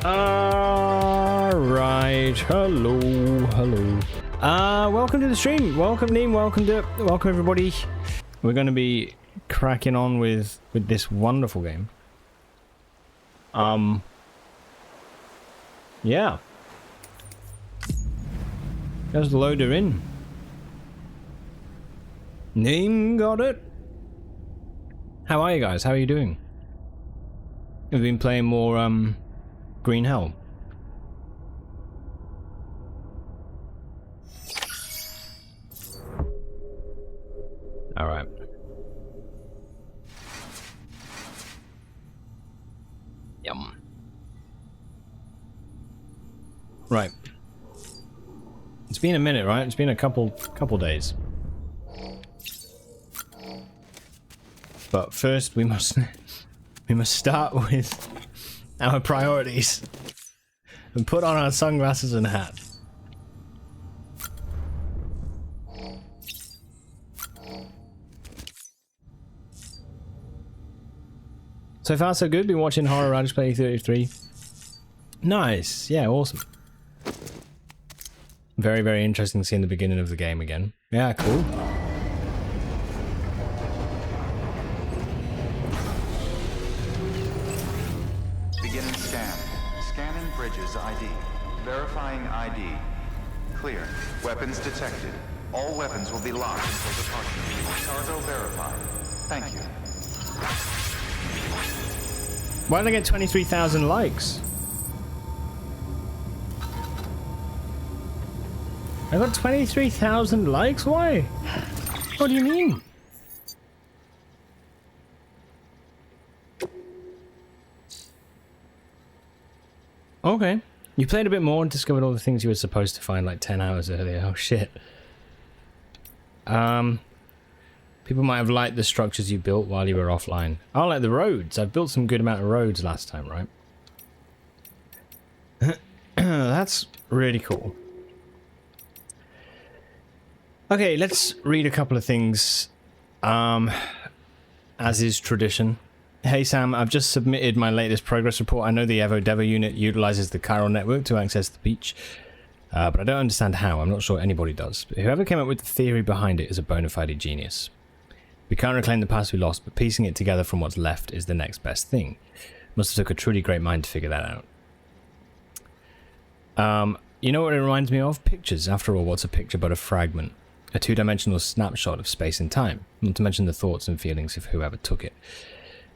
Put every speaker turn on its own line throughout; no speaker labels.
Alright, hello. Welcome to the stream. Welcome Neem, welcome everybody. We're going to be cracking on with this wonderful game. Yeah. Let's load her in. Neem got it. How are you guys? How are you doing? Have you been playing more Green Hell? All right. Yum. Right. It's been a minute, right? It's been a couple days. But first we must start with our priorities and put on our sunglasses and hat. So far so good. Been watching Horror Radish play 33. Nice. Yeah, awesome. Very, very interesting seeing the beginning of the game again. Yeah, cool.
Beginning scan. Scanning bridges ID. Verifying ID. Clear. Weapons detected. All weapons will be locked until departure. Cargo verified. Thank you.
Why did I get 23,000 likes? I got 23,000 likes? Why? What do you mean? Okay. You played a bit more and discovered all the things you were supposed to find like 10 hours earlier. Oh shit. People might have liked the structures you built while you were offline. Oh, like the roads. I've built some good amount of roads last time, right? That's really cool. Okay, let's read a couple of things, as is tradition. Hey Sam, I've just submitted my latest progress report. I know the Evo Devo unit utilizes the chiral network to access the beach, but I don't understand how. I'm not sure anybody does. But whoever came up with the theory behind it is a bona fide genius. We can't reclaim the past we lost, but piecing it together from what's left is the next best thing. Must have took a truly great mind to figure that out. You know what it reminds me of? Pictures. After all, what's a picture but a fragment? A two-dimensional snapshot of space and time, not to mention the thoughts and feelings of whoever took it.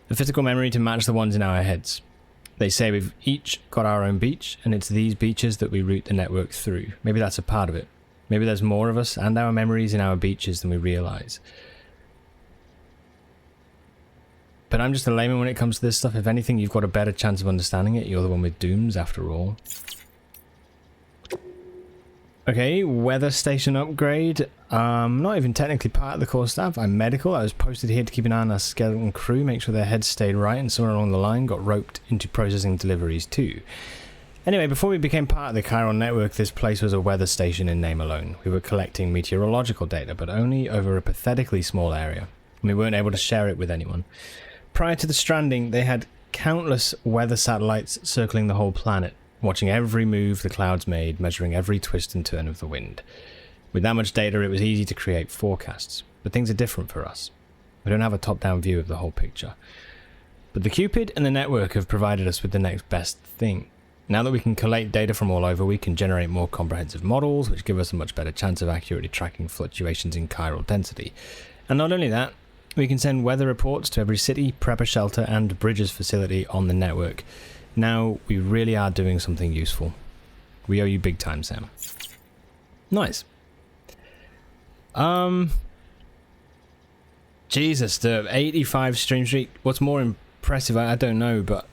The physical memory to match the ones in our heads. They say we've each got our own beach, and it's these beaches that we route the network through. Maybe that's a part of it. Maybe there's more of us and our memories in our beaches than we realize. But I'm just a layman when it comes to this stuff. If anything, you've got a better chance of understanding it. You're the one with dooms, after all. Okay, weather station upgrade. Not even technically part of the core staff. I'm medical. I was posted here to keep an eye on our skeleton crew, make sure their heads stayed right, and somewhere along the line got roped into processing deliveries too. Anyway, before we became part of the chiral network, this place was a weather station in name alone. We were collecting meteorological data, but only over a pathetically small area, and we weren't able to share it with anyone. Prior to the Stranding, they had countless weather satellites circling the whole planet, watching every move the clouds made, measuring every twist and turn of the wind. With that much data, it was easy to create forecasts, but things are different for us. We don't have a top-down view of the whole picture. But the Cupid and the network have provided us with the next best thing. Now that we can collate data from all over, we can generate more comprehensive models, which give us a much better chance of accurately tracking fluctuations in chiral density. And not only that, we can send weather reports to every city, prepper shelter, and bridges facility on the network. Now, we really are doing something useful. We owe you big time, Sam. Nice. Jesus, the 85 stream streak. What's more impressive, I don't know, but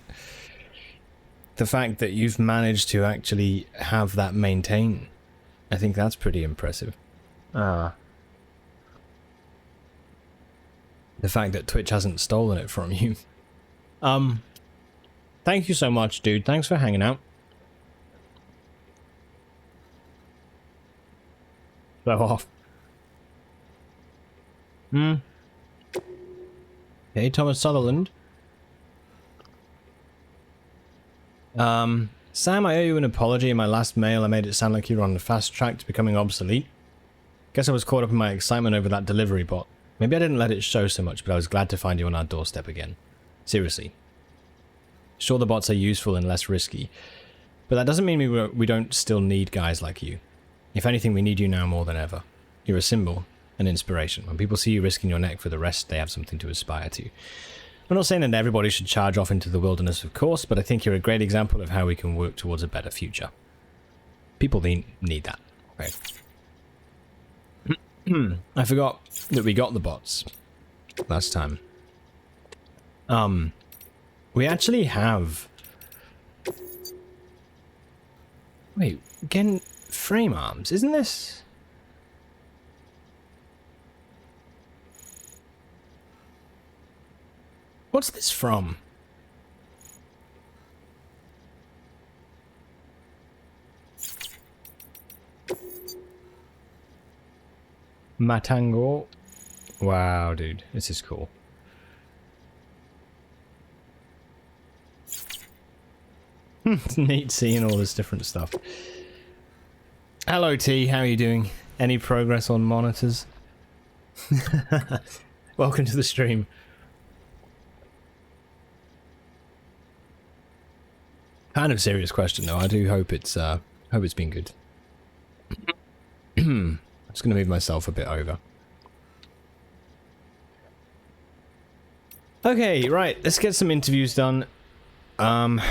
the fact that you've managed to actually have that maintain, I think that's pretty impressive. The fact that Twitch hasn't stolen it from you. Thank you so much, dude. Thanks for hanging out. Blow off. Hey, Thomas Sutherland. Sam, I owe you an apology. In my last mail, I made it sound like you were on the fast track to becoming obsolete. Guess I was caught up in my excitement over that delivery bot. Maybe I didn't let it show so much, but I was glad to find you on our doorstep again. Seriously. Sure, the bots are useful and less risky, but that doesn't mean we don't still need guys like you. If anything, we need you now more than ever. You're a symbol, an inspiration. When people see you risking your neck for the rest, they have something to aspire to. I'm not saying that everybody should charge off into the wilderness, of course, but I think you're a great example of how we can work towards a better future. People need that. Okay. I forgot that we got the bots last time. We actually have... Wait, again, frame arms, isn't this? What's this from? Matango. Wow, dude, this is cool. It's neat seeing all this different stuff. Hello T, how are you doing? Any progress on monitors? Welcome to the stream. Kind of serious question though. I do hope it's been good. I'm just gonna move myself a bit over. Okay, right, let's get some interviews done. Apparently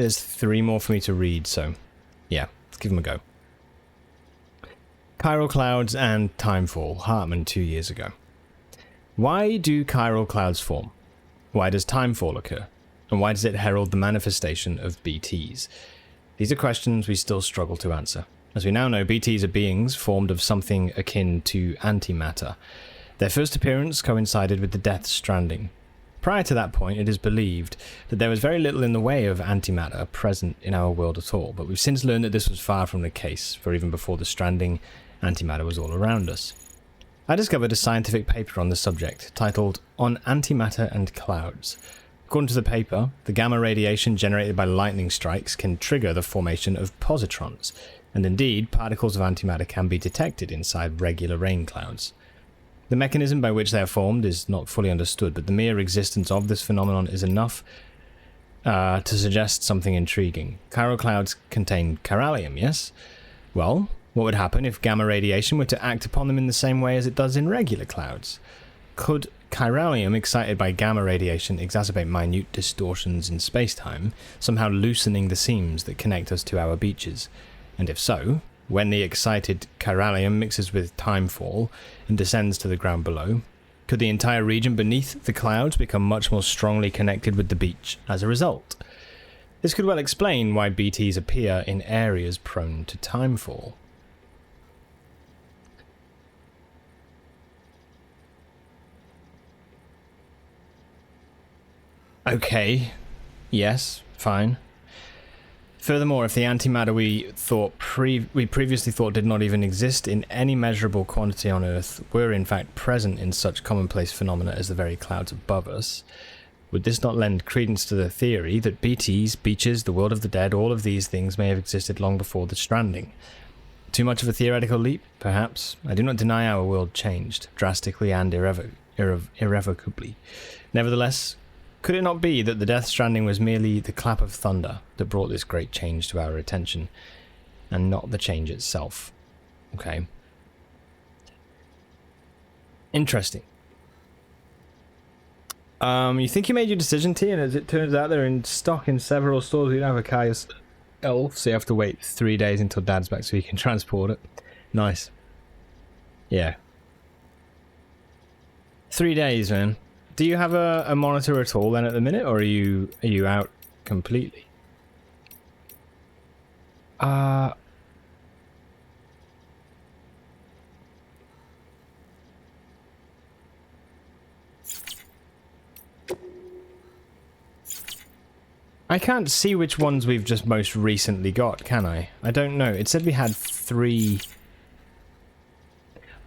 there's 3 more for me to read, so yeah, let's give them a go. Chiral clouds and timefall, Hartman 2 years ago. Why do chiral clouds form? Why does timefall occur? And why does it herald the manifestation of BTs? These are questions we still struggle to answer. As we now know, BTs are beings formed of something akin to antimatter. Their first appearance coincided with the Death Stranding. Prior to that point, it is believed that there was very little in the way of antimatter present in our world at all, but we've since learned that this was far from the case, for even before the Stranding, antimatter was all around us. I discovered a scientific paper on the subject, titled On Antimatter and Clouds. According to the paper, the gamma radiation generated by lightning strikes can trigger the formation of positrons, and indeed, particles of antimatter can be detected inside regular rain clouds. The mechanism by which they are formed is not fully understood, but the mere existence of this phenomenon is enough to suggest something intriguing. Chiral clouds contain chiralium, yes? Well, what would happen if gamma radiation were to act upon them in the same way as it does in regular clouds? Could chiralium excited by gamma radiation exacerbate minute distortions in space-time, somehow loosening the seams that connect us to our beaches? And if so, when the excited chiralium mixes with timefall and descends to the ground below, could the entire region beneath the clouds become much more strongly connected with the beach as a result? This could well explain why BTs appear in areas prone to timefall. Okay, yes, fine. Furthermore, if the antimatter we previously thought did not even exist in any measurable quantity on Earth were in fact present in such commonplace phenomena as the very clouds above us, would this not lend credence to the theory that BTs, beaches, the world of the dead, all of these things may have existed long before the Stranding? Too much of a theoretical leap, perhaps? I do not deny our world changed, drastically and irrevocably. Nevertheless, could it not be that the Death Stranding was merely the clap of thunder that brought this great change to our attention, and not the change itself? Okay. Interesting. You think you made your decision, T, and as it turns out they're in stock in several stores. You don't have a car yourself, so you have to wait 3 days until Dad's back so he can transport it. Nice. Yeah. 3 days, man. Do you have a monitor at all then at the minute, or are you out completely? I can't see which ones we've just most recently got, can I? I don't know. It said we had 3.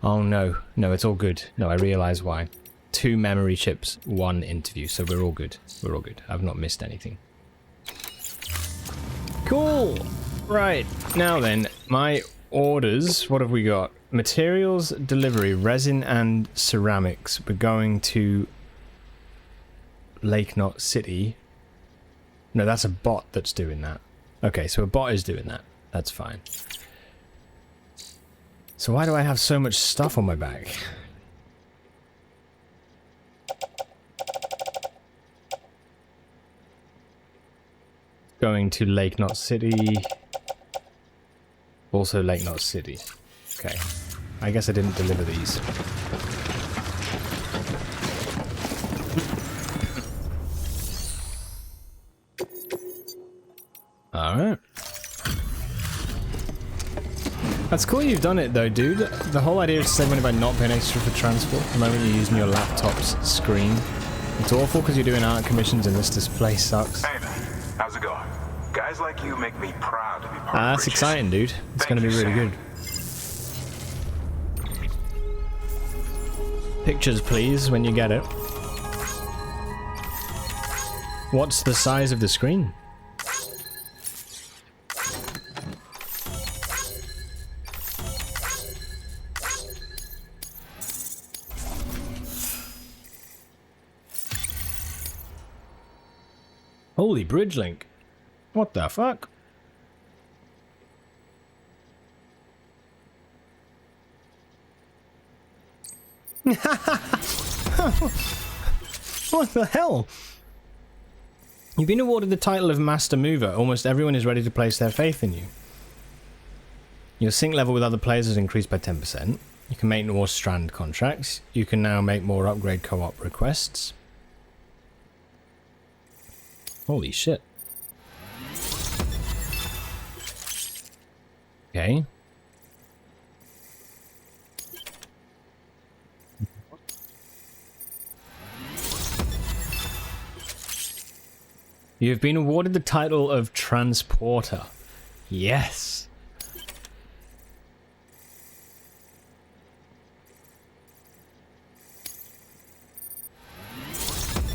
Oh no, no, it's all good. No, I realise why. 2 memory chips, 1 interview, so we're all good. We're all good. I've not missed anything. Cool! Right, now then, my orders, what have we got? Materials delivery, resin and ceramics. We're going to Lake Knot City. No, that's a bot that's doing that. Okay, so a bot is doing that. That's fine. So why do I have so much stuff on my back? Going to Lake Knot City. Also Lake Knot City. Okay. I guess I didn't deliver these. Alright. That's cool you've done it though, dude. The whole idea is to save money by not paying extra for transport the moment you're using your laptop's screen. It's awful because you're doing art commissions and this display sucks.
Hey man, how's it going? Guys like you make me proud to be part of
That's exciting, dude. It's going to be really good. Pictures, please, when you get it. What's the size of the screen? Holy bridge link. What the fuck? What the hell? You've been awarded the title of Master Mover. Almost everyone is ready to place their faith in you. Your sync level with other players has increased by 10%. You can make more strand contracts. You can now make more upgrade co-op requests. Holy shit. Okay. You have been awarded the title of Transporter. Yes.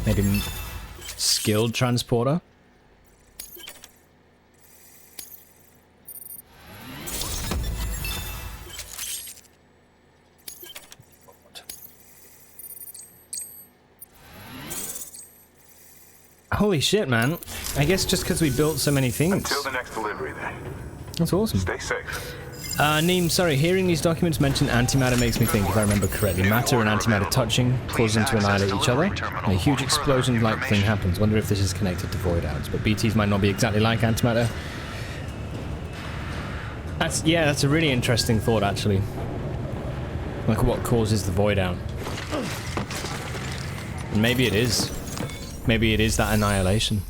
Made him skilled transporter. Holy shit, man. I guess just because we built so many things.
Until the next delivery, then.
That's awesome.
Stay safe.
Neem, sorry, hearing these documents mention antimatter makes me think, if I remember correctly, matter and antimatter touching cause them to annihilate each other. A huge explosion-like thing happens. Wonder if this is connected to void outs, but BTs might not be exactly like antimatter. That's a really interesting thought, actually. Like what causes the void out. And maybe it is. Maybe it is that annihilation.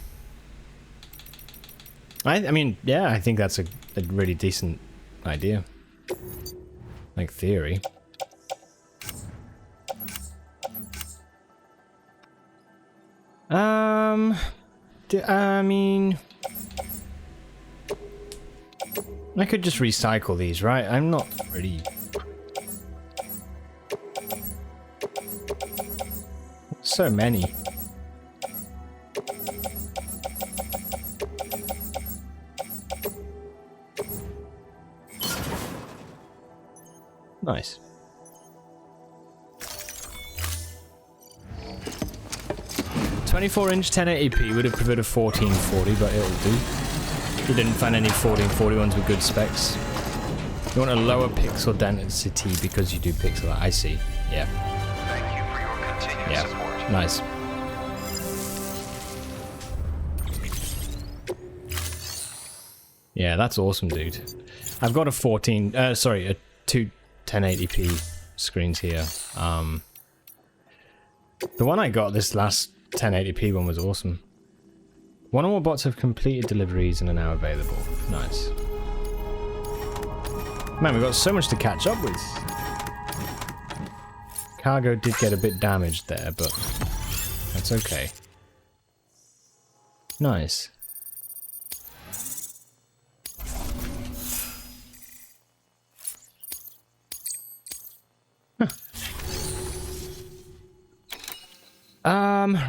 I mean, yeah, I think that's a really decent idea. Like theory. I mean, I could just recycle these, right? I'm not really... So many. Nice. "24-inch 1080p would have preferred a 1440, but it'll do. You didn't find any 1440 ones with good specs. You want a lower pixel density because you do pixel art. I see. Yeah.
Thank you for your continued support.
Nice. Yeah, that's awesome, dude. I've got a 2 1080p screens here. The one I got, this last 1080p one, was awesome. One or more bots have completed deliveries and are now available. Nice. Man, we've got so much to catch up with. Cargo did get a bit damaged there, but that's okay. Nice.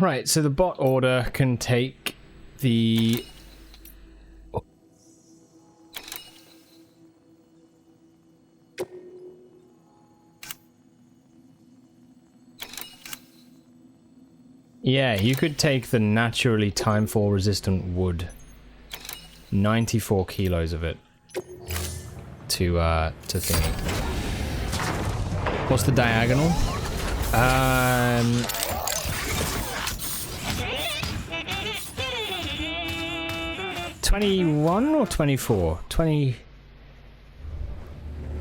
Right, so the bot order can take the... Yeah, you could take the naturally timefall resistant wood. 94 kilos of it. To thingy. What's the diagonal? 21 or 24? 20...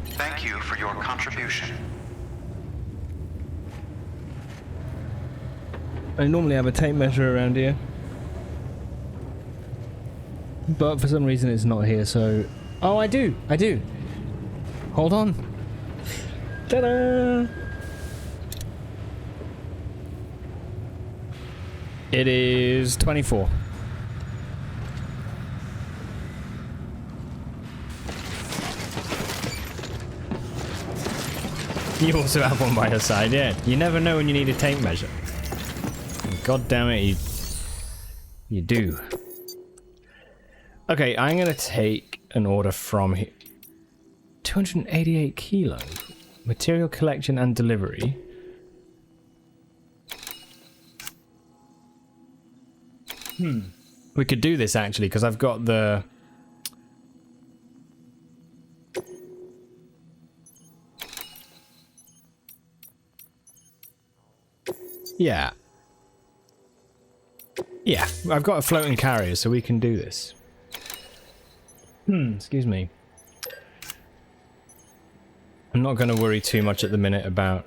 Thank you for your contribution.
I normally have a tape measure around here. But for some reason it's not here, so... Oh, I do! I do! Hold on! Ta-da! It is 24. You also have one by your side, yeah. You never know when you need a tape measure. God damn it, you do. Okay, I'm gonna take an order from here. 288 kilos. Material collection and delivery. We could do this actually, because I've got the... Yeah. Yeah, I've got a floating carrier, so we can do this. Excuse me. I'm not going to worry too much at the minute about,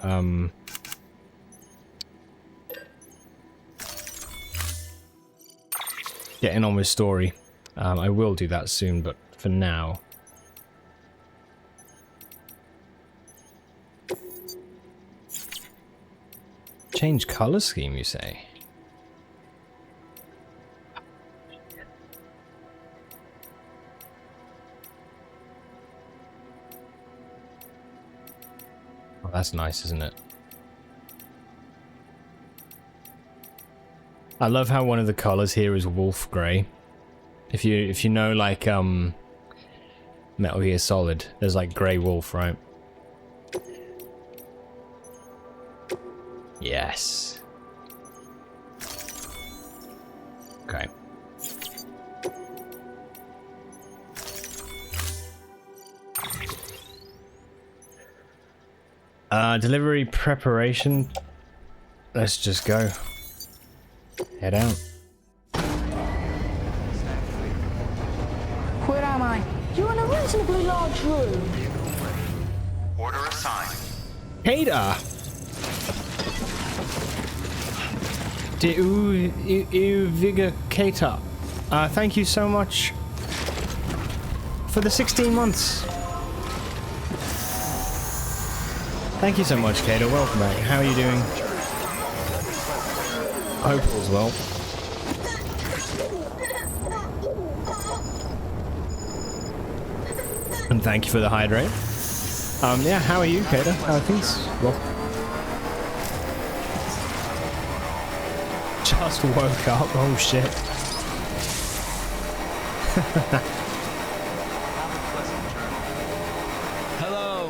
getting on with story. I will do that soon, but for now... Change color scheme, you say? Oh, that's nice, isn't it? I love how one of the colors here is wolf grey. If you know, like, Metal Gear Solid, there's like grey wolf, right? Yes. Okay. Delivery preparation. Let's just go. Head out.
Where am I? You're in a reasonably large room.
Order assigned.
Hater! Vigacator. Thank you so much for the 16 months. Thank you so much, Kato. Welcome back. How are you doing? I hope all's well. And thank you for the hydrate. Yeah, how are you, Kato? How are things? Well, just woke up. Oh shit.
Hello.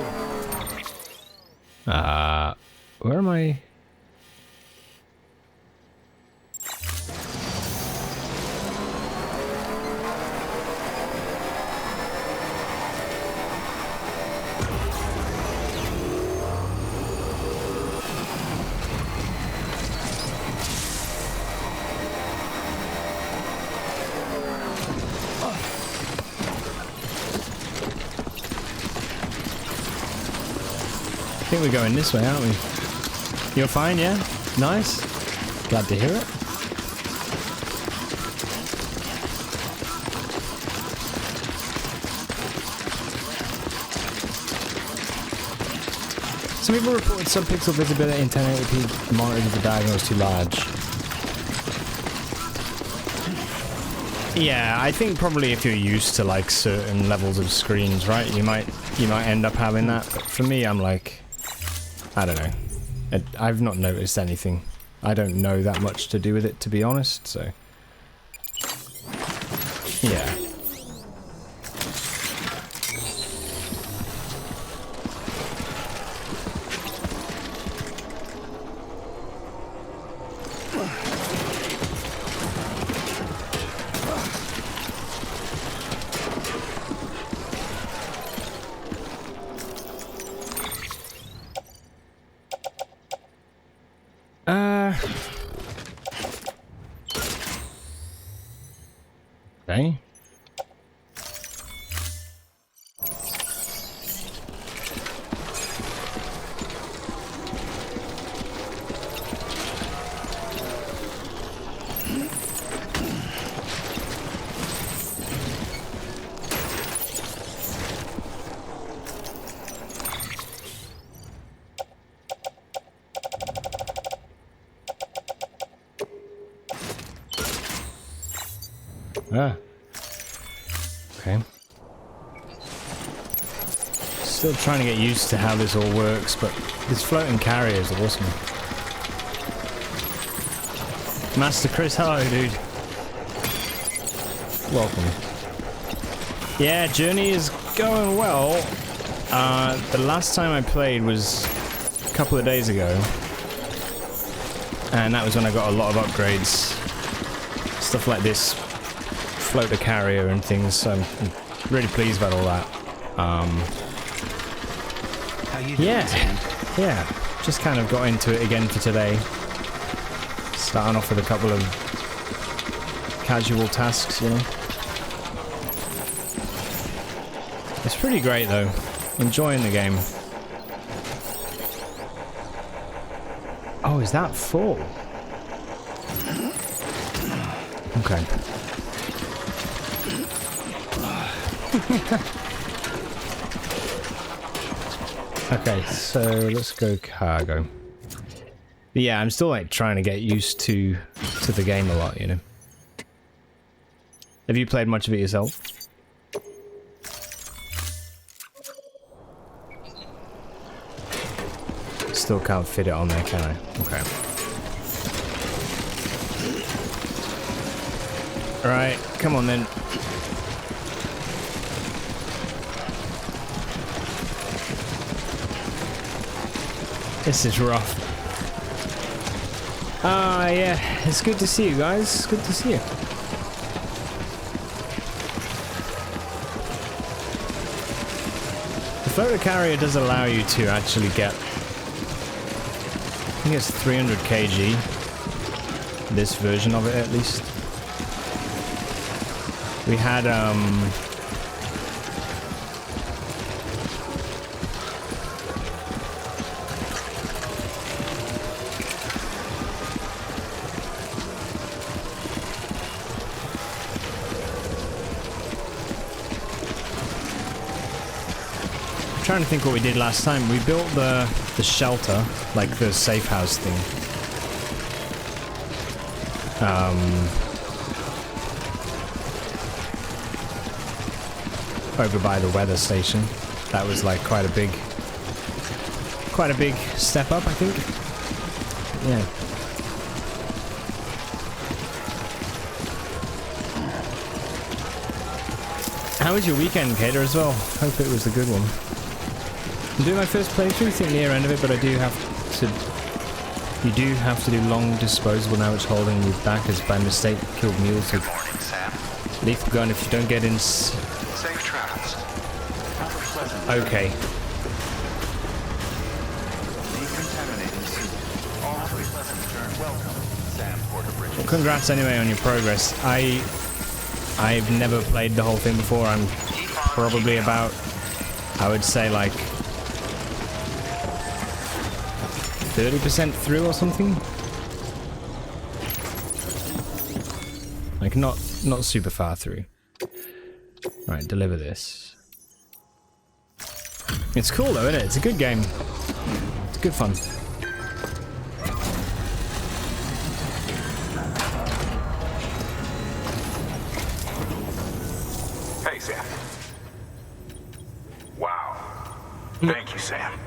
Where am I? I think we're going this way, aren't we? You're fine, yeah? Nice. Glad to hear it. Some people reported sub-pixel visibility in 1080p monitors with the diagonal is too large. Yeah, I think probably if you're used to like certain levels of screens, right, you might end up having that. But for me, I'm like, I don't know. I've not noticed anything. I don't know that much to do with it, to be honest, so... Yeah. Okay. Ah. Okay. Still trying to get used to how this all works, but this floating carrier is awesome. Master Chris, hello, dude. Welcome. Yeah, Journey is going well. The last time I played was a couple of days ago. And that was when I got a lot of upgrades. Stuff like this floater carrier and things, so I'm really pleased about all that.
How you doing,
Yeah, just kind of got into it again for today. Starting off with a couple of casual tasks, you know. It's pretty great though, enjoying the game. Oh, is that full? Okay. Okay, so let's go cargo. But yeah, I'm still like trying to get used to the game a lot, you know. Have you played much of it yourself? Still can't fit it on there, can I? Okay. Alright, come on then. This is rough. Ah, yeah, it's good to see you guys. It's good to see you. The floater carrier does allow you to actually get, I think it's 300 kg. This version of it, at least. We had, trying to think what we did last time. We built the shelter, like the safe house thing. Over by the weather station. That was like quite a big step up, I think. Yeah. How was your weekend, Cater, as well? Hope it was a good one. I'm doing my first playthrough, I think near end of it, but I do have to... You do have to do long disposable now, which holding you back as by mistake killed mules with
Morning, Sam.
lethal gun if you don't get in...
Safe travels. Have a pleasant
Okay.
decontaminating soon. All have a pleasant journey. Welcome, Sam Porter Bridges.
Well, congrats anyway on your progress. I've never played the whole thing before. I'm probably about, I would say like 30% through or something. Like not super far through. Right, deliver this. It's cool though, isn't it? It's a good game. It's good fun.
Hey, Sam. Wow. Thank you, Sam.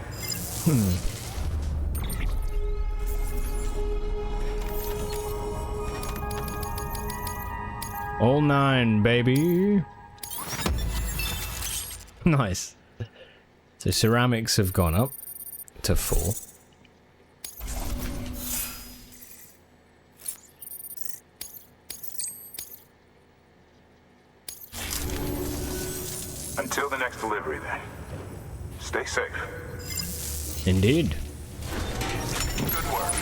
All 9, baby. Nice. So ceramics have gone up to 4.
Until the next delivery, then. Stay safe.
Indeed.
Good work.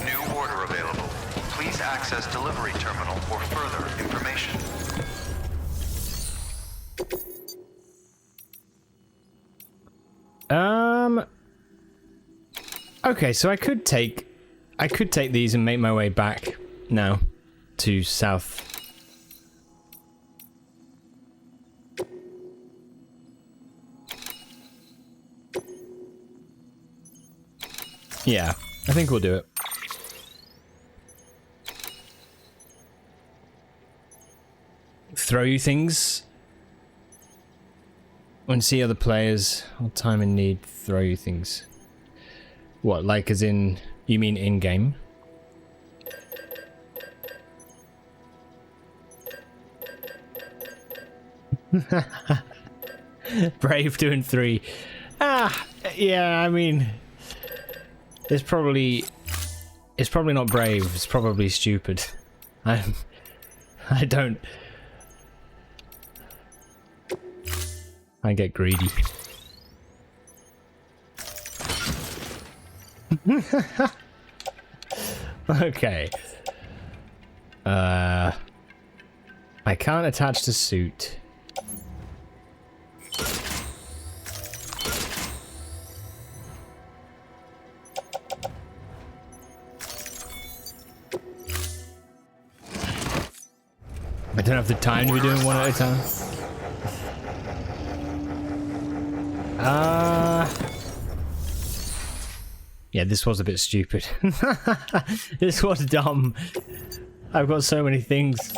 New order available. Please access delivery terminal for further information.
Okay, so I could take these and make my way back now to south. Yeah, I think we'll do it. Throw you things. When see other players, what time in need, throw you things. What, like as in, you mean in-game? Brave doing 3. Yeah, I mean, it's probably not brave, it's probably stupid. I get greedy. Okay. I can't attach the suit. I don't have the time to be doing one at a time. Yeah, this was a bit stupid. This was dumb. I've got so many things.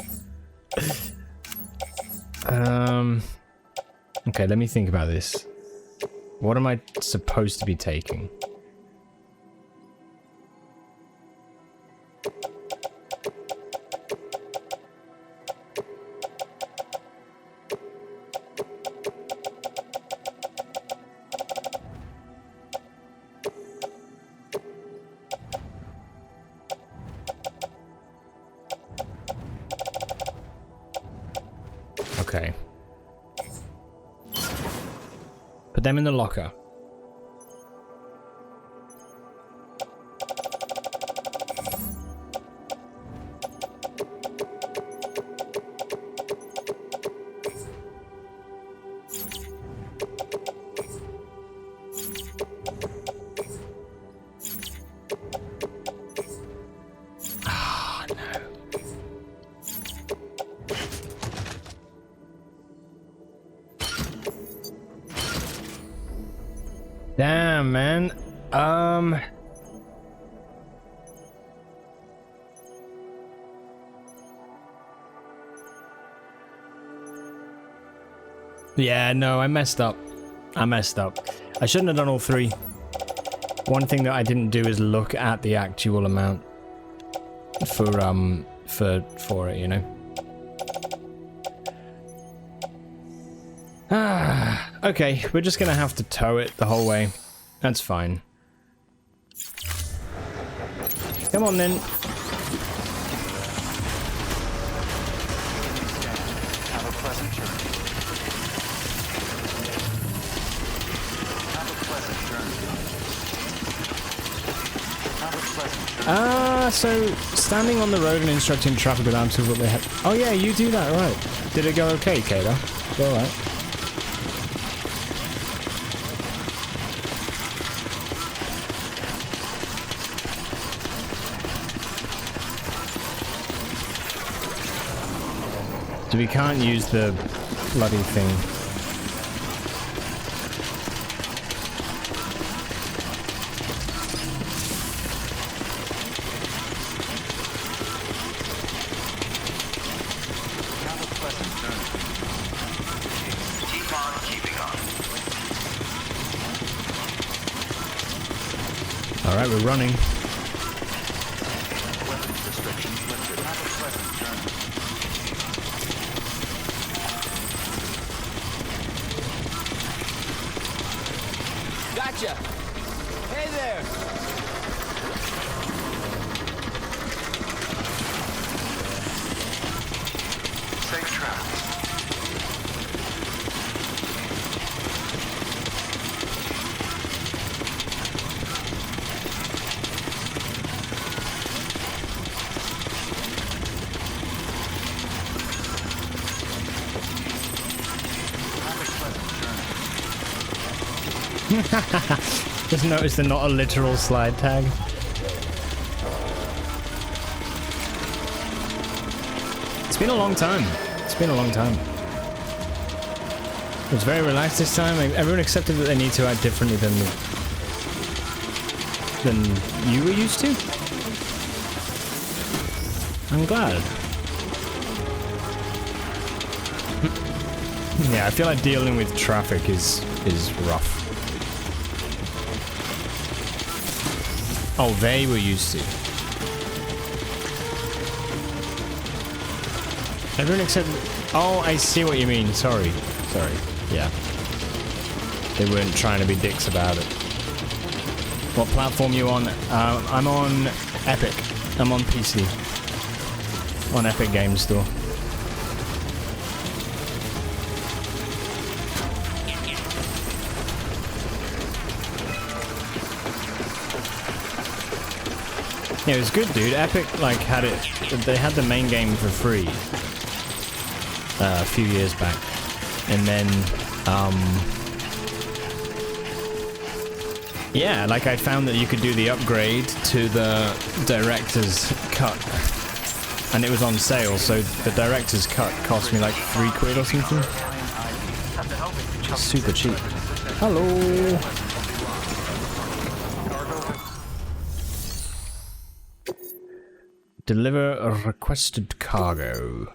Okay, let me think about this. What am I supposed to be taking? Okay. Put them in the locker. Damn, man. Yeah, no, I messed up. I shouldn't have done all 3. One thing that I didn't do is look at the actual amount for it, you know. Okay, we're just gonna have to tow it the whole way. That's fine. Come on then.
Have a pleasant journey. Have a pleasant journey.
So standing on the road and instructing traffic with answers what they have. Oh yeah, you do that, right? Did it go okay, Kayla? All right. So we can't use the bloody thing.
Keep on keeping on.
All right, we're running.
Weapons restrictions lifted. Have a pleasant journey.
Gotcha! Hey there!
Safe travels.
Just noticed they're not a literal slide tag. It's been a long time. It's been a long time. It was very relaxed this time. Everyone accepted that they need to act differently than you were used to. I'm glad. Yeah, I feel like dealing with traffic is rough. Oh, they were used to. Everyone except... Oh, I see what you mean. Sorry. Sorry. Yeah. They weren't trying to be dicks about it. What platform you on? I'm on Epic. I'm on PC. On Epic Games Store. Yeah, it was good, dude. Epic, like, had it... They had the main game for free. A few years back. And then, yeah, like, I found that you could do the upgrade to the director's cut. And it was on sale, so the director's cut cost me, like, £3 or something. Super cheap. Hello! Deliver a requested cargo.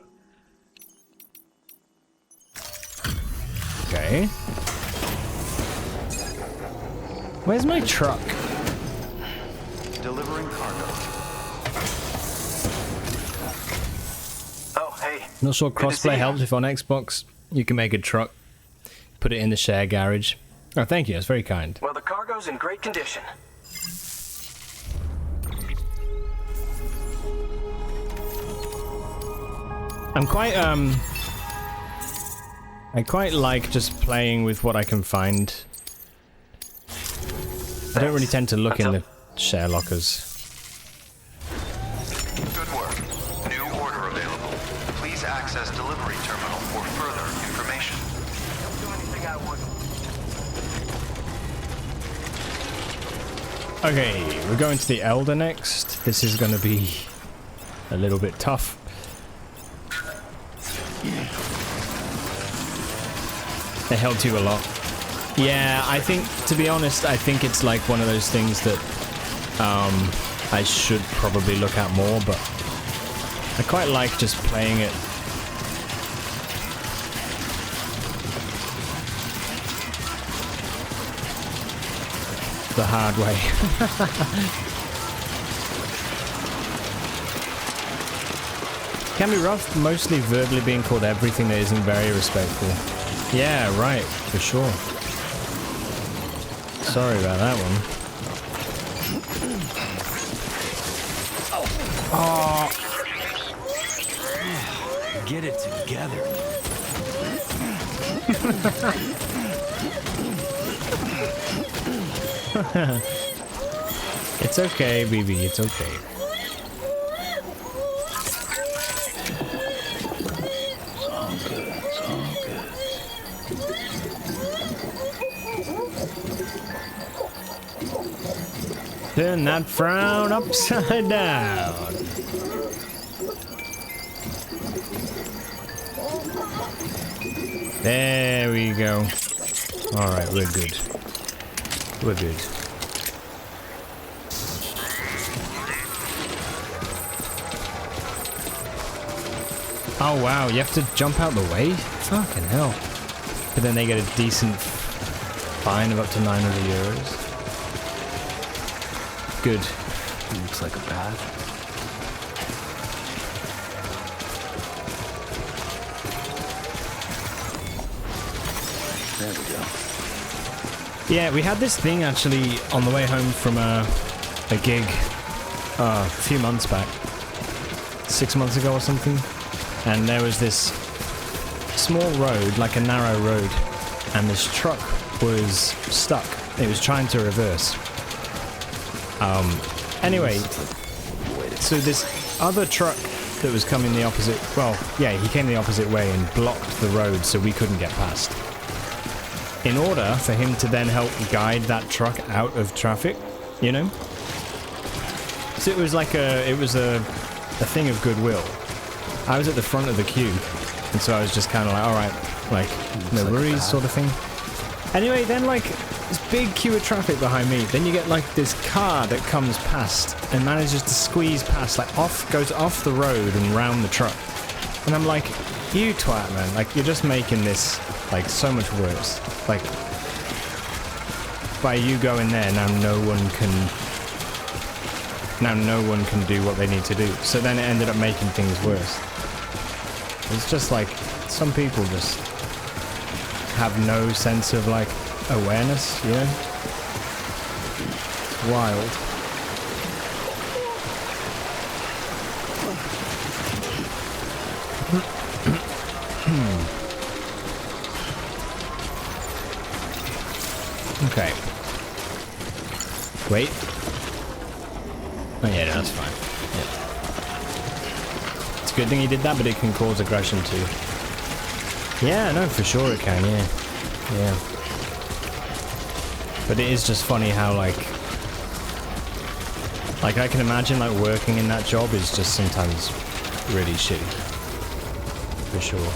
Okay. Where's my truck?
Delivering cargo.
Oh, hey.
Not sure
Good to see
crossplay
you.
helps if on Xbox you can make a truck, put it in the share garage. Oh, thank you. That's very kind.
Well, the cargo's in great condition.
I'm quite, I quite like just playing with what I can find. I don't really tend to look in the share lockers.
Good work. New order available. Please access delivery terminal for further information.
Don't do anything I wouldn't.
Okay, we're going to the Elder next. This is going to be a little bit tough. They held you a lot. Yeah, I think, to be honest, I think it's like one of those things that I should probably look at more, but I quite like just playing it. The hard way. Can be rough, mostly verbally being called everything that isn't very respectful. Yeah, right, for sure. Sorry about that one. Oh.
Get it together.
It's okay, BB, it's okay. Turn that frown upside down. There we go. Alright, we're good. We're good. Oh wow, you have to jump out the way? Fucking hell. But then they get a decent fine of up to 900 euros. Good.
Looks like a path. There we go.
Yeah, we had this thing actually on the way home from a gig a few months back. 6 months ago or something. And there was this small road, like a narrow road, and this truck was stuck. It was trying to reverse. Anyway, so this other truck that was coming the opposite, well, yeah, he came the opposite way and blocked the road so we couldn't get past. In order for him to then help guide that truck out of traffic, you know? So it was like a thing of goodwill. I was at the front of the queue, and so I was just kind of like, alright, like, no worries sort of thing. Anyway, then like, this big queue of traffic behind me, then you get like this car that comes past and manages to squeeze past, like goes off the road and round the truck. And I'm like, you twat, man, like you're just making this like so much worse. Like, by you going there, now no one can do what they need to do. So then it ended up making things worse. It's just like, some people just have no sense of like awareness, you know? It's wild. Okay. Wait. Oh yeah, no, that's fine. Yeah. It's a good thing he did that, but it can cause aggression too. Yeah, no, for sure it can, yeah. Yeah. But it is just funny how, like I can imagine, like, working in that job is just sometimes really shitty. For sure.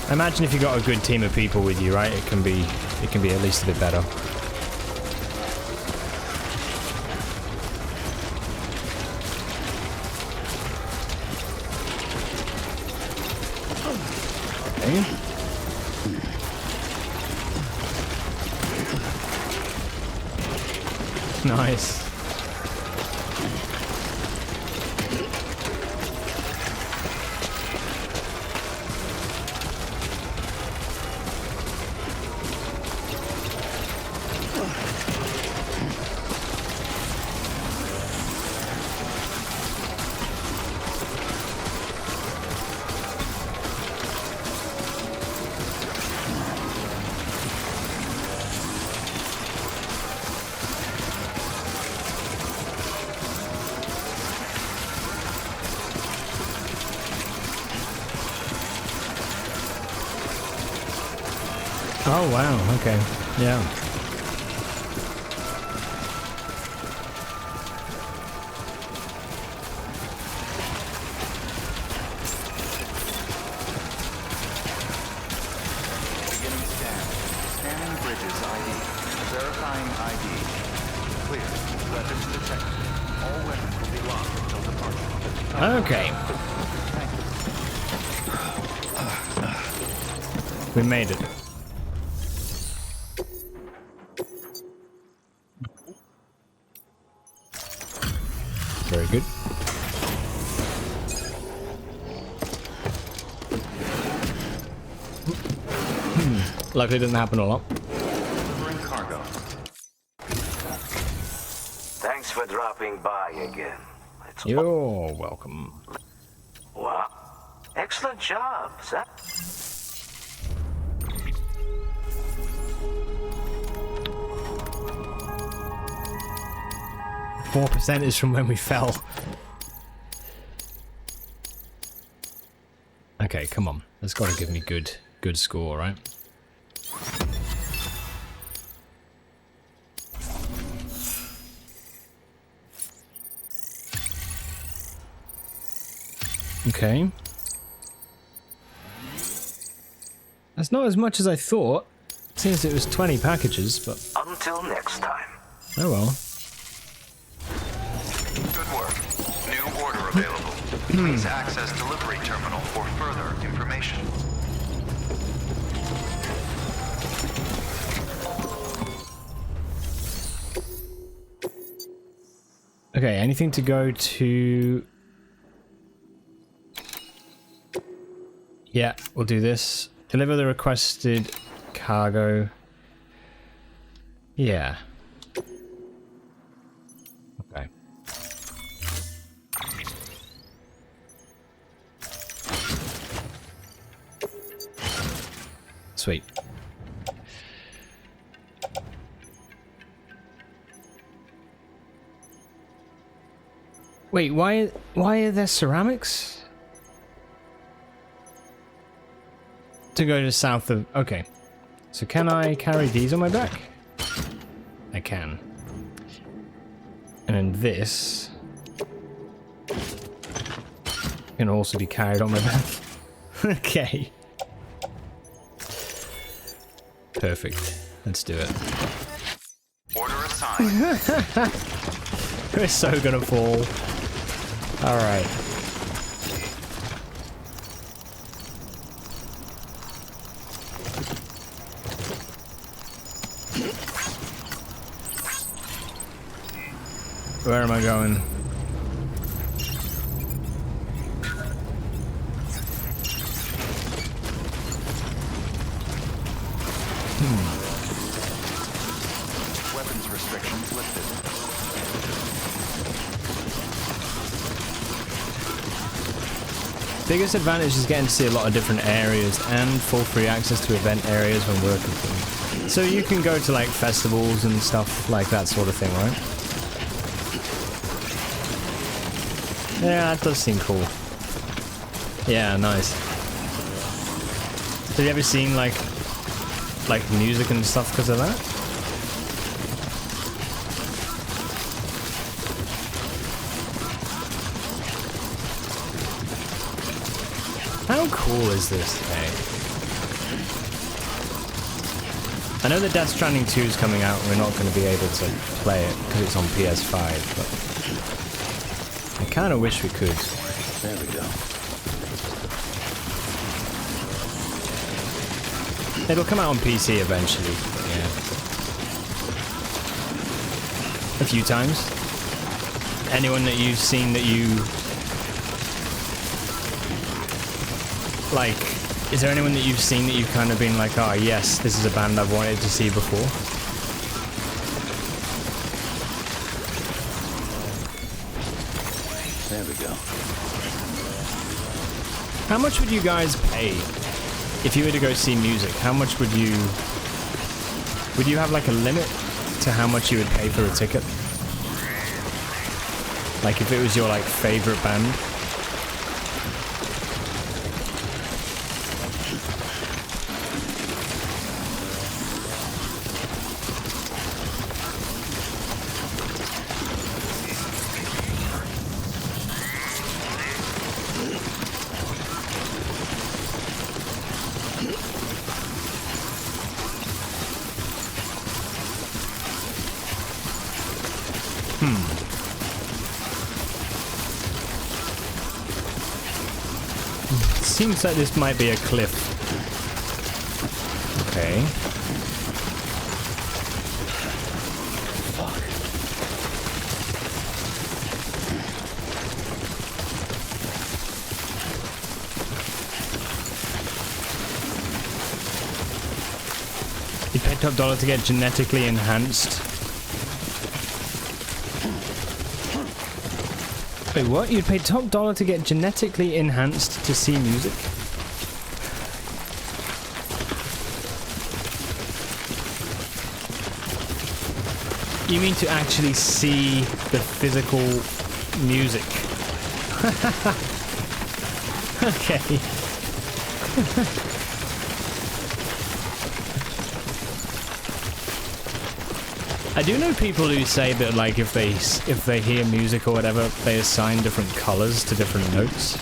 I imagine if you got a good team of people with you, right, it can be at least a bit better. Okay. Nice. Oh wow, okay. Yeah.
Beginning scan. Scanning bridges ID. Verifying ID. Clear. Weapons detected. All weapons will be locked until departure.
Okay. We made it. Very good. Luckily it didn't happen a lot.
Delivering cargo.
Thanks for dropping by again. It's
You're welcome.
Wow. Excellent job, Zach.
4% is from when we fell. Okay, come on. That's got to give me good score, right? Okay. That's not as much as I thought. Seems it was 20 packages, but...
Until next time.
Oh well.
Good work. New order available. Please access delivery terminal for further information.
Okay, anything to go to... Yeah, we'll do this. Deliver the requested cargo. Yeah. Okay. Sweet. Wait, why are there ceramics? To go to south of... Okay. So can I carry these on my back? I can. And then this can also be carried on my back. Okay. Perfect. Let's do it.
Order assigned.
We're so gonna fall. Alright. Where am I going?
Weapons restrictions lifted.
Biggest advantage is getting to see a lot of different areas and full free access to event areas when working for them. So you can go to like festivals and stuff like that sort of thing, right? Yeah, that does seem cool. Yeah, nice. Have you ever seen like music and stuff because of that? How cool is this thing? I know that Death Stranding 2 is coming out and we're not going to be able to play it because it's on PS5, but I kind of wish we could.
There we go.
It'll come out on PC eventually, yeah. A few times. Anyone that you've seen that you... Like, is there anyone that you've seen that you've kind of been like, oh yes, this is a band I've wanted to see before?
There we go.
How much would you guys pay if you were to go see music? How much would you have like a limit to how much you would pay for a ticket? Like if it was your like favorite band? Seems like this might be a cliff. Okay.
Fuck.
You paid top dollar to get genetically enhanced. Wait, what? You'd pay top dollar to get genetically enhanced to see music? You mean to actually see the physical music? Okay. I do know people who say that, like, if they hear music or whatever, they assign different colors to different notes,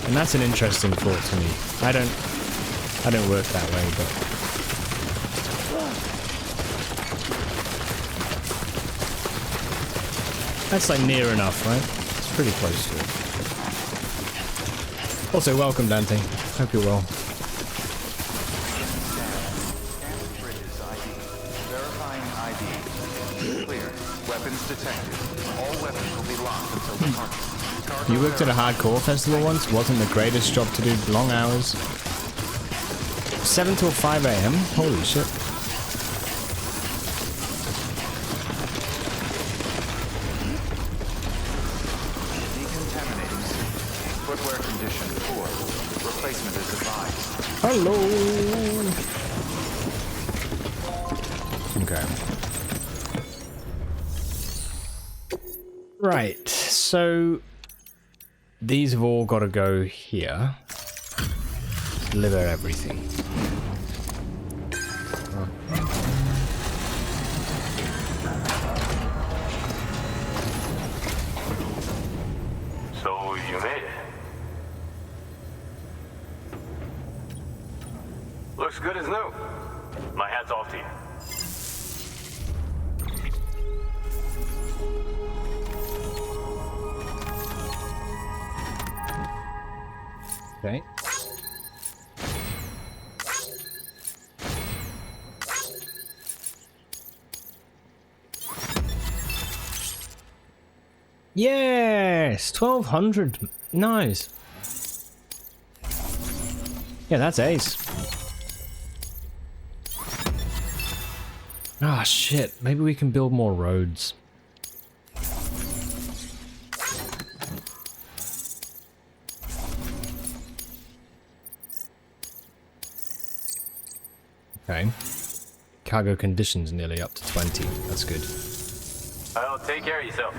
and that's an interesting thought to me. I don't work that way, but that's like near enough, right? It's pretty close to it. Also, welcome, Dante. Hope you're well.
Verifying ID. Clear. Weapons detected. All weapons will be locked until departure.
You worked at a hardcore festival once? Wasn't the greatest job to do. Long hours. 7 till 5 a.m.? Holy shit.
Decontaminating suit. Footwear condition poor. Replacement is advised.
Hello. Okay. Right, so these have all got to go here. Deliver everything. Oh.
So you made it. Looks good as new. My hat's off to you.
Okay. Yes, 1200. Nice. Yeah, that's ace. Ah, shit. Maybe we can build more roads. Okay. Cargo conditions nearly up to 20. That's good.
Well, take care of yourself.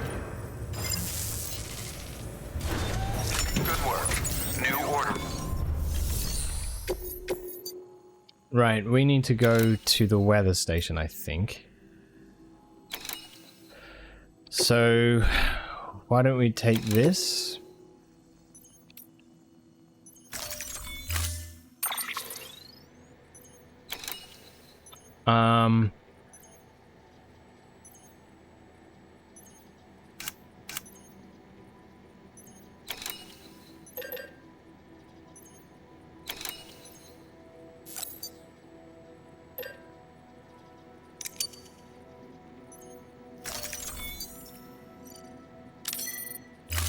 Good work. New order.
Right, we need to go to the weather station, I think. So, why don't we take this?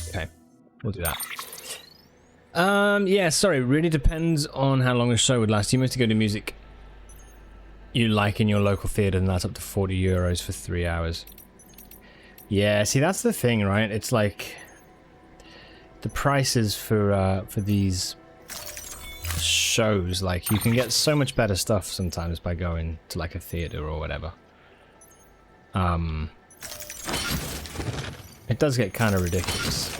Okay, we'll do that. Yeah, sorry, really depends on how long a show would last. You must go to music you like in your local theatre, and that's up to 40 euros for 3 hours. Yeah, see, that's the thing, right? It's like the prices for these shows, like, you can get so much better stuff sometimes by going to like a theatre or whatever. It does get kind of ridiculous.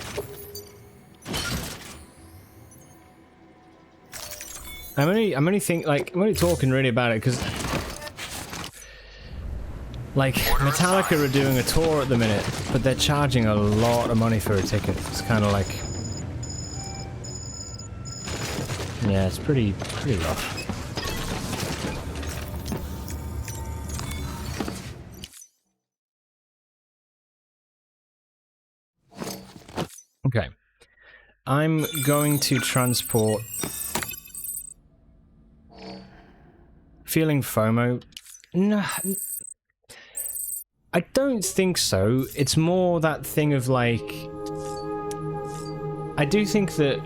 I'm only talking really about it because, like, Metallica are doing a tour at the minute, but they're charging a lot of money for a ticket. It's kind of like, yeah, it's pretty rough. Okay, I'm going to transport. Feeling FOMO? No, I don't think so. It's more that thing of like, I do think that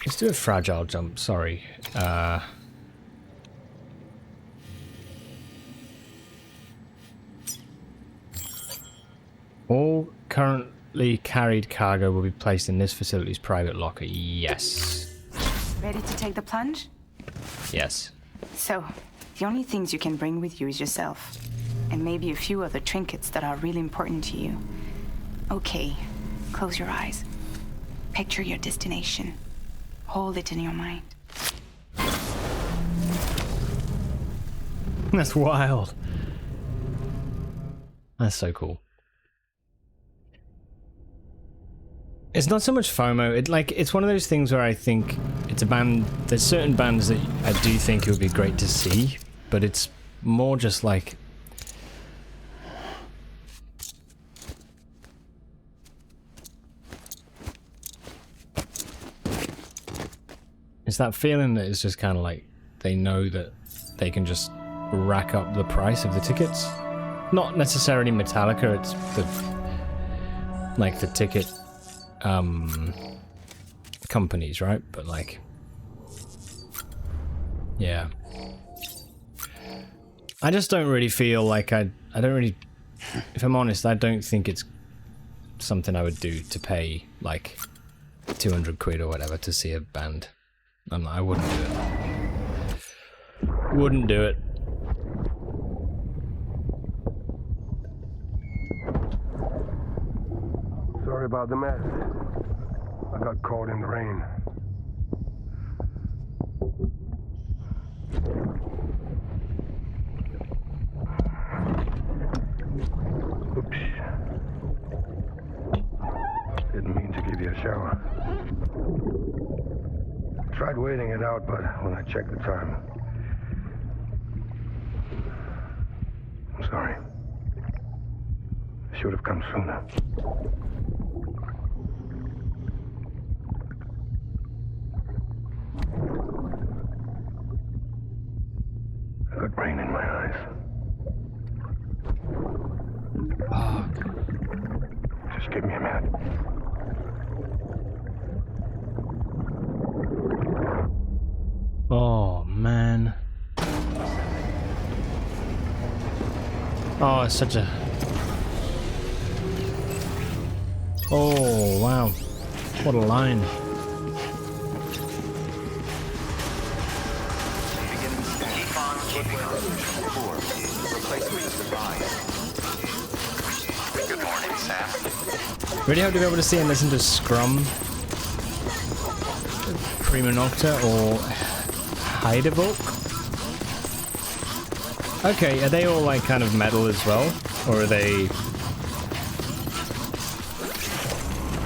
let's do a fragile jump, sorry. All currently carried cargo will be placed in this facility's private locker. Yes.
Ready to take the plunge?
Yes.
So, the only things you can bring with you is yourself. And maybe a few other trinkets that are really important to you. Okay, close your eyes. Picture your destination. Hold it in your mind.
That's wild. That's so cool. It's not so much FOMO, it's one of those things where I think it's a band, there's certain bands that I do think it would be great to see, but it's more just like, it's that feeling that it's just kind of like, they know that they can just rack up the price of the tickets. Not necessarily Metallica, it's the like the ticket companies, right? But like, yeah. I just don't really feel like I don't really, if I'm honest, I don't think it's something I would do to pay like 200 quid or whatever to see a band. I wouldn't do it. Wouldn't do it.
Sorry about the mess. I got caught in the rain. Oops. Didn't mean to give you a shower. Tried waiting it out, but when I checked the time... I'm sorry. I should have come sooner. I got rain in my eyes. Just give me a minute.
Oh, man. Oh, it's such a... Oh, wow. What a line.
Beginning scan. Keep on keeping on. 4. Replacement device. Good morning, Sam.
Really hope to be able to see and listen to Scrum, Prima Nocta, or Heidevolk. Okay, are they all like kind of metal as well? Or are they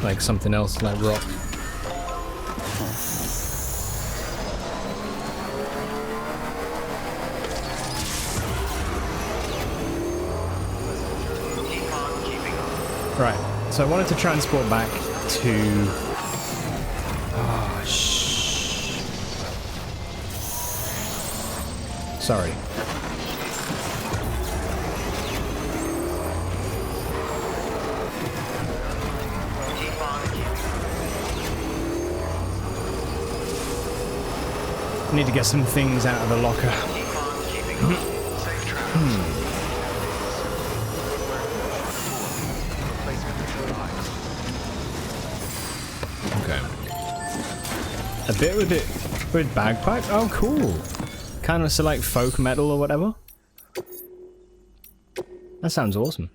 like something else, like rock? Right, so I wanted to transport back to... Oh, shh. Sorry. I need to get some things out of the locker. Okay. A bit with bagpipe? Oh, cool. Kind of like folk metal or whatever. That sounds awesome.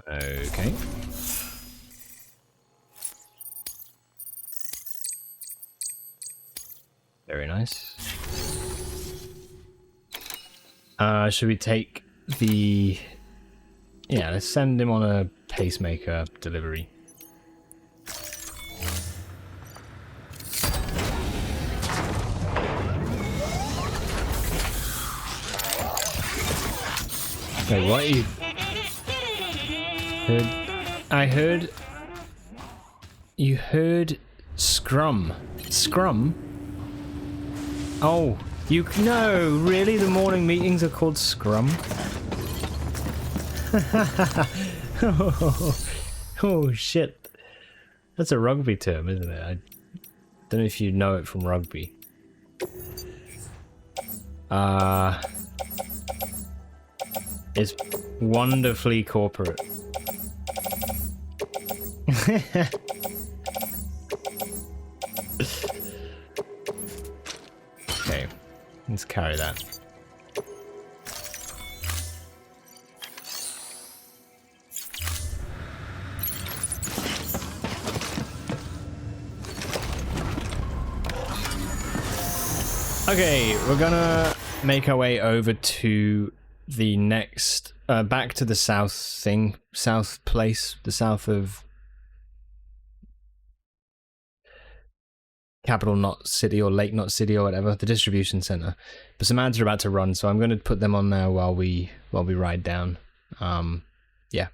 Okay. Very nice. Should we take the... Yeah, let's send him on a pacemaker delivery. Wait, what you... I heard... You heard Scrum. Scrum? Oh, you... No, really? The morning meetings are called Scrum? Oh, shit. That's a rugby term, isn't it? I don't know if you know it from rugby. It's wonderfully corporate. Okay, let's carry that. Okay, we're gonna make our way over to the next, back to the south thing, south place, the south of Capital Knot City or Lake Knot City or whatever, the distribution center. But some ads are about to run, so I'm going to put them on there while we ride down. yeah.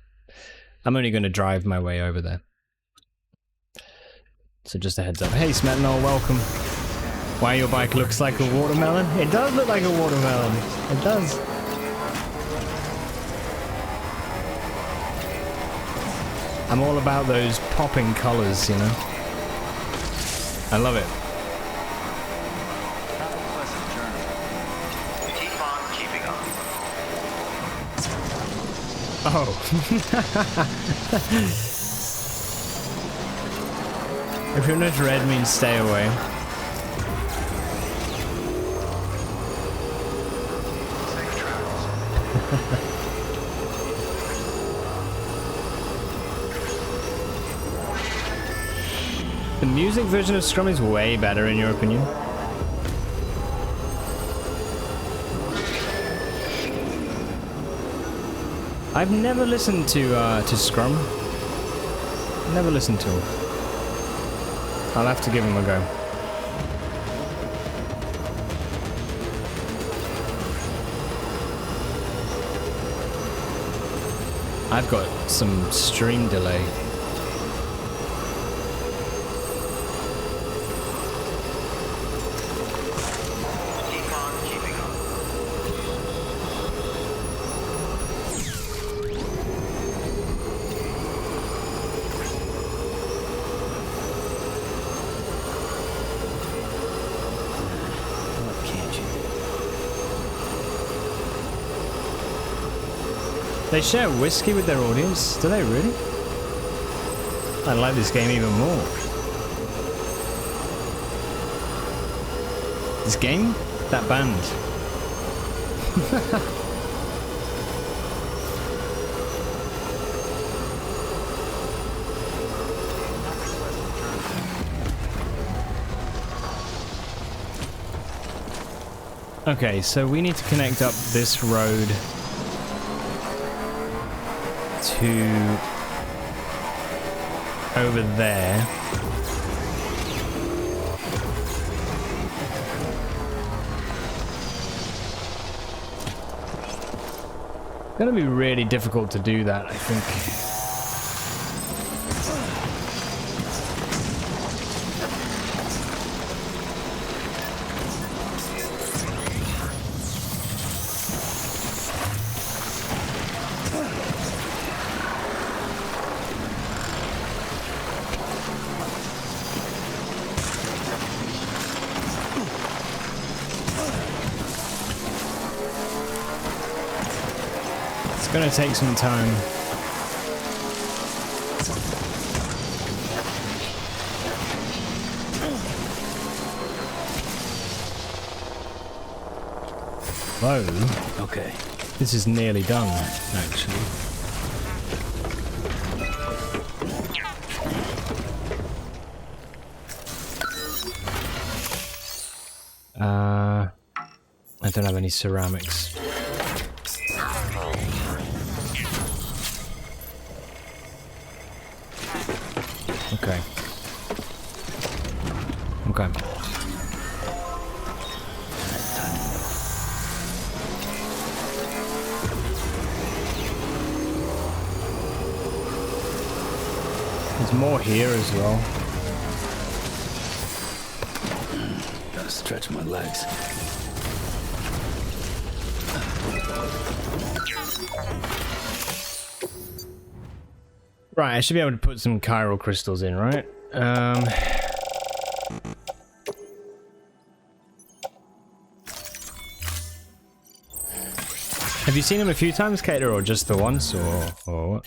I'm only going to drive my way over there. So just a heads up. Hey, Smetanol, welcome. Why your bike looks like a watermelon? It does look like a watermelon. It does. I'm all about those popping colors, you know. I love it.
Have a pleasant journey.
Keep on keeping on.
Oh. If you're not red means stay away.
Safe travels.
The music version of Scrum is way better, in your opinion. I've never listened to Scrum. Never listened to him. I'll have to give him a go. I've got some stream delay.
Keep on keeping on. What can't you do?
They share whiskey with their audience? Do they really? I like this game even more. This game? That band. Okay, so we need to connect up this road to over there. It's gonna be really difficult to do that, I think. It's gonna take some time. Whoa.
Okay.
This is nearly done, actually. I don't have any ceramics. Okay. Okay. There's more here as well.
Gotta stretch my legs.
Right, I should be able to put some chiral crystals in, right? Have you seen him a few times, Cater, or just the once, or what?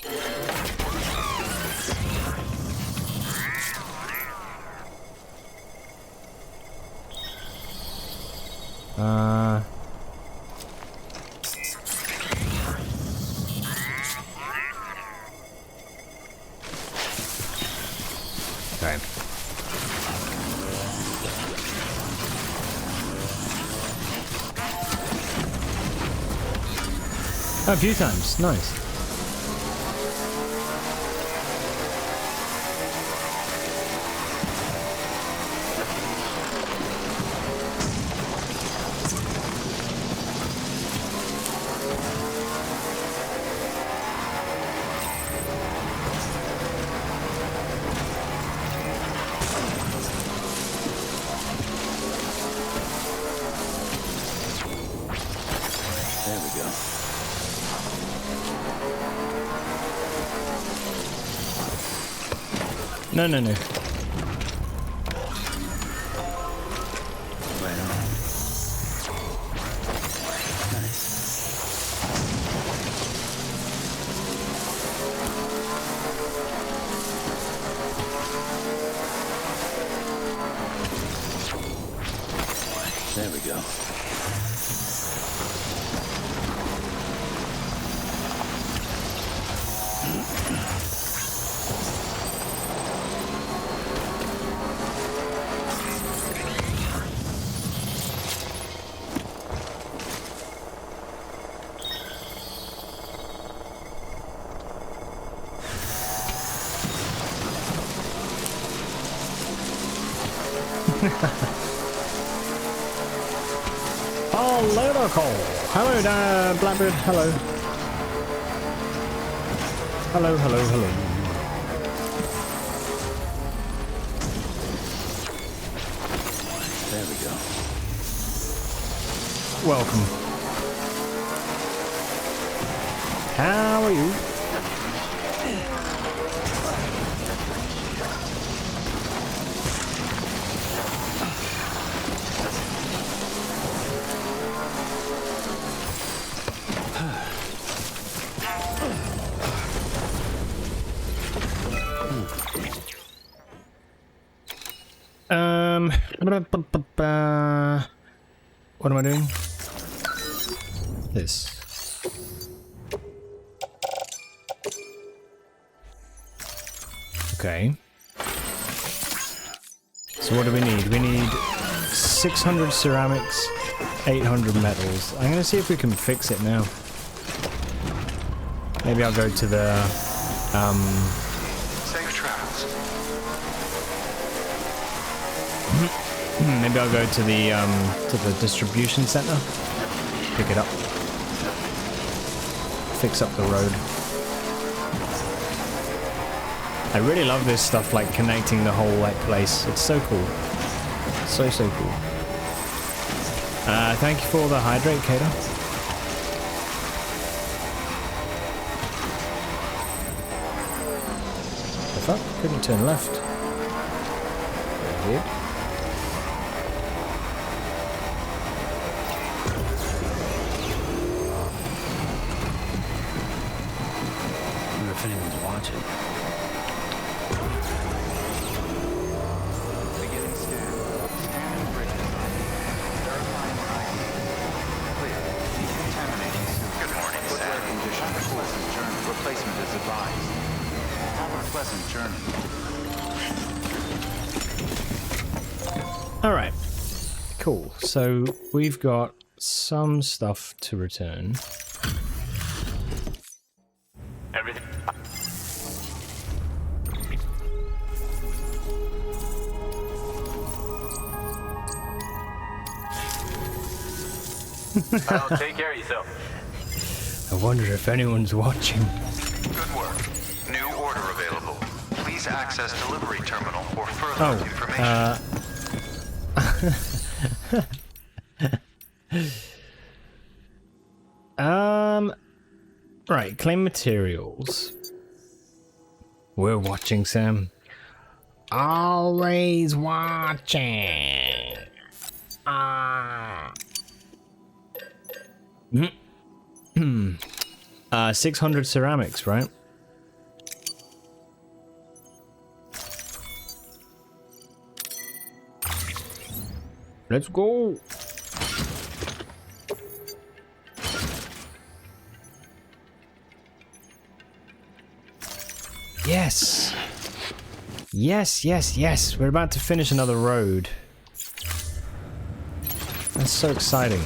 Okay. Oh, a few times. Nice. No, no, no.
Right on. Nice. There we go.
Political. Hello there, Blackbird. Hello. Hello, hello, hello.
There we go.
Welcome. How are you? What am I doing? This. Okay. So what do we need? We need 600 ceramics, 800 metals. I'm gonna see if we can fix it now. Maybe I'll go to the
Safe travels.
maybe I'll go to the distribution center. Pick it up. Fix up the road. I really love this stuff, like connecting the whole place. It's so cool. So cool. Thank you for the hydrate, Kato. The fuck? Couldn't turn left. Weird.
I wonder if anyone's watching.
Beginning scan. Scanning bridges. Verifying ID. Clear. Decontaminating suit. Good morning, Footwear condition. Have a pleasant journey. Replacement is advised. Have a pleasant journey.
Alright. Cool. So we've got some stuff to return.
Everything. Oh, take care of yourself.
I wonder if anyone's watching.
Good work. New order available. Please access delivery terminal for further information.
Right, claim materials. We're watching, Sam. Always watching. 600 ceramics, right? Let's go. Yes. Yes, yes, yes. We're about to finish another road. That's so exciting.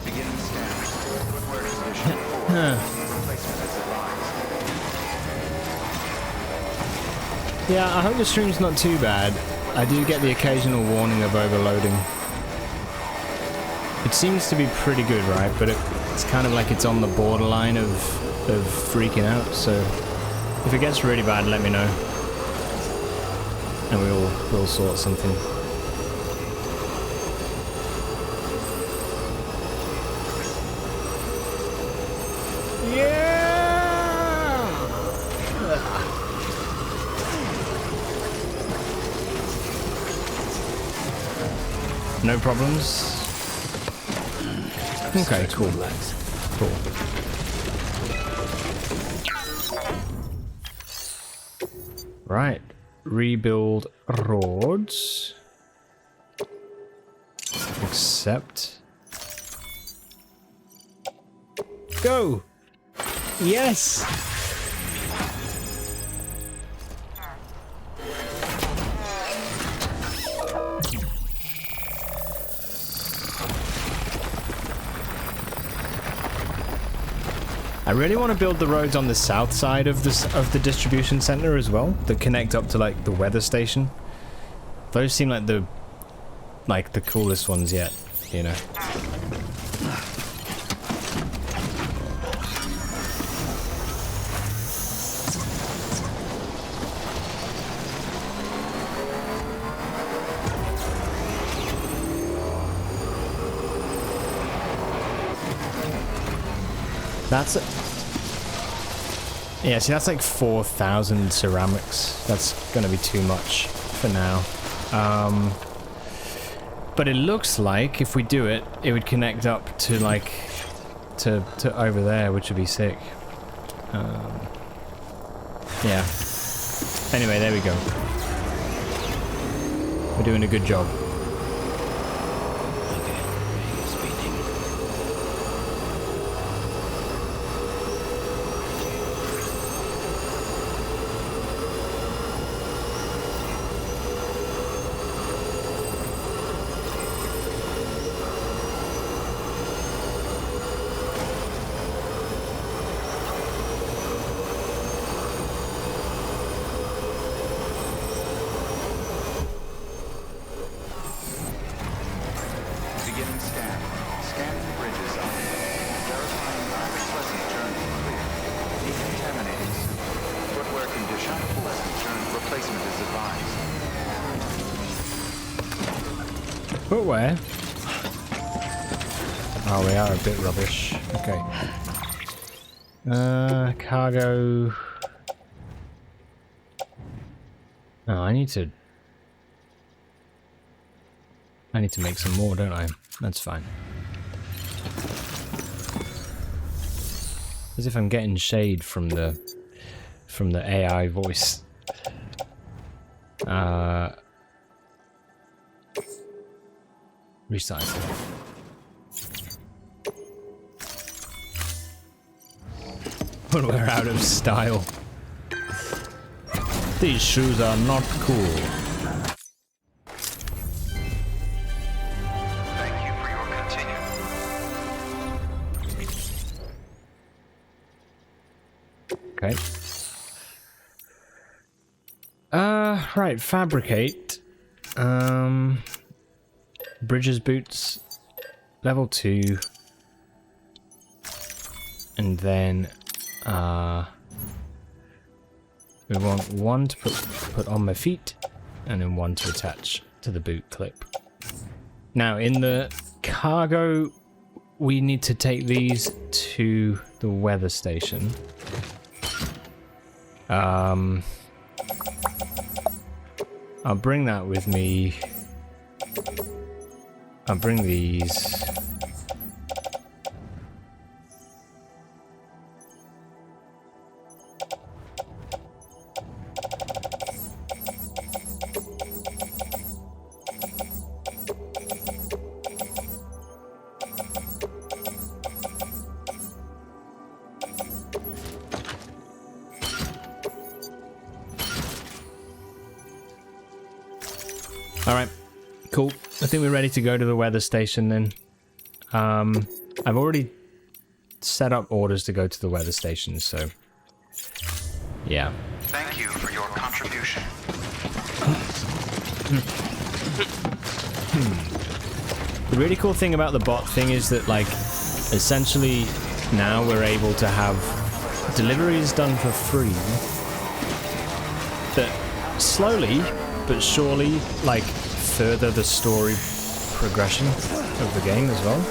Beginning scan. Footwear condition 4. Replacement is advised.
Yeah, I hope the stream's not too bad. I do get the occasional warning of overloading. It seems to be pretty good, right? But it's kind of like it's on the borderline of freaking out. So if it gets really bad, let me know, and we'll sort something. no problems. Okay, cool. Cool. Right. Rebuild roads. Accept. Go! Yes! I really want to build the roads on the south side of the distribution center as well, that connect up to like the weather station. Those seem like the coolest ones yet, you know. That's it. Yeah, see, that's like 4,000 ceramics. That's gonna be too much for now. But it looks like if we do it, it would connect up to like to over there, which would be sick. Yeah. Anyway, there we go. We're doing a good job.
Beginning scan. Scanning bridges on. Verifying last pleasant journey clear. Decontaminating suit. Footwear condition. Pleasant journey. Replacement is advised.
Footwear? Oh, we are a bit rubbish. Okay. Cargo. Oh, I need to make some more, don't I? That's fine. As if I'm getting shade from the AI voice. Recycle. But we're out of style. These shoes are not cool.
Thank you for your continued.
Okay. Right, fabricate. Bridges boots, level 2. And then, we want one to put on my feet, and then one to attach to the boot clip. Now, in the cargo, we need to take these to the weather station. I'll bring that with me. I'll bring these. Alright, cool. I think we're ready to go to the weather station then. I've already set up orders to go to the weather station, so yeah.
Thank you for your contribution.
The really cool thing about the bot thing is that, like, essentially now we're able to have deliveries done for free that slowly but surely, like, further the story progression of the game as well.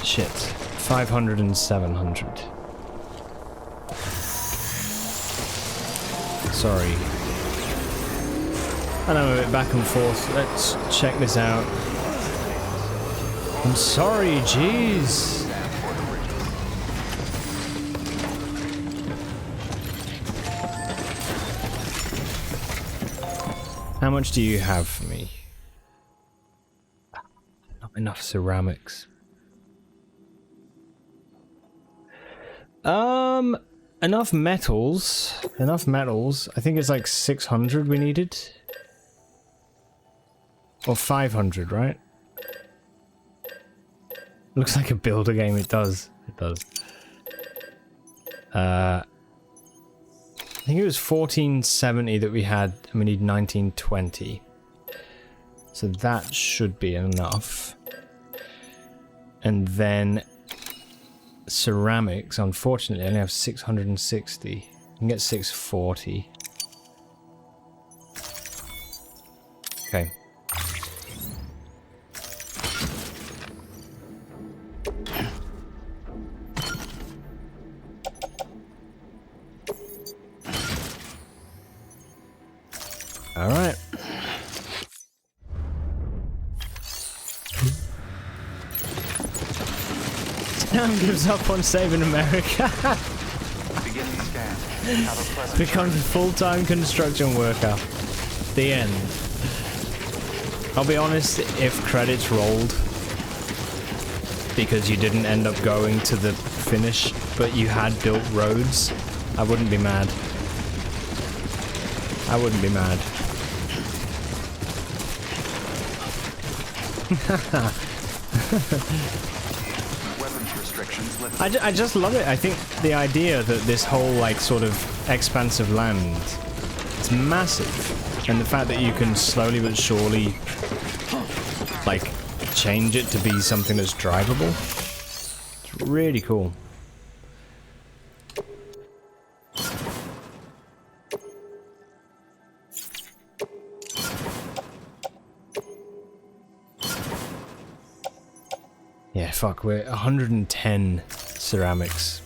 Shit. 500 and 700. Sorry. I know I'm a bit back and forth. Let's check this out. I'm sorry, jeez. How much do you have for me? Not enough ceramics. Enough metals. Enough metals. I think it's like 600 we needed. Or 500, right? Looks like a builder game. It does. It does. I think it was 1470 that we had, and we need 1920. So that should be enough. And then ceramics, unfortunately, I only have 660. You can get 640. Okay. All right. Sam gives up on saving America.
Beginning scan. Have a pleasant
Becomes a full-time construction worker. The end. I'll be honest, if credits rolled because you didn't end up going to the finish, but you had built roads, I wouldn't be mad. I wouldn't be mad.
weapons restrictions lifted.
I just love it. I think the idea that this whole like sort of expansive land is massive, and the fact that you can slowly but surely like change it to be something that's drivable, it's really cool. Yeah, fuck, we're 110 ceramics.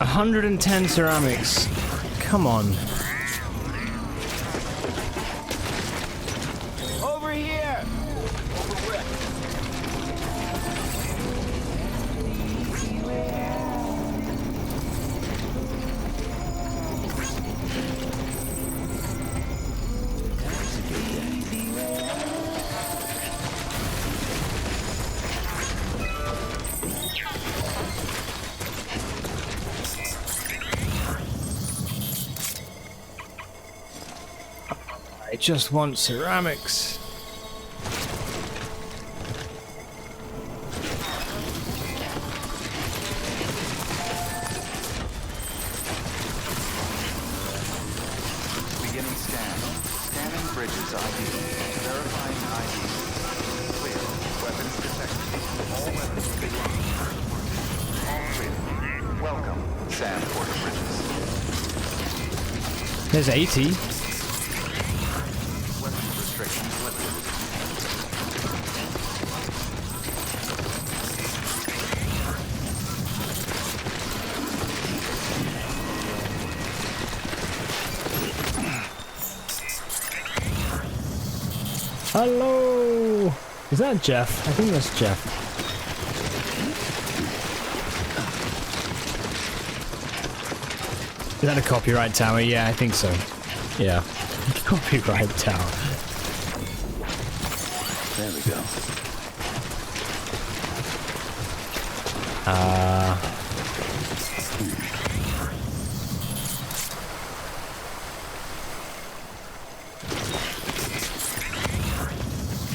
$110 ceramics. Come on.
Over here!
I just want ceramics.
Beginning scan. Scanning bridges ID. Verifying ID. Clear. Weapons detected. All weapons will be locked. All clear. Welcome, Sam Porter Bridges.
There's 80.
Weapons restrictions lifted.
Hello! Is that Jeff? I think that's Jeff. Is that a copyright tower? Yeah, I think so. Yeah. Copyright tower.
There we go.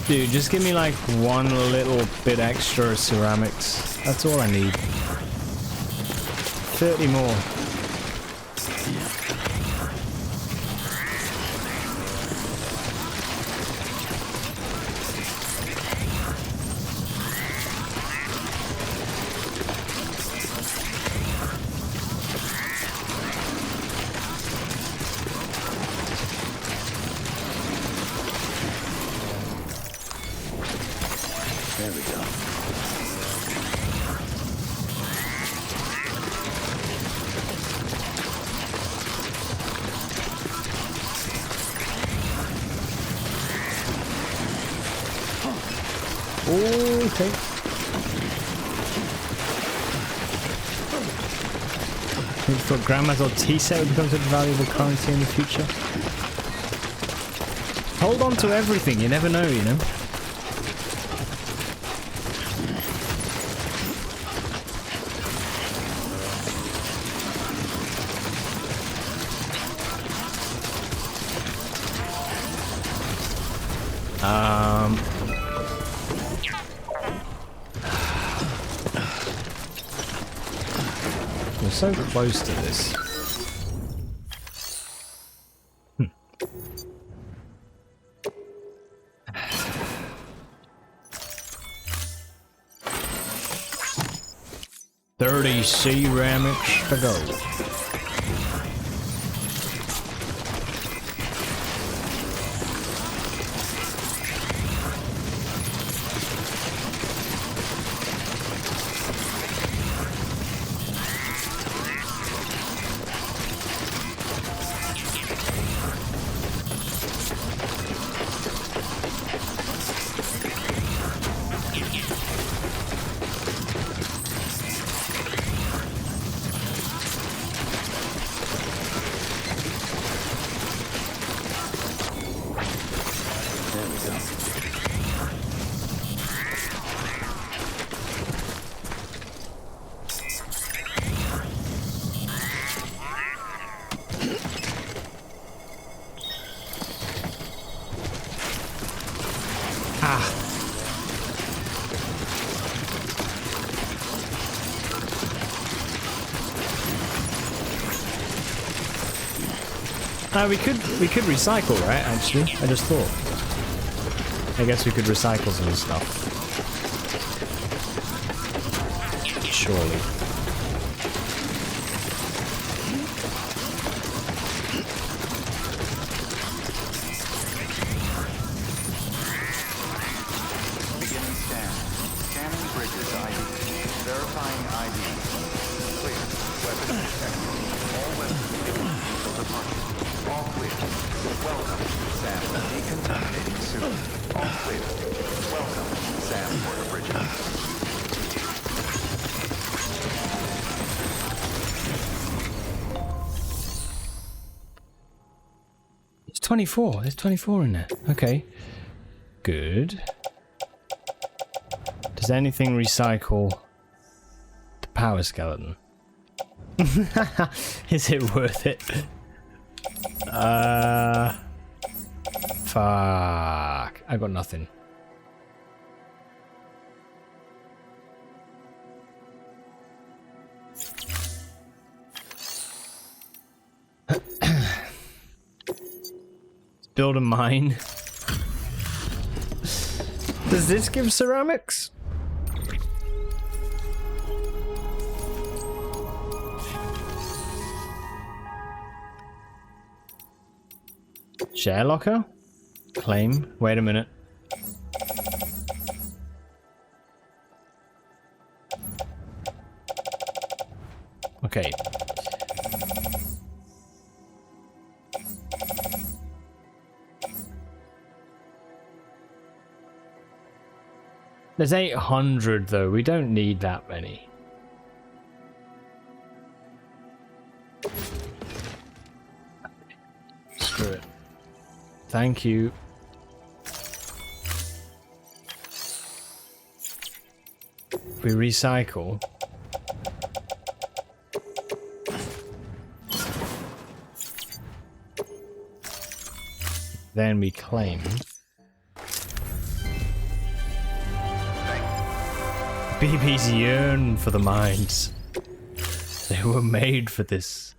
Dude, just give me like one little bit extra ceramics. That's all I need. 30 more.
There we go.
Okay. We thought Grandma's old tea set would become such valuable currency in the future. Hold on to everything, you never know, you know? We're so close to this. 30 ceramics to go. We could recycle, right? Actually, I just thought. I guess we could recycle some stuff. Surely.
Beginning scan. Scanning bridges ID. Verifying ID. Clear. Weapons detected. All weapons for departure. All clear. Welcome, Sam. Decontaminating soon. All clear. Welcome, Sam, for the bridges.
It's 24. There's 24 in there. Okay. Good. Does anything recycle the power skeleton? Is it worth it? Fuck. I got nothing. Let's build a mine. Does this give ceramics? Share locker? Claim? Wait a minute. Okay. There's 800 though, we don't need that many. Screw it. Thank you. If we recycle. Then we claim. BBs yearn for the mines. They were made for this.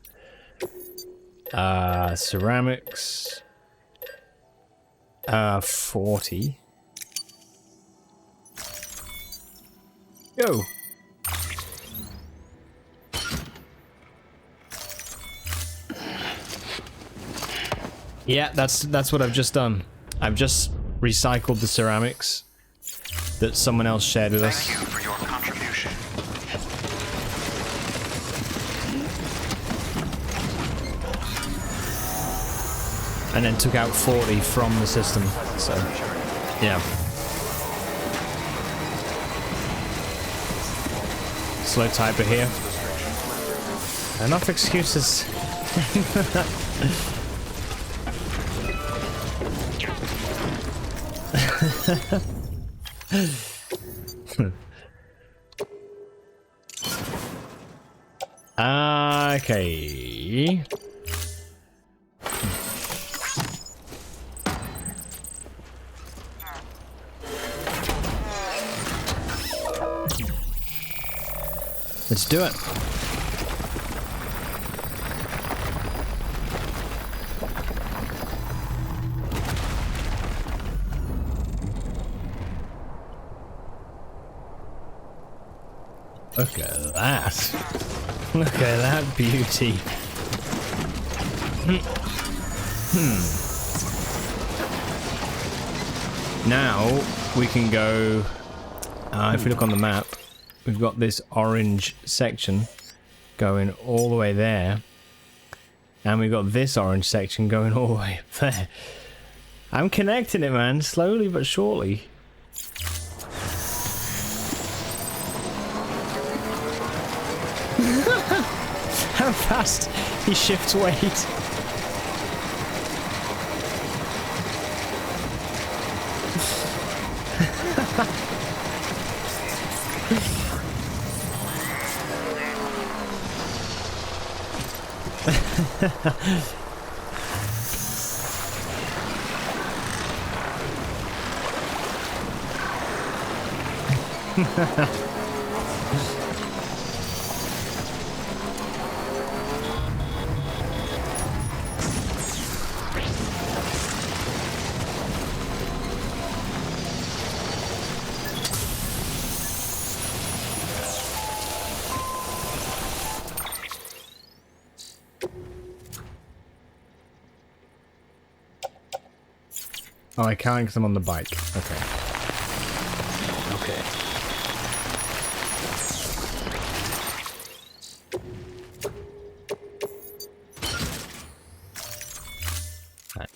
Ceramics. 40. Yo. Yeah, that's what I've just done. I've just recycled the ceramics. that someone else shared with us.
Thank you for your contribution.
And then took out 40 from the system. So, yeah. Slow typer here. Enough excuses. Okay. Let's do it. Look at that. Look at that beauty. Now we can go, if we look on the map, we've got this orange section going all the way there. And we've got this orange section going all the way up there. I'm connecting it, man, slowly but surely. How fast he shifts weight. Oh, I can't because I'm on the bike. Okay. Okay. Right.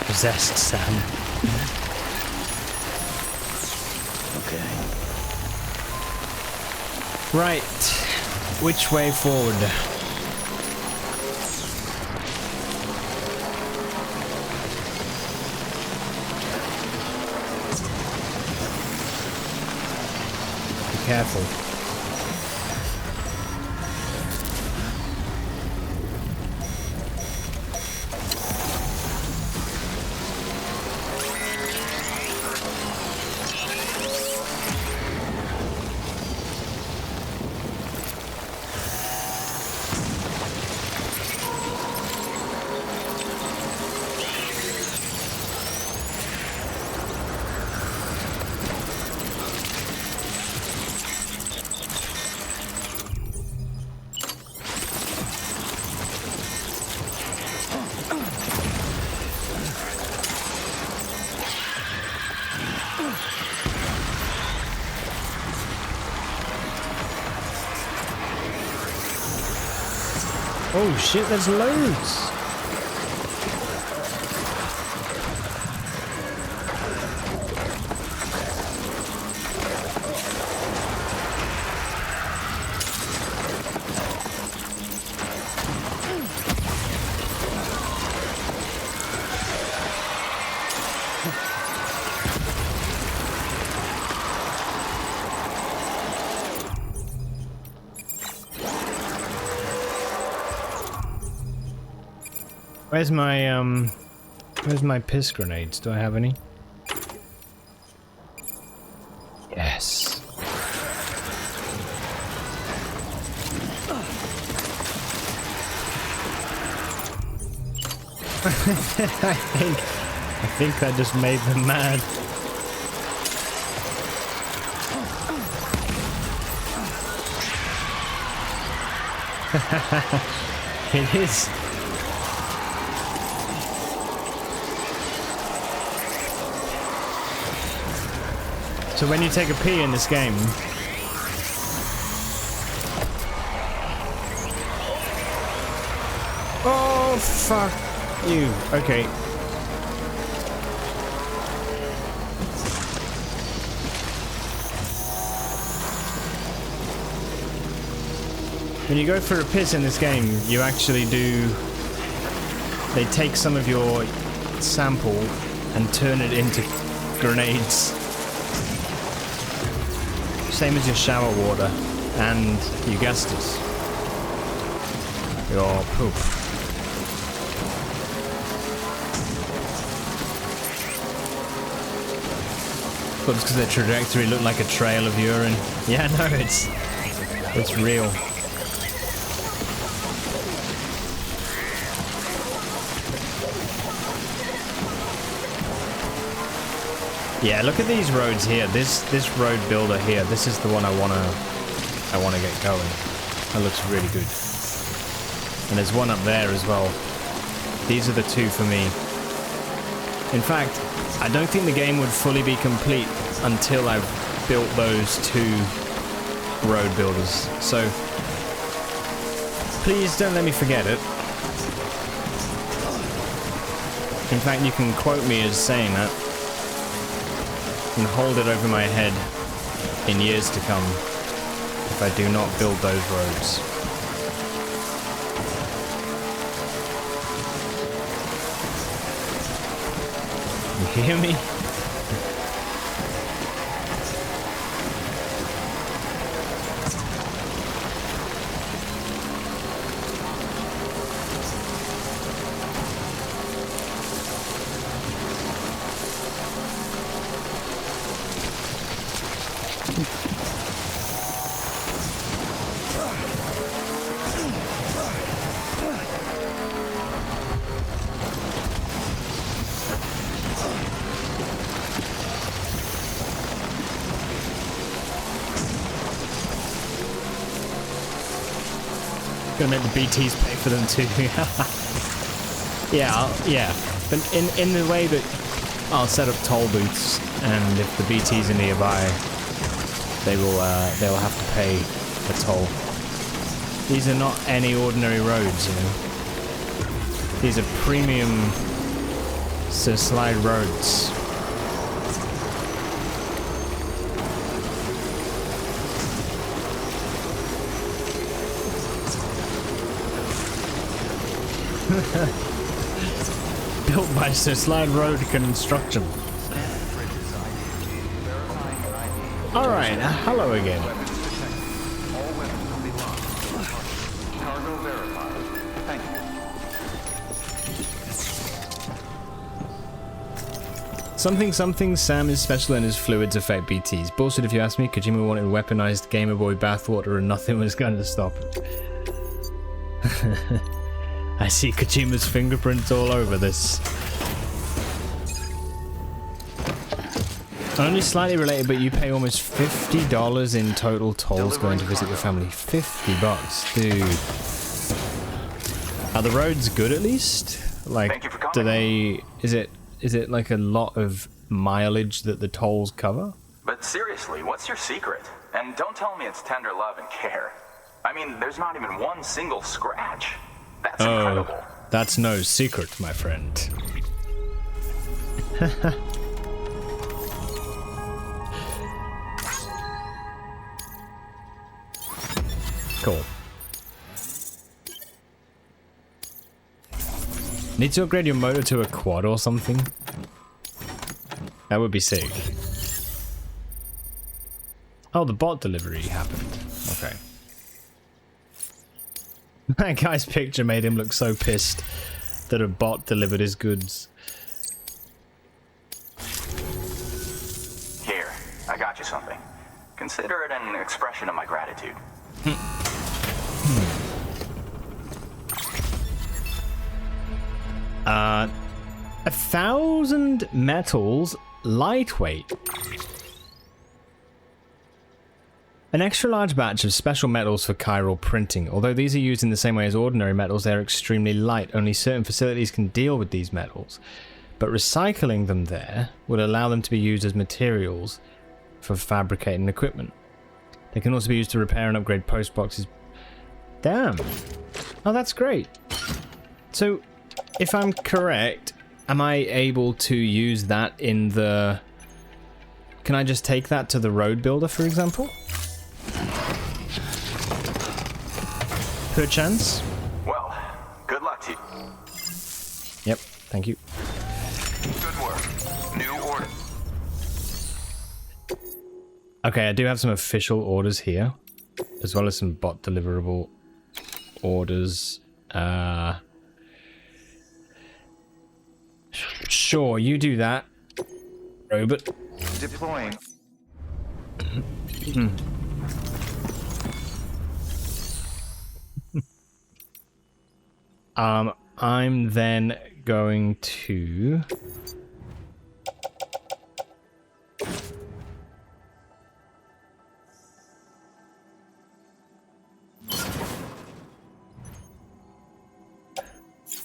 Possessed Sam.
Okay.
Right. Which way forward? Careful. Oh shit, there's loads! Where's my piss grenades? Do I have any? Yes. I think that just made them mad. It is. So when you take a pee in this game, oh fuck you. Okay. When you go for a piss in this game, you actually do... They take some of your sample and turn it into grenades. Same as your shower water. And you guessed it. Your poop. But it's because their trajectory looked like a trail of urine. Yeah, no, it's real. Yeah, look at these roads here. This road builder here. This is the one I wanna get going. That looks really good. And there's one up there as well. These are the two for me. In fact, I don't think the game would fully be complete until I've built those two road builders. So please don't let me forget it. In fact, you can quote me as saying that and hold it over my head in years to come if I do not build those roads. You hear me? Gonna make the BTs pay for them too. Yeah. But in the way that I'll set up toll booths, and if the BTs are nearby, they'll have to pay a toll. These are not any ordinary roads, you know. These are premium slide roads. Built by Slide Road Construction. Alright, hello again.
All weapons will be locked. Cargo verified. Thank you.
Something Sam is special and his fluids affect BTs. Bullshit if you ask me. Kojima wanted weaponized Gamer Boy bathwater and nothing was going to stop it. I see Kojima's fingerprints all over this. Only slightly related, but you pay almost $50 in total tolls going to visit your family. $50, dude. Are the roads good at least? Like, do they... Is it like a lot of mileage that the tolls cover?
But seriously, what's your secret? And don't tell me it's tender love and care. I mean, there's not even one single scratch. That's incredible.
That's no secret, my friend. Cool. Need to upgrade your motor to a quad or something? That would be sick. Oh, the bot delivery happened. Okay. That guy's picture made him look so pissed that a bot delivered his goods.
Here, I got you something. Consider it an expression of my gratitude.
1,000 metals, lightweight. An extra large batch of special metals for chiral printing. Although these are used in the same way as ordinary metals, they are extremely light. Only certain facilities can deal with these metals. But recycling them there would allow them to be used as materials for fabricating equipment. They can also be used to repair and upgrade post boxes. Damn. Oh, that's great. So, if I'm correct, am I able to use that in the... Can I just take that to the road builder, for example? Perchance?
Well, good luck to you.
Yep, thank you.
Good work. New order.
Okay, I do have some official orders here, as well as some bot deliverable orders. Sure, you do that, robot.
Deploying.
I'm then going to...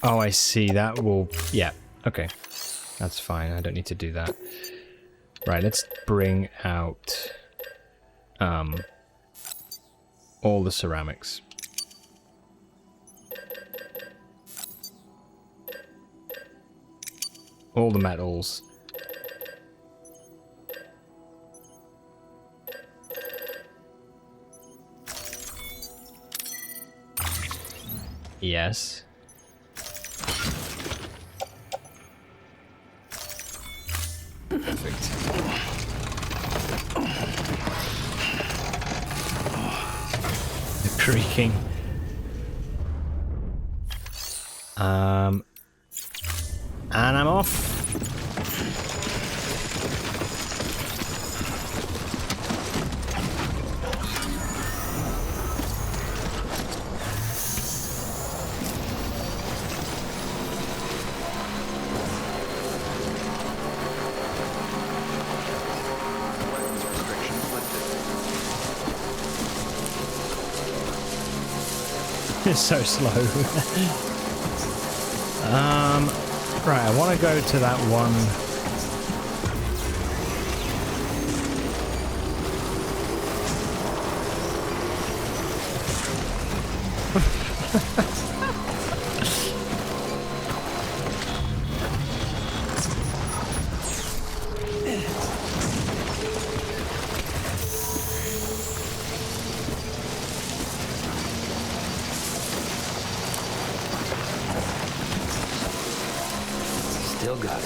Oh, I see. That will... Yeah, okay. That's fine. I don't need to do that. Right, let's bring out all the ceramics. All the metals. Yes. Perfect. The creaking. And I'm off.
Weapons restrictions lifted.
It's so slow. Right, I want to go to that one.
Still got it.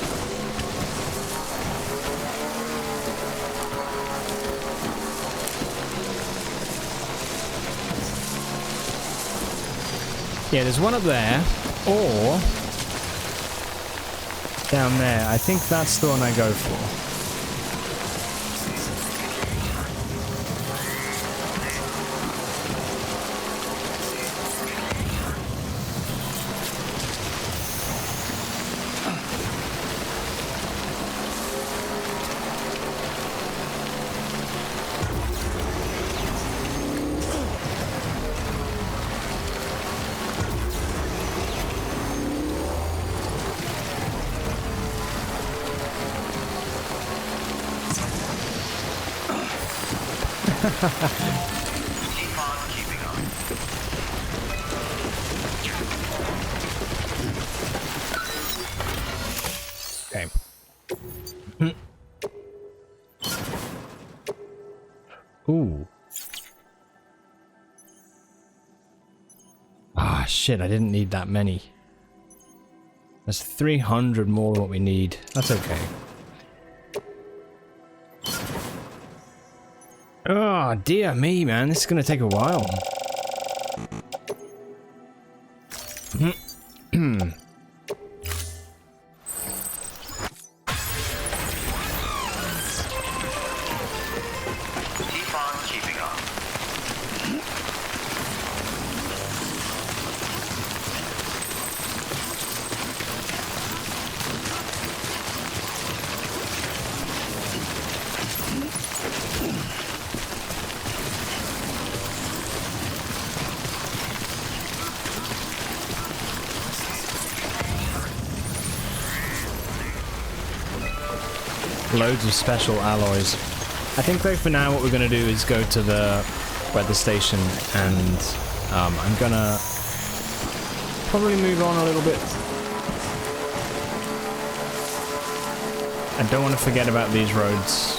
Yeah, there's one up there, or down there. I think that's the one I go for.
Keep on keeping on.
Okay. Ooh. Ah, shit, I didn't need that many. That's 300 more than what we need. That's okay. Oh, dear me, man. This is going to take a while.
Keep on keeping on.
Loads of special alloys. I think though for now what we're going to do is go to the weather station and I'm going to probably move on a little bit. I don't want to forget about these roads.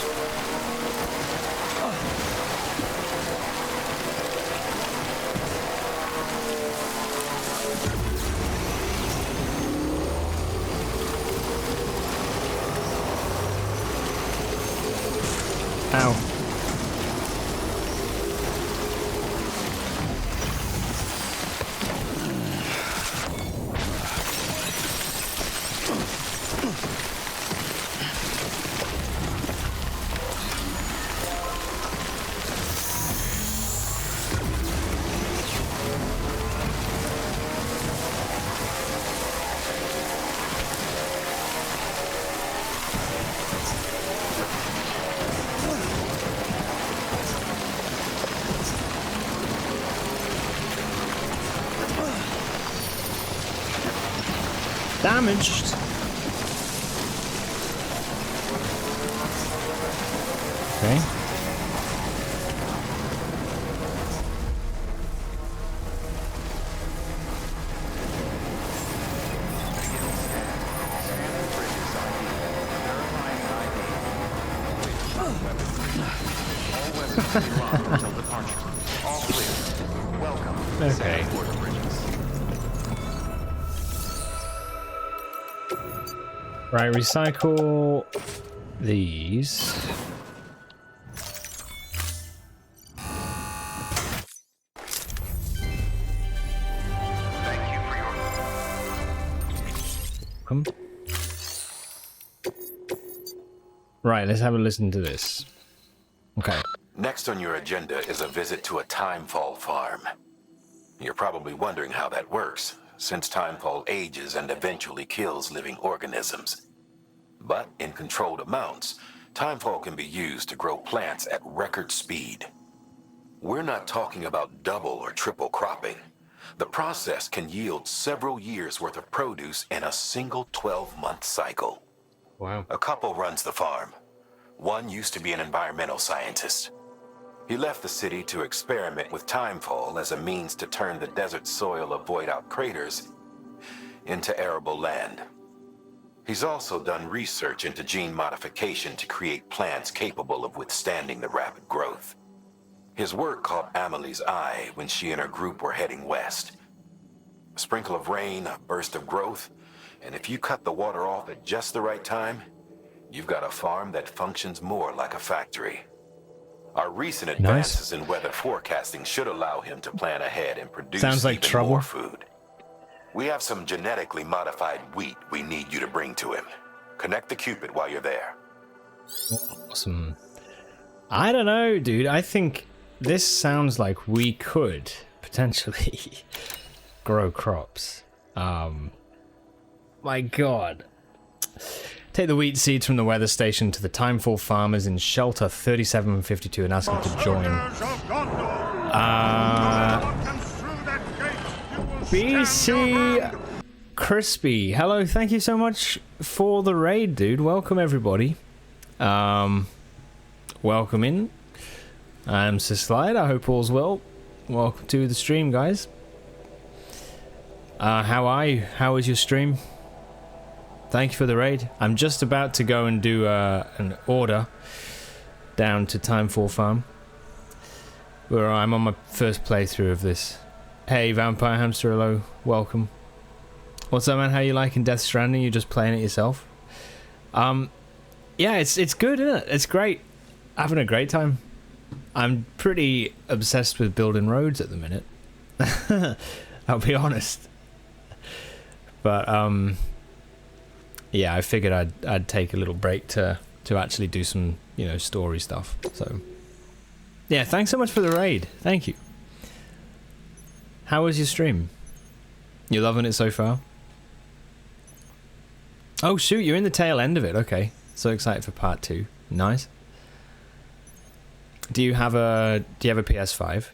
Ow. Damaged. Okay. Okay. Right, recycle these. Come. Right, let's have a listen to this. Okay.
Next on your agenda is a visit to a timefall farm. You're probably wondering how that works, since timefall ages and eventually kills living organisms. But in controlled amounts, timefall can be used to grow plants at record speed. We're not talking about double or triple cropping. The process can yield several years' worth of produce in a single 12-month cycle.
Wow.
A couple runs the farm. One used to be an environmental scientist. He left the city to experiment with timefall as a means to turn the desert soil of void-out craters into arable land. He's also done research into gene modification to create plants capable of withstanding the rapid growth. His work caught Amelie's eye when she and her group were heading west. A sprinkle of rain, a burst of growth, and if you cut the water off at just the right time, you've got a farm that functions more like a factory. Our recent advances in weather forecasting should allow him to plan ahead and produce even more food. We have some genetically modified wheat we need you to bring to him. Connect the Cupid while you're there.
Awesome. I don't know, dude. I think this sounds like we could potentially grow crops. My God. Take the wheat seeds from the weather station to the timefall farmers in shelter 3752 and ask them to join. BC Crispy. Hello, thank you so much for the raid, dude. Welcome, everybody. Welcome in. I'm Sislide. I hope all's well. Welcome to the stream, guys. How are you? How was your stream? Thank you for the raid. I'm just about to go and do an order down to Timefall Farm, where I'm on my first playthrough of this. Hey, Vampire Hamster, hello. Welcome. What's up, man? How you liking Death Stranding? You just playing it yourself? Yeah, it's good, isn't it? It's great. Having a great time. I'm pretty obsessed with building roads at the minute. I'll be honest. But yeah, I figured I'd take a little break to actually do some, you know, story stuff. So yeah, thanks so much for the raid. Thank you. How was your stream? You loving it so far? Oh shoot, you're in the tail end of it. Okay, so excited for part 2. Nice. Do you have a PS5?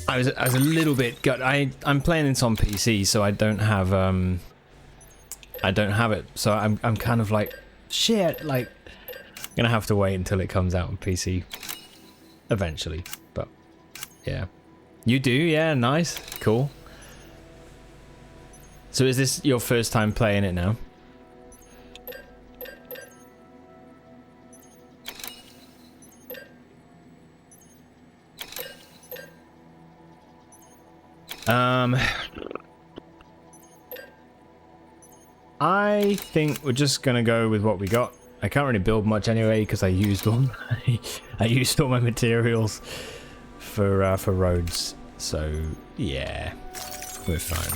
I was a little bit gut. I'm playing this on PC, so I don't have it. So I'm kind of like Shit, like, gonna have to wait until it comes out on PC eventually, but yeah. You do? Yeah, nice. Cool. So is this your first time playing it now? I think we're just gonna go with what we got. I can't really build much anyway because I used all I used all my materials for roads. So yeah, we're fine.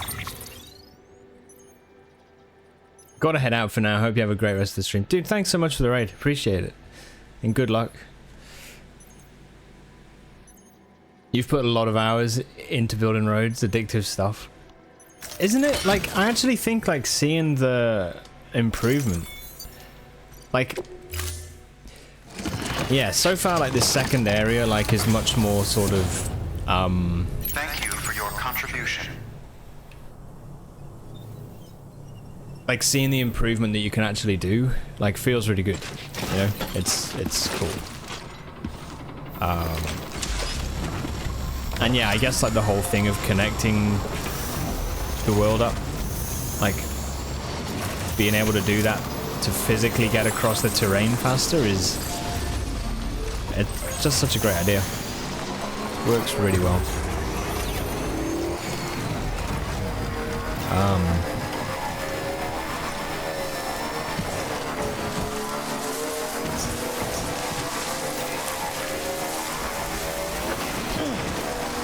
Gotta head out for now. Hope you have a great rest of the stream, dude. Thanks so much for the raid. Appreciate it, and good luck. You've put a lot of hours into building roads, addictive stuff. Isn't it? Like, I actually think, like, seeing the improvement. Like, yeah, so far, like, this second area, like, is much more sort of,
Thank you for your contribution.
like, seeing the improvement that you can actually do, like, feels really good. You know? It's cool. And yeah, I guess, like, the whole thing of connecting the world up, like being able to do that, to physically get across the terrain faster, it's just such a great idea. Works really well.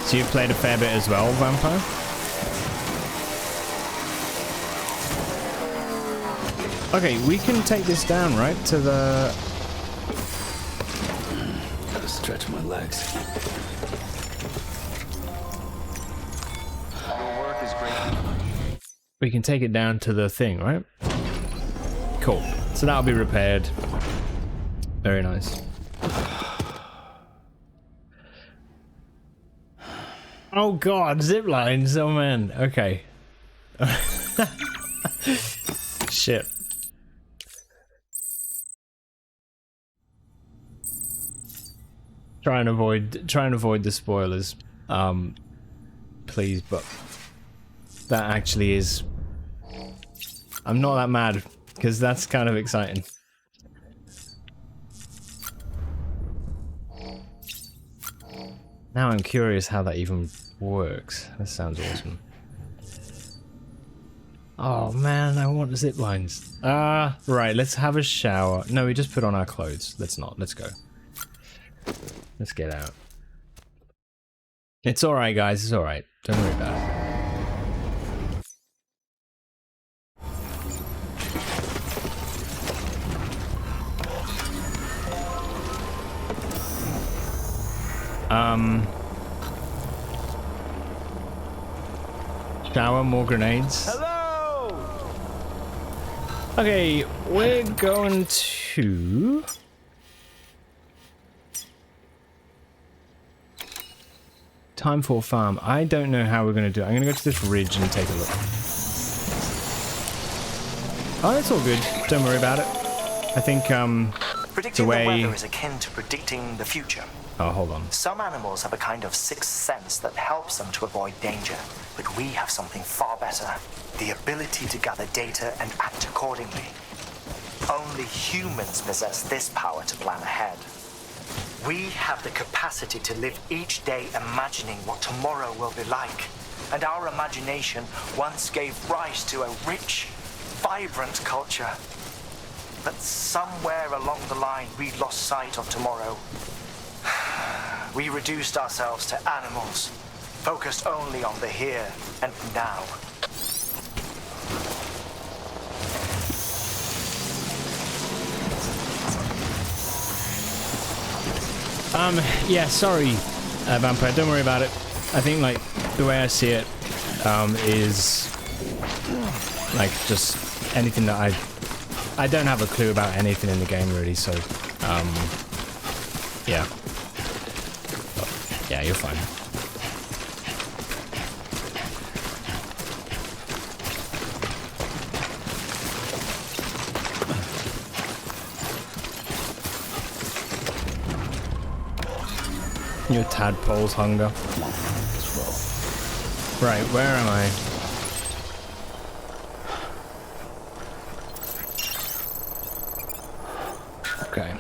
So you've played a fair bit as well, Vampire? Okay, we can take this down, right? To the...
Gotta stretch my legs.
Your work is great.
We can take it down to the thing, right? Cool. So that'll be repaired. Very nice. Oh god, zip lines. Oh man. Okay. Shit. Try and avoid the spoilers, please. But that actually is. I'm not that mad because that's kind of exciting. Now I'm curious how that even works. That sounds awesome. Oh man, I want zip lines. Right. Let's have a shower. No, we just put on our clothes. Let's not. Let's go. Let's get out. It's alright, guys. It's alright. Don't worry about it. Shower, more grenades.
Hello!
Okay, we're going to... Time for farm. I don't know how we're going to do it. I'm going to go to this ridge and take a look. Oh, that's all good. Don't worry about it. I think,
Predicting
the way...
the weather is akin to predicting the future.
Oh, hold on.
Some animals have a kind of sixth sense that helps them to avoid danger, but we have something far better. The ability to gather data and act accordingly. Only humans possess this power to plan ahead. We have the capacity to live each day imagining what tomorrow will be like. And our imagination once gave rise to a rich, vibrant culture. But somewhere along the line, we lost sight of tomorrow. We reduced ourselves to animals, focused only on the here and now.
Yeah, sorry, Vampire, don't worry about it. I think, like, the way I see it, is, like, just anything that I don't have a clue about anything in the game, really, so, yeah. But, yeah, you're fine. Your tadpole's hunger.
Come on, let's roll.
Right, where am I? Okay.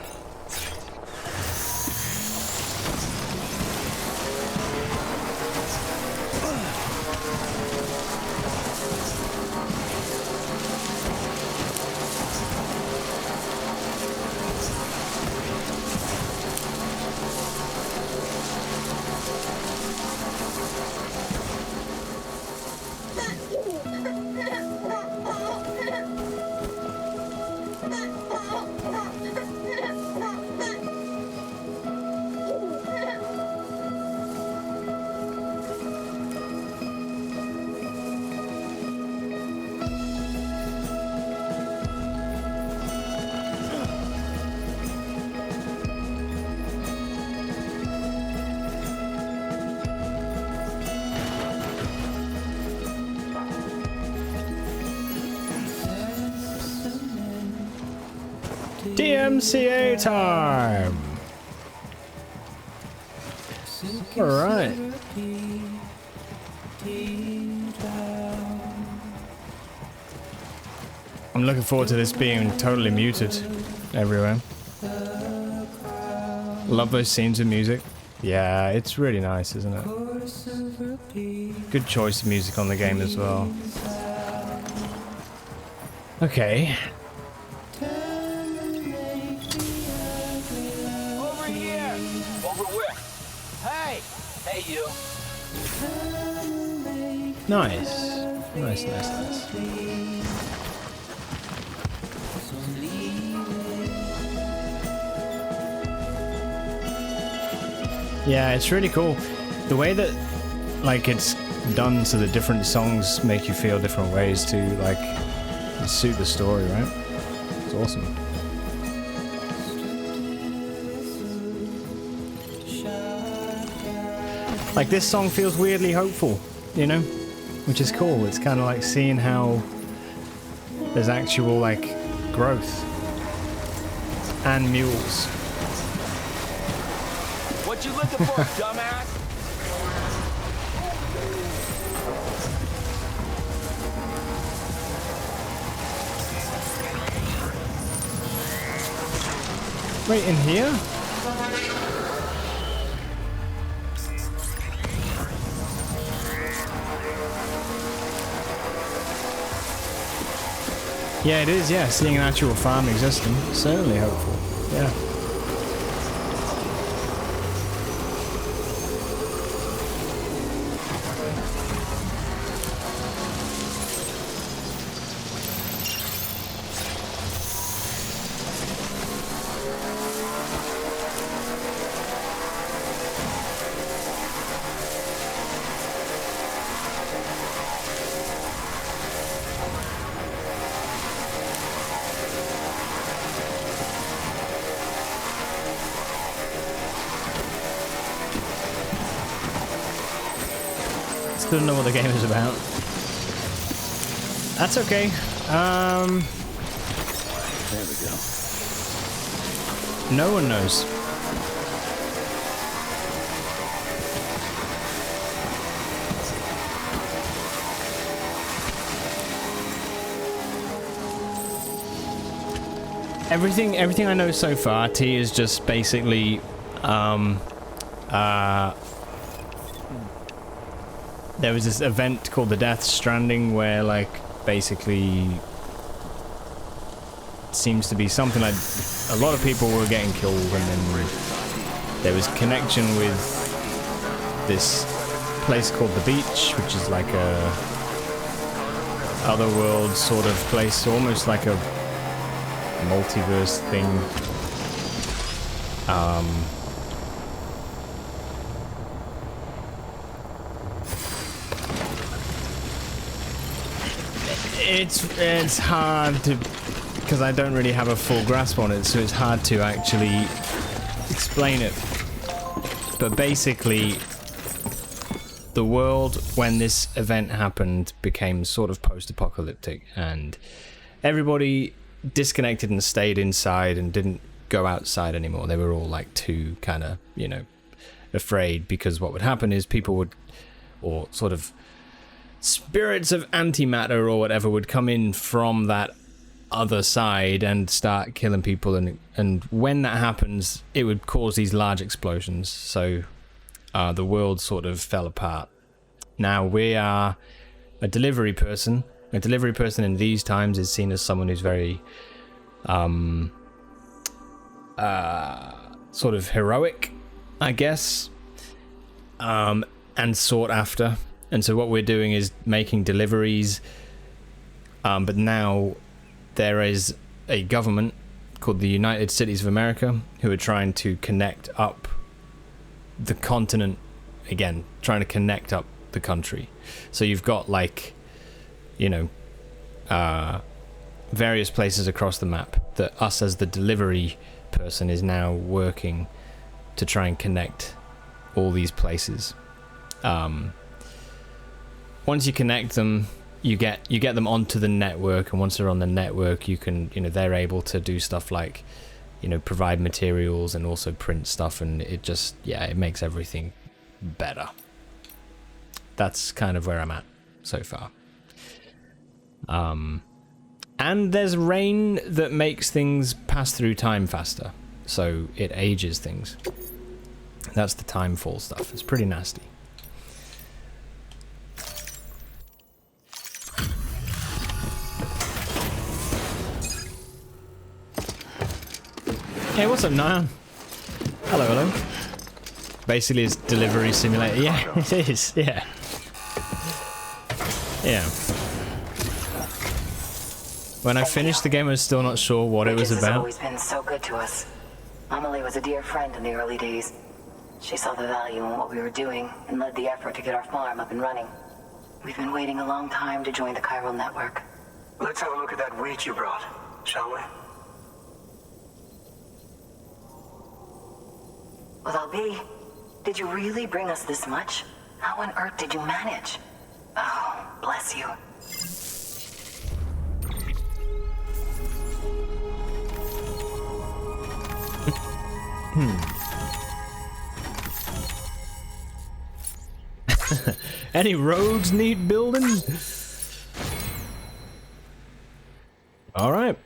DMCA time! Alright. I'm looking forward to this being totally muted everywhere. Love those scenes of music. Yeah, it's really nice, isn't it? Good choice of music on the game as well. Okay. Nice. Nice, nice, nice. Yeah, it's really cool. The way that, like, it's done so that different songs make you feel different ways to, like, suit the story, right? It's awesome. Like, this song feels weirdly hopeful, you know? Which is cool. It's kind of like seeing how there's actual, like, growth. And mules.
What you looking for, dumbass?
Wait, in here? Yeah, it is, yeah. Seeing an actual farm existing. Certainly hopeful. Yeah. Still don't know what the game is about. That's okay.
There we go.
No one knows. Everything I know so far, T, is just basically there was this event called the Death Stranding where, like, basically it seems to be something like a lot of people were getting killed, and then there was connection with this place called the Beach, which is like a otherworld sort of place, almost like a multiverse thing. It's hard to, because I don't really have a full grasp on it, so it's hard to actually explain it. But basically, the world when this event happened became sort of post-apocalyptic, and everybody disconnected and stayed inside and didn't go outside anymore. They were all like too kind of, you know, afraid, because what would happen is people would, or sort of spirits of antimatter or whatever, would come in from that other side and start killing people, and when that happens, it would cause these large explosions. So the world sort of fell apart. Now we are a delivery person. A delivery person in these times is seen as someone who's very sort of heroic, I guess, and sought after. And so what we're doing is making deliveries, but now there is a government called the United Cities of America who are trying to connect up the continent again, trying to connect up the country. So you've got, like, you know, various places across the map that us as the delivery person is now working to try and connect all these places. Once you connect them, you get them onto the network, and once they're on the network, you can, you know, they're able to do stuff like, you know, provide materials and also print stuff, and it just, yeah, it makes everything better. That's kind of where I'm at so far. And there's rain that makes things pass through time faster, so it ages things. That's the timefall stuff. It's pretty nasty. Hey, what's up, Nyan? Hello, hello. Basically, it's delivery simulator. Yeah, it is. Yeah. Yeah. When I finished the game, I was still not sure what it was about.
Has always been so good to us. Amelie was a dear friend in the early days. She saw the value in what we were doing and led the effort to get our farm up and running. We've been waiting a long time to join the chiral network.
Let's have a look at that wheat you brought, shall we?
Well, Albi, did you really bring us this much? How on earth did you manage? Oh, bless you.
Any roads need building? All right.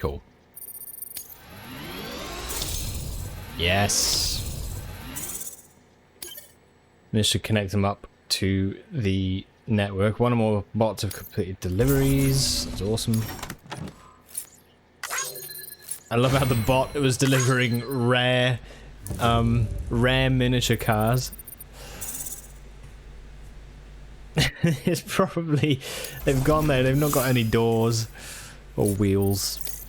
Cool. Yes. This should connect them up to the network. One or more bots have completed deliveries. That's awesome. I love how the bot was delivering rare miniature cars. It's probably, they've gone there, they've not got any doors or wheels.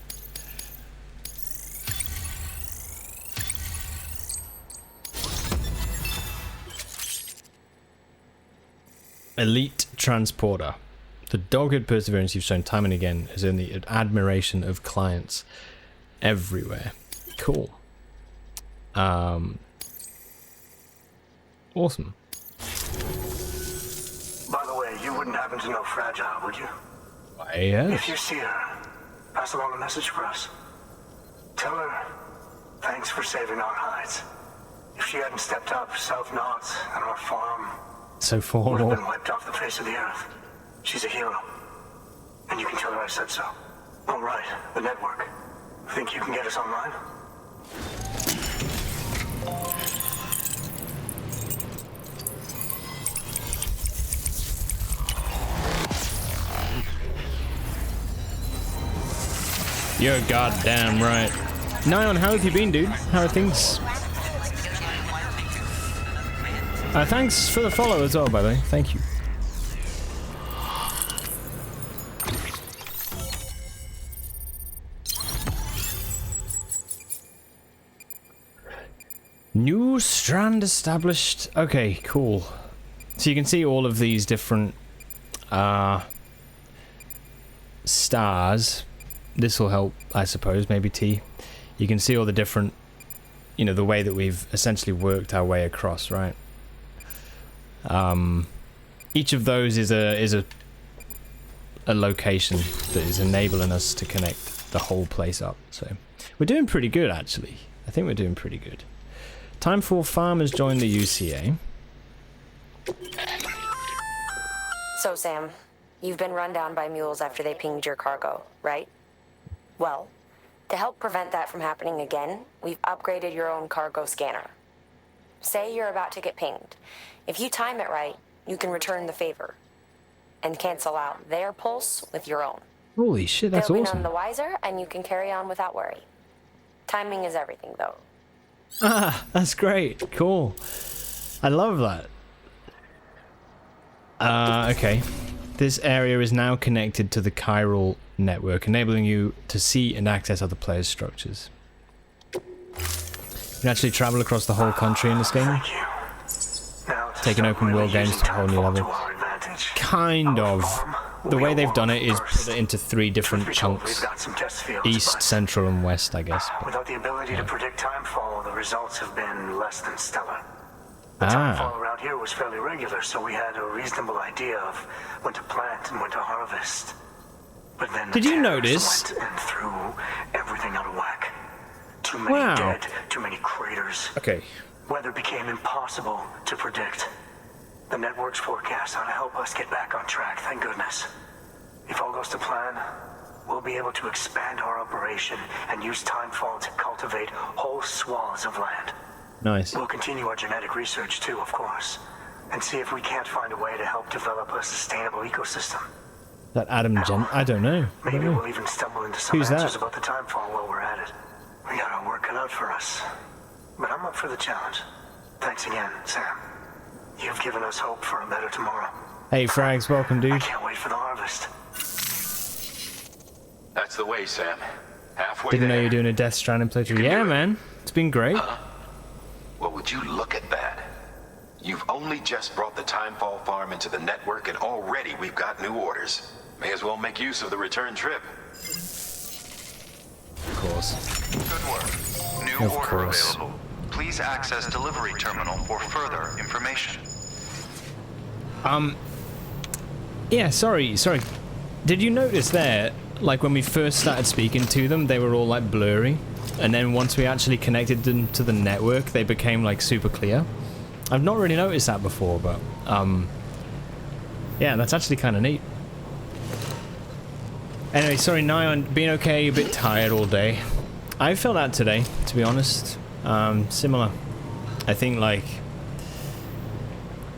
Elite transporter. The dogged perseverance you've shown time and again has earned the admiration of clients everywhere. Cool. Awesome.
By the way, you wouldn't happen to know Fragile, would you?
Why, yes.
If you see her, pass along a message for us. Tell her, thanks for saving our hides. If she hadn't stepped up, South Knots and our farm
so
would
formal.
have been wiped off the face of the earth. She's a hero. And you can tell her I said so. All right, the network. Think you can get us online?
You're goddamn right. Nyan, how have you been, dude? How are things? Thanks for the follow as well, by the way. Thank you. New strand established. Okay, cool. So you can see all of these different stars. This will help, I suppose, maybe T. You can see all the different, you know, the way that we've essentially worked our way across, right? Each of those is a location that is enabling us to connect the whole place up. So we're doing pretty good, actually. I think we're doing pretty good. Timefall Farm has joined the UCA.
So, Sam, you've been run down by mules after they pinged your cargo, right? Well, to help prevent that from happening again, we've upgraded your own cargo scanner. Say you're about to get pinged. If you time it right, you can return the favor and cancel out their pulse with your own.
Holy shit, that's
They'll
awesome.
be none the wiser, and you can carry on without worry. Timing is everything, though.
Ah, that's great. Cool. I love that. Okay. This area is now connected to the chiral network, enabling you to see and access other players' structures. You can actually travel across the whole country in this game. Taking open world games to a whole new level. Kind of. The way they've done it is put it into 3 different chunks. East, Central, and West, I guess. But,
without the ability to predict timefall, the results have been less than stellar. The
Ah.
timefall around here was fairly regular, so we had a reasonable idea of when to plant and when to harvest. But then
Did you notice?
went and threw everything out of whack. Too many
Wow.
dead, too many craters.
Okay.
Weather became impossible to predict. The network's forecast ought to help us get back on track, thank goodness. If all goes to plan, we'll be able to expand our operation and use timefall to cultivate whole swaths of land.
Nice.
We'll continue our genetic research too, of course, and see if we can't find a way to help develop a sustainable ecosystem.
That Adam Gen... I don't know. I
Maybe
don't know.
we'll even stumble into some
Who's
answers
that?
about the timefall while we're at it. We got our work cut out for us. But I'm up for the challenge. Thanks again, Sam. You've given us hope for a better tomorrow.
Hey, Frags, welcome,
I
dude.
can't wait for the harvest.
That's the way, Sam. Halfway
Didn't know
there.
you were doing a Death Stranding playthrough. Yeah, man. It's been great.
Well, would you look at that? You've only just brought the Timefall Farm into the network, and already we've got new orders. May as well make use of the return trip.
Of course.
Good work. New
Of
order
course.
available. Please access delivery terminal for further information.
Yeah, sorry. Did you notice there, like when we first started speaking to them, they were all like blurry, and then once we actually connected them to the network, they became like super clear? I've not really noticed that before, but yeah, that's actually kind of neat. Anyway, sorry, Nyan, being okay, a bit tired all day. I felt that today, to be honest. Similar. I think, like,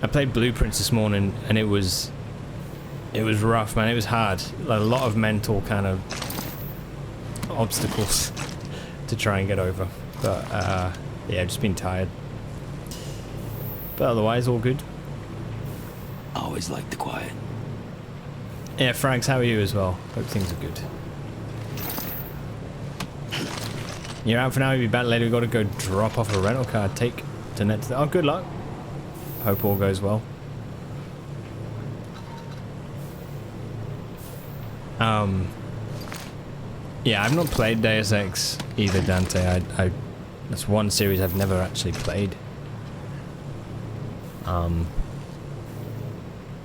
I played Blueprints this morning, and it was rough, man. It was hard. Like, a lot of mental kind of obstacles to try and get over. But, yeah, just been tired. But otherwise, all good.
Always like the quiet.
Yeah, Frags, how are you as well? Hope things are good. You're out for now, you'll be back later. We've got to go drop off a rental car. Take to net. Oh, good luck. Hope all goes well. Yeah, I've not played Deus Ex either, Dante. That's one series I've never actually played.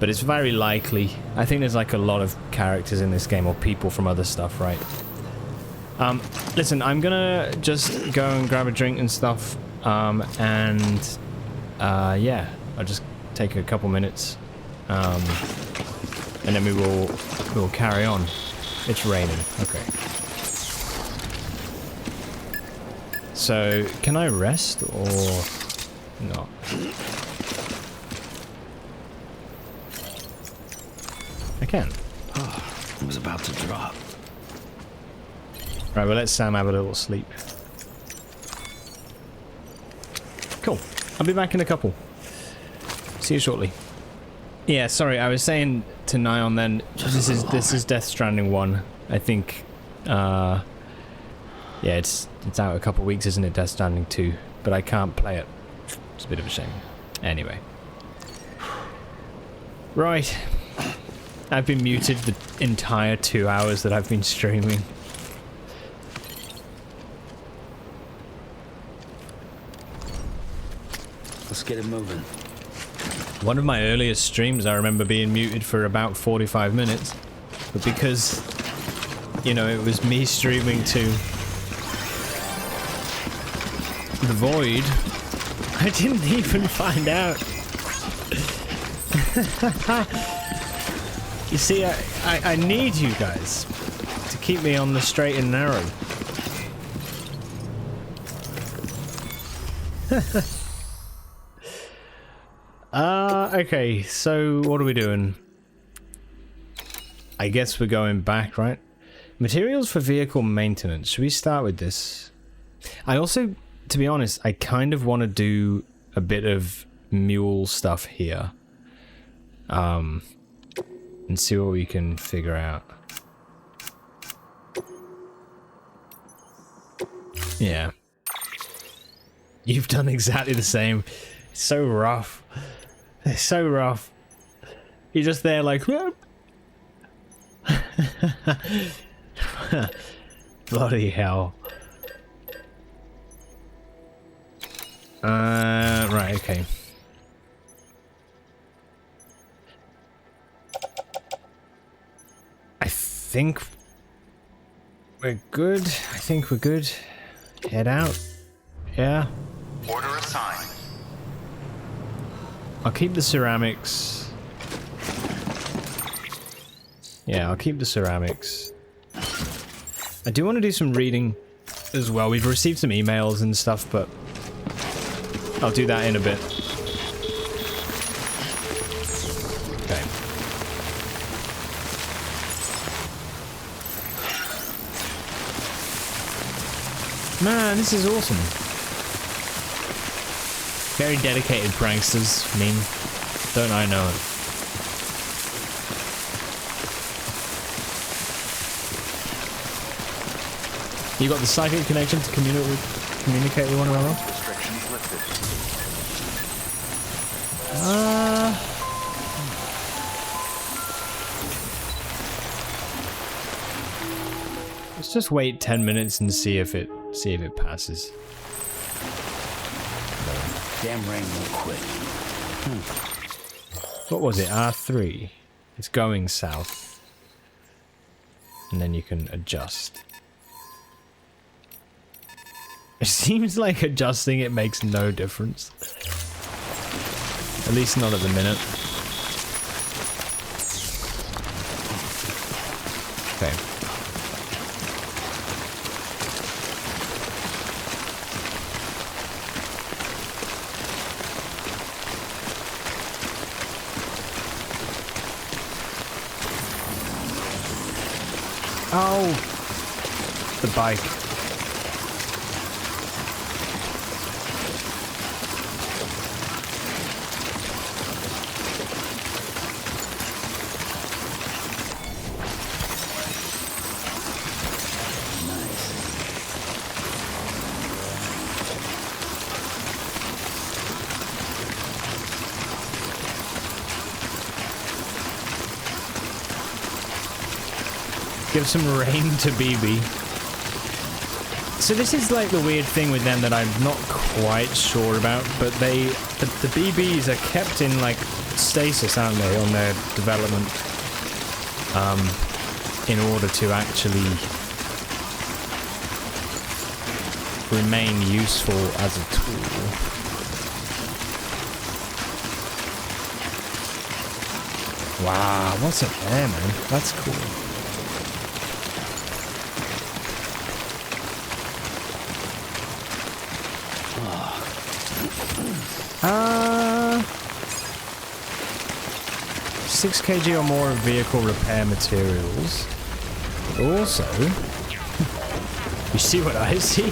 But it's very likely. I think there's like a lot of characters in this game, or people from other stuff, right? Listen, I'm gonna just go and grab a drink and stuff, and yeah, I'll just take a couple minutes, and then we'll carry on. It's raining. Okay. So, can I rest or not? I can.
Oh, I was about to drop.
Right, well, let Sam have a little sleep. Cool. I'll be back in a couple. See you shortly. Yeah, sorry, I was saying to Nyan then, this is Death Stranding 1. I think, yeah, it's out a couple weeks, isn't it, Death Stranding 2? But I can't play it. It's a bit of a shame. Anyway. Right. I've been muted the entire 2 hours that I've been streaming.
Let's get it moving.
One of my earliest streams, I remember being muted for about 45 minutes. But because, you know, it was me streaming to void. I didn't even find out. You see, I need you guys to keep me on the straight and narrow. Okay, so what are we doing? I guess we're going back, right? Materials for vehicle maintenance. Should we start with this? I also, to be honest, I kind of want to do a bit of mule stuff here. And see what we can figure out. Yeah. You've done exactly the same. It's so rough. It's so rough. You're just there like... Bloody hell. Right, okay. I think we're good. I think we're good. Head out. Yeah.
Order assigned.
I'll keep the ceramics. Yeah, I'll keep the ceramics. I do want to do some reading as well. We've received some emails and stuff, but I'll do that in a bit. Okay. Man, this is awesome. Very dedicated pranksters, I mean, don't I know it? You got the psychic connection to communicate with one another?
Restrictions lifted.
Let's just wait 10 minutes and see if it passes.
Damn rain won't quit.
What was it? R3. It's going south. And then you can adjust. It seems like adjusting it makes no difference. At least not at the minute. Okay. Oh, the bike. Give some rain to BB. So this is like the weird thing with them that I'm not quite sure about, but the BBs are kept in like stasis, aren't they, on their development, in order to actually remain useful as a tool. Wow, what's up there, man? That's cool. 6 kg or more of vehicle repair materials. But also, you see what I see?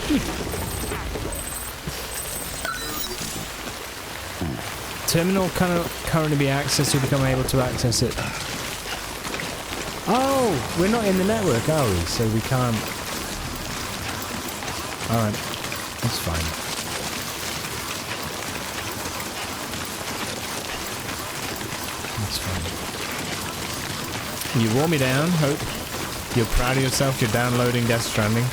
Terminal cannot currently be accessed. You'll become able to access it. Oh, we're not in the network, are we? So we can't. Alright, that's fine. That's fine. You wore me down, Hope. You're proud of yourself, you're downloading Death Stranding.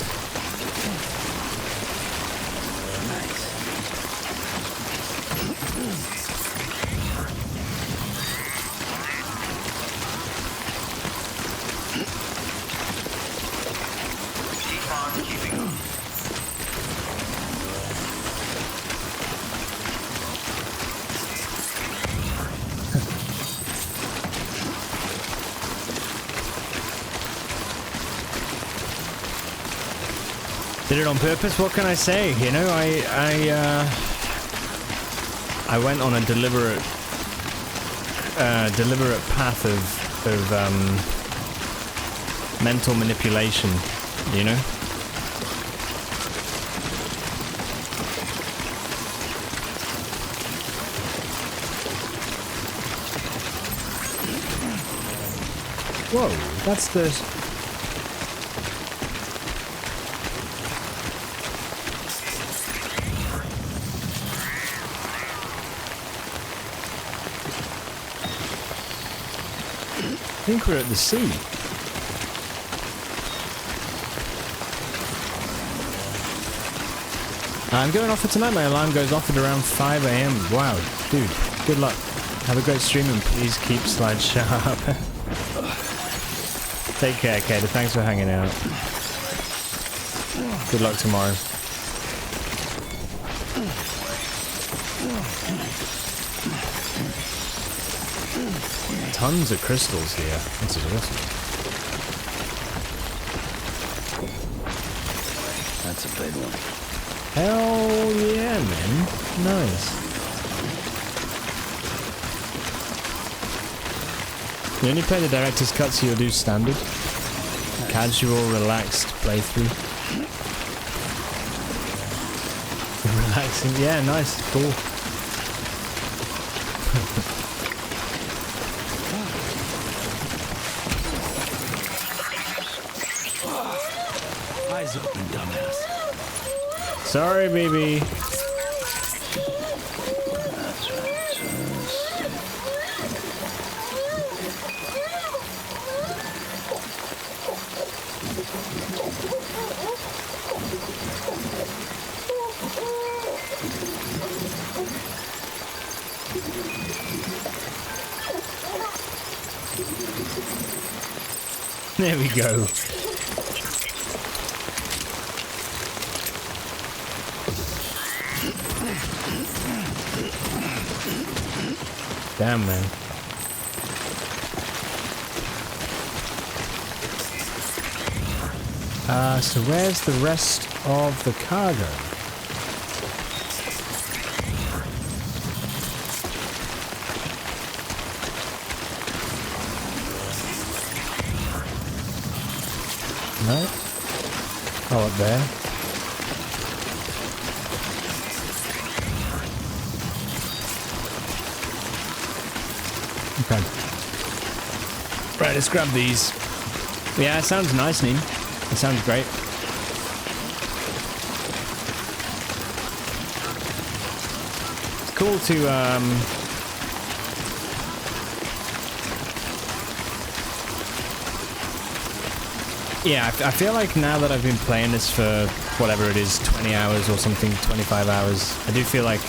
Did it on purpose. What can I say? You know, I went on a deliberate path of mental manipulation. You know. Whoa, that's the... I think we're at the sea. I'm going off for tonight. My alarm goes off at around 5 AM. Wow, dude, good luck. Have a great stream and please keep Slide sharp. Take care, Kader. Thanks for hanging out. Good luck tomorrow. Tons of crystals here. This is awesome.
That's a big one.
Hell yeah, man. Nice. You only play the director's cut, so you'll do standard. Casual, relaxed playthrough. Relaxing. Yeah, nice. Cool.
Eyes open, dumbass.
Sorry, baby.
That's right.
There we go. Damn, man. So where's the rest of the cargo? No? Oh, up there. Okay. Right, let's grab these. Yeah, it sounds nice, Neem. It sounds great. It's cool to, yeah, I feel like now that I've been playing this for whatever it is, 20 hours or something, 25 hours, I do feel like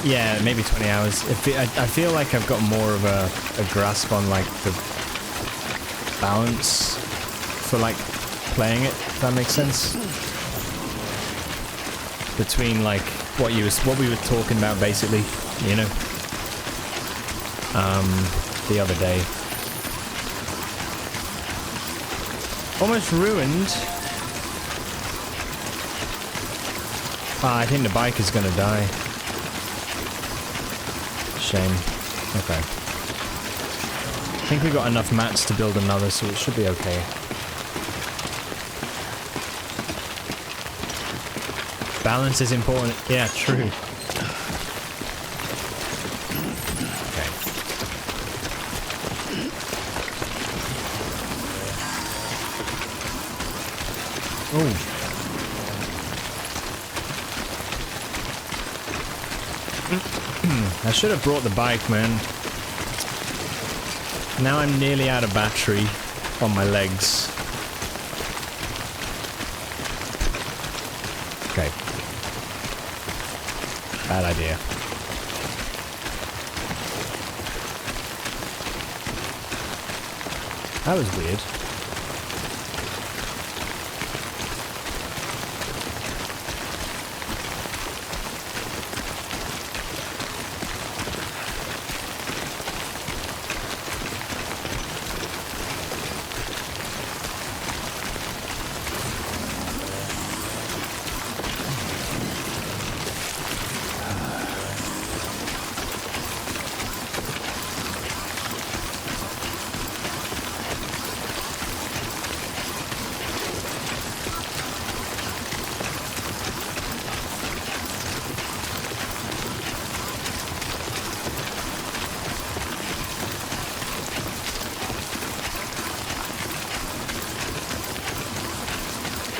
yeah, maybe 20 hours. I feel like I've got more of a grasp on like the balance for like playing it, if that makes sense. Between like what we were talking about basically, you know. The other day. Almost ruined. I think the bike is gonna die. Shame. Okay. I think we got enough mats to build another, so it should be okay. Balance is important. Yeah, true. Okay. Oh. I should have brought the bike, man. Now I'm nearly out of battery on my legs. Okay. Bad idea. That was weird.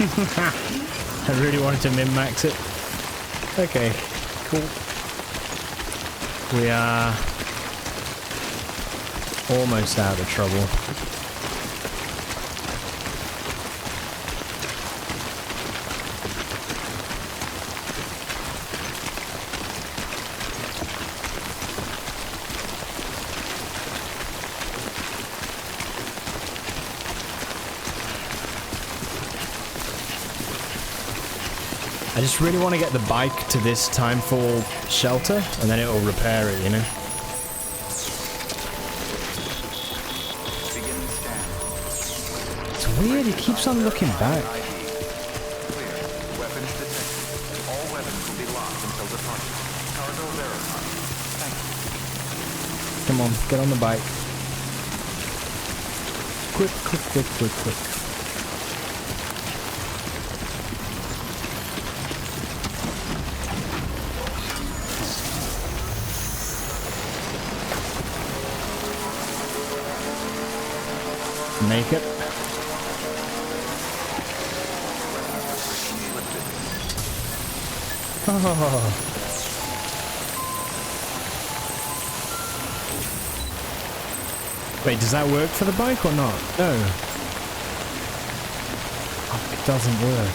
I really wanted to min-max it. Okay, cool. We are almost out of trouble. I just really want to get the bike to this timefall shelter, and then it'll repair it, you know? It's weird, he keeps on looking back.
Clear. Weapons detected. All weapons will be locked until departure. Cargo verified. Thank you.
Come on, get on the bike. Quick, quick, quick, quick, quick. Make it. Oh. Wait, does that work for the bike or not? No. Oh, it doesn't work.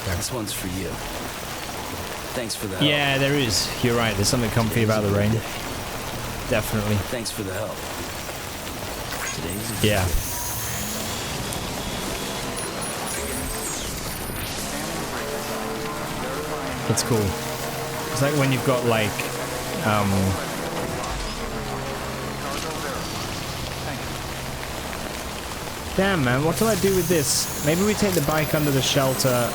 Okay.
This one's for you. Thanks for the help.
Yeah, there is. You're right. There's something comfy about the rain. Definitely.
Thanks for the help. Today's a
yeah. It's cool. It's like when you've got like damn man, what do I do with this? Maybe we take the bike under the shelter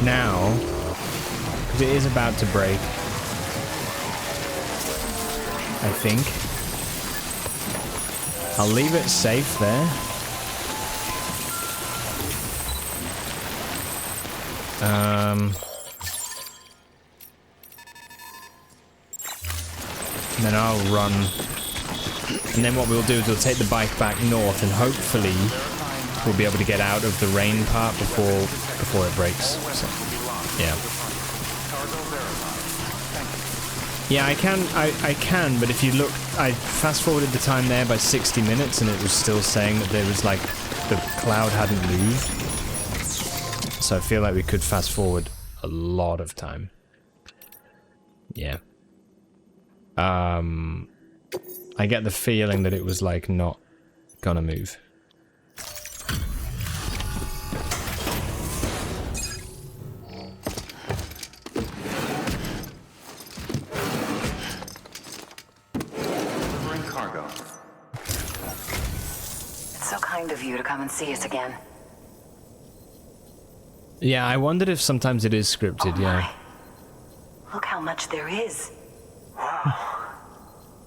now, because it is about to break. I think. I'll leave it safe there. And then I'll run. And then what we'll do is we'll take the bike back north, and hopefully we'll be able to get out of the rain part before it breaks. So, yeah. Yeah, I can, but if you look, I fast forwarded the time there by 60 minutes, and it was still saying that there was like the cloud hadn't moved. So I feel like we could fast forward a lot of time. Yeah. I get the feeling that it was like not gonna move.
Delivering cargo.
It's so kind of you to come and see us again.
Yeah, I wondered if sometimes it is scripted, yeah.
Look how much there is.
Wow.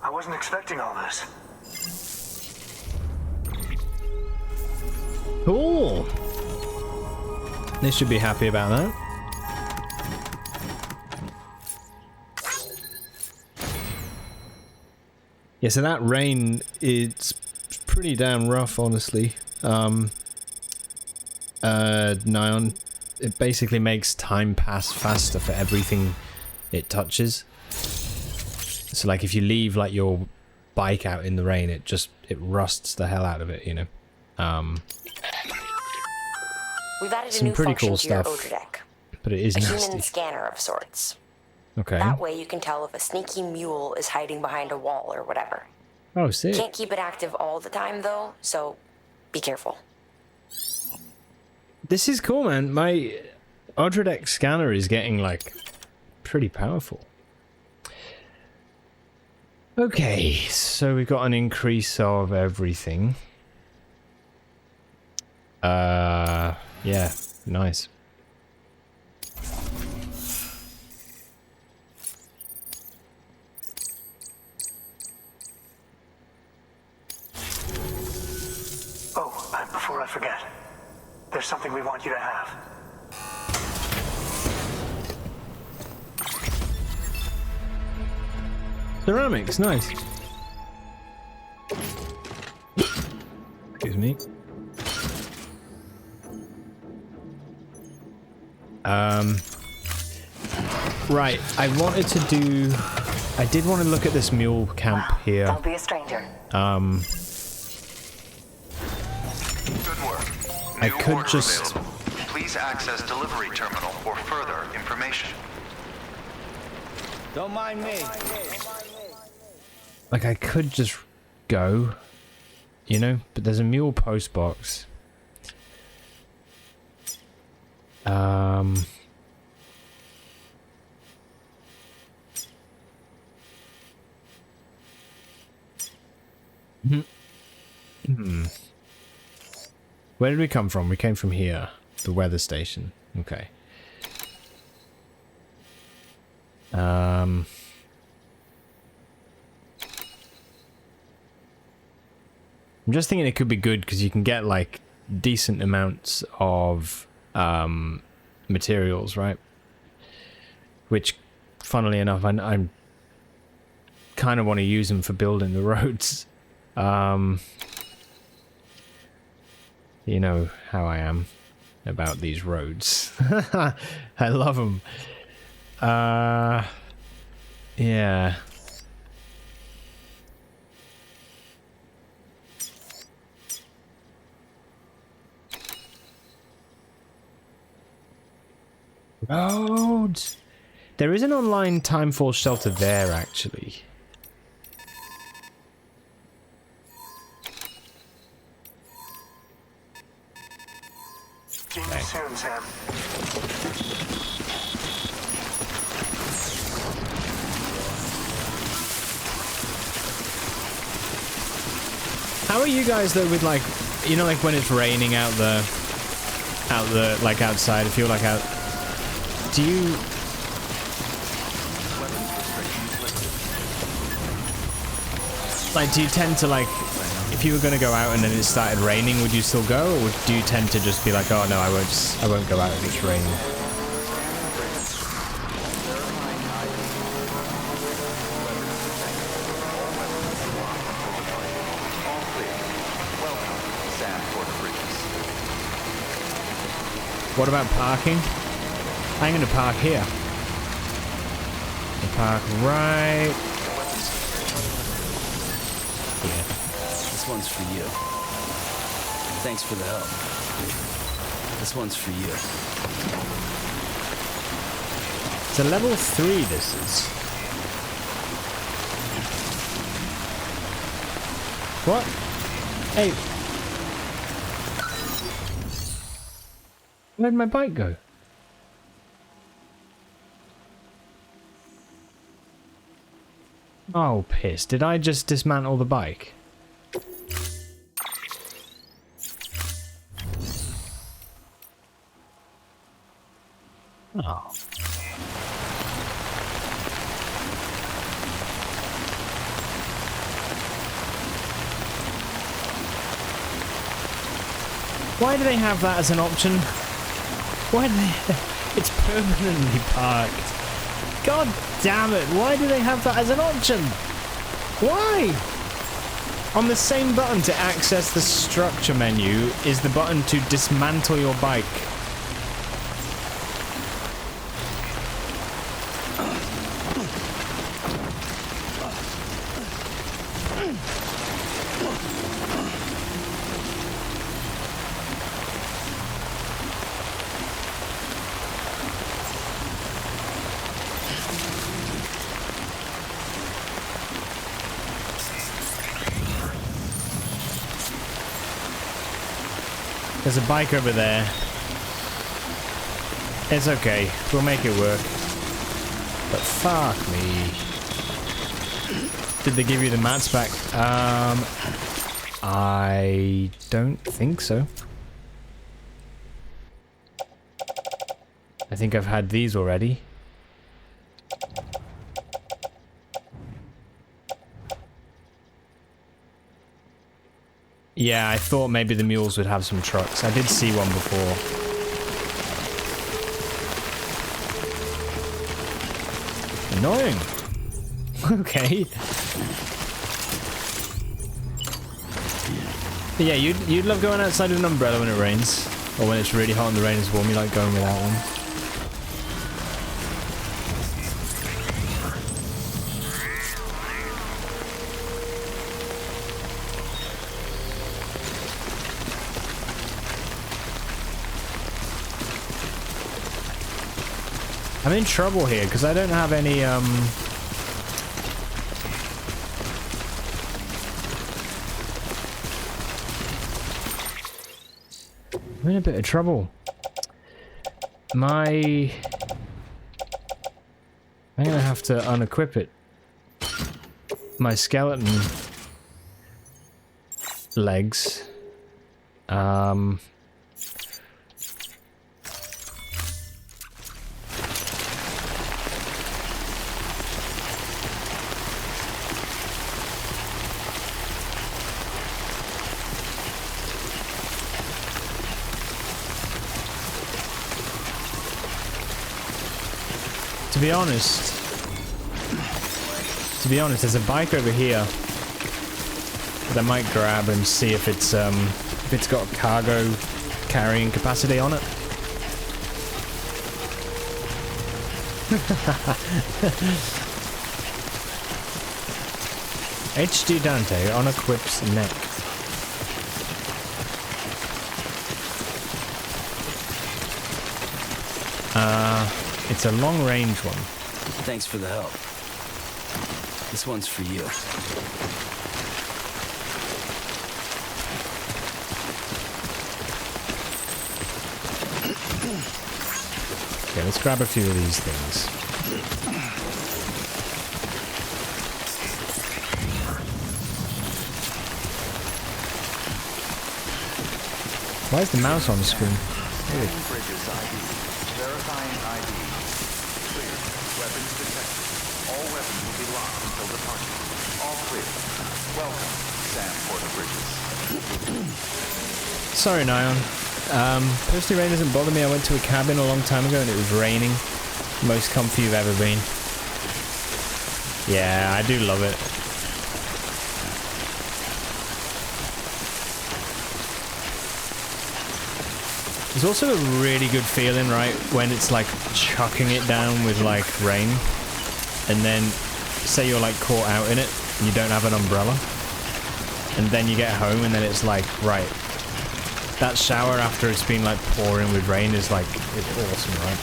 I wasn't expecting all this.
Cool. They should be happy about that. Yeah, so that rain is pretty damn rough, honestly. Nyan, it basically makes time pass faster for everything it touches. So like if you leave like your bike out in the rain, it rusts the hell out of it, you know.
We've added
Some
a new
pretty
function
cool
to your
stuff,
Odra deck.
but it is
a
nasty.
human scanner of sorts.
Okay.
That way you can tell if a sneaky mule is hiding behind a wall or whatever.
Oh, sick.
Can't keep it active all the time though, so be careful.
This is cool, man. My Odra deck scanner is getting like pretty powerful. Okay, so we've got an increase of everything. Yeah, nice.
Oh, before I forget, there's something we want you to have.
Ceramics, nice. me. Right, I wanted to do... I did want to look at this mule camp here.
Don't be a stranger.
Good work.
I could just...
Available. Please access delivery terminal for further information.
Don't mind me.
Like, I could just go, you know? But there's a mule post box. Where did we come from? We came from here. The weather station. Okay. I'm just thinking it could be good because you can get like decent amounts of materials, right? Which, funnily enough, I'm kind of want to use them for building the roads. You know how I am about these roads. I love them. Yeah. Roads. There is an online timefall shelter there, actually.
See you soon, Sam.
How are you guys though with like, you know, like when it's raining out the like outside, if you're like out, do you like, do you tend to like, if you were going to go out and then it started raining, would you still go, or do you tend to just be like, oh no, I won't go out if it's raining? What about parking? I'm going to park here. I'll park right here.
This one's for you. Thanks for the help. This one's for you.
It's a level 3, this is. What? Hey. Where'd my bike go? Oh, piss. Did I just dismantle the bike? Oh. Why do they have that as an option? Why do they... It's permanently parked. God damn it, why do they have that as an option? Why? On the same button to access the structure menu is the button to dismantle your bike. There's a bike over there. It's okay. We'll make it work. But fuck me. Did they give you the mats back? I don't think so. I think I've had these already. Yeah, I thought maybe the mules would have some trucks. I did see one before. Annoying. Okay. But yeah, you'd love going outside with an umbrella when it rains. Or when it's really hot and the rain is warm, you like going without one. I'm in trouble here because I don't have any I'm in a bit of trouble. I'm gonna have to unequip it. My skeleton legs. To be honest, there's a bike over here that I might grab and see if it's got cargo carrying capacity on it. HD Dante unequips neck. It's a long-range one.
Thanks for the help. This one's for you.
Okay, let's grab a few of these things. Why is the mouse on the screen?
Scanning bridges ID. Verifying ID. Clear. Weapons detected. All weapons will be locked until departure. All clear. Welcome, Sam Porter Bridges.
Sorry, Nyan. Personally, rain doesn't bother me. I went to a cabin a long time ago and it was raining. Most comfy you've ever been. Yeah, I do love it. There's also a really good feeling, right, when it's like chucking it down with like rain, and then say you're like caught out in it and you don't have an umbrella, and then you get home and then it's like, right, that shower after it's been like pouring with rain is like, it's awesome, right?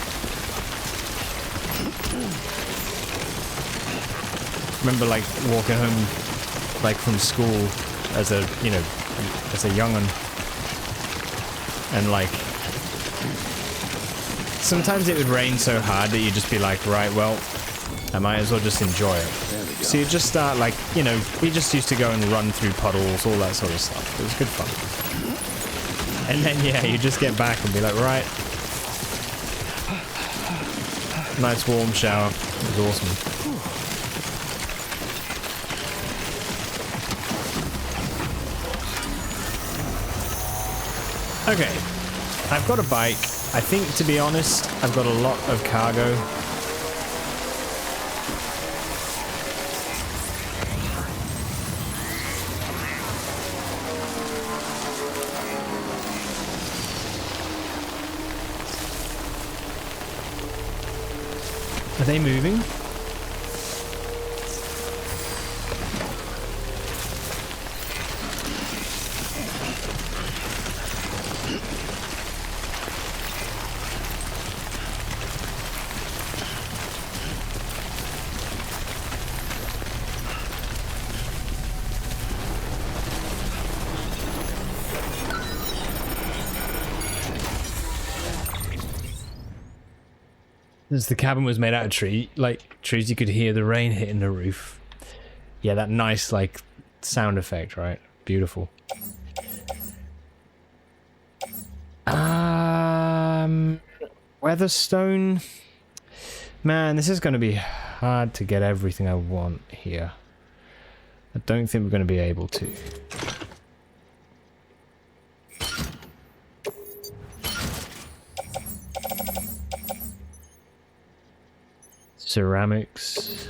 Remember like walking home like from school as a, you know, as a young'un, and like sometimes it would rain so hard that you'd just be like, right, well, I might as well just enjoy it. So you just start like, you know, we just used to go and run through puddles, all that sort of stuff. It was good fun. And then, yeah, you just get back and be like, right. Nice warm shower. It was awesome. Okay. I've got a bike. I think, to be honest, I've got a lot of cargo. Are they moving? As the cabin was made out of trees, you could hear the rain hitting the roof. Yeah, that nice, like, sound effect, right? Beautiful. Weatherstone. Man, this is going to be hard to get everything I want here. I don't think we're going to be able to. Ceramics.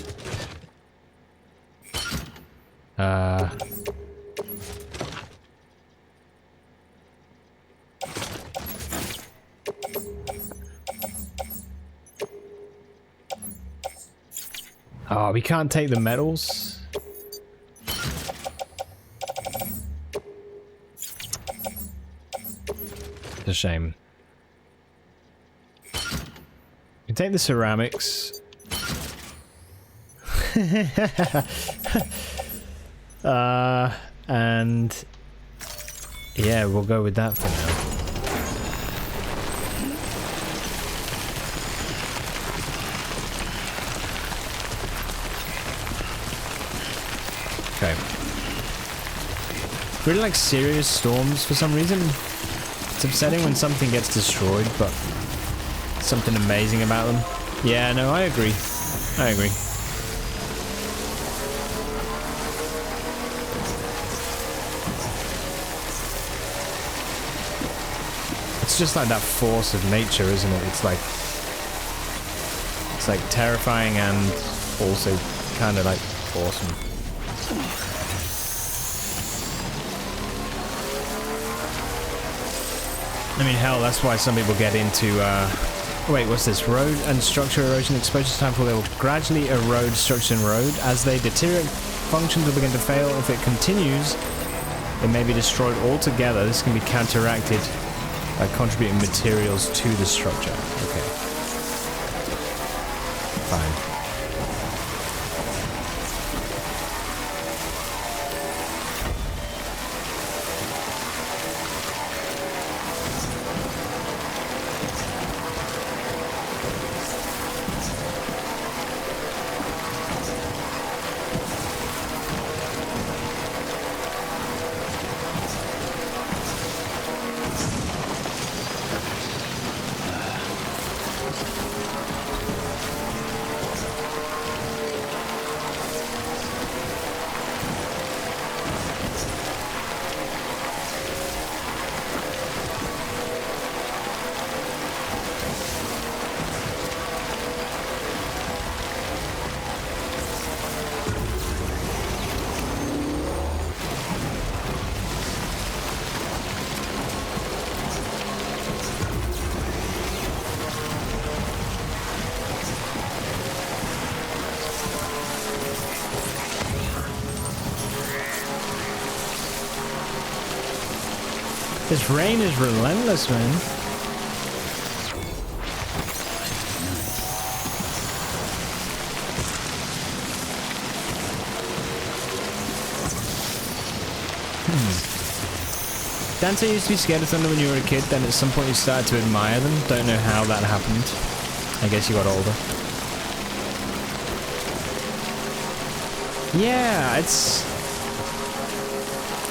Oh, we can't take the metals. It's a shame. We can take the ceramics. And yeah, we'll go with that for now. Okay. Really like serious storms for some reason. It's upsetting when something gets destroyed, but something amazing about them. Yeah, no, I agree. I agree. It's just like that force of nature, isn't it? It's like terrifying and also kind of like awesome. I mean, hell, that's why some people get into, wait, what's this? Road and structure erosion. Exposure to time will gradually erode structure and road. As they deteriorate, functions will begin to fail. If it continues, it may be destroyed altogether. This can be counteracted by contributing materials to the structure. Okay. Fine. This rain is relentless, man. Dante used to be scared of thunder when you were a kid, then at some point you started to admire them. Don't know how that happened. I guess you got older. Yeah, it's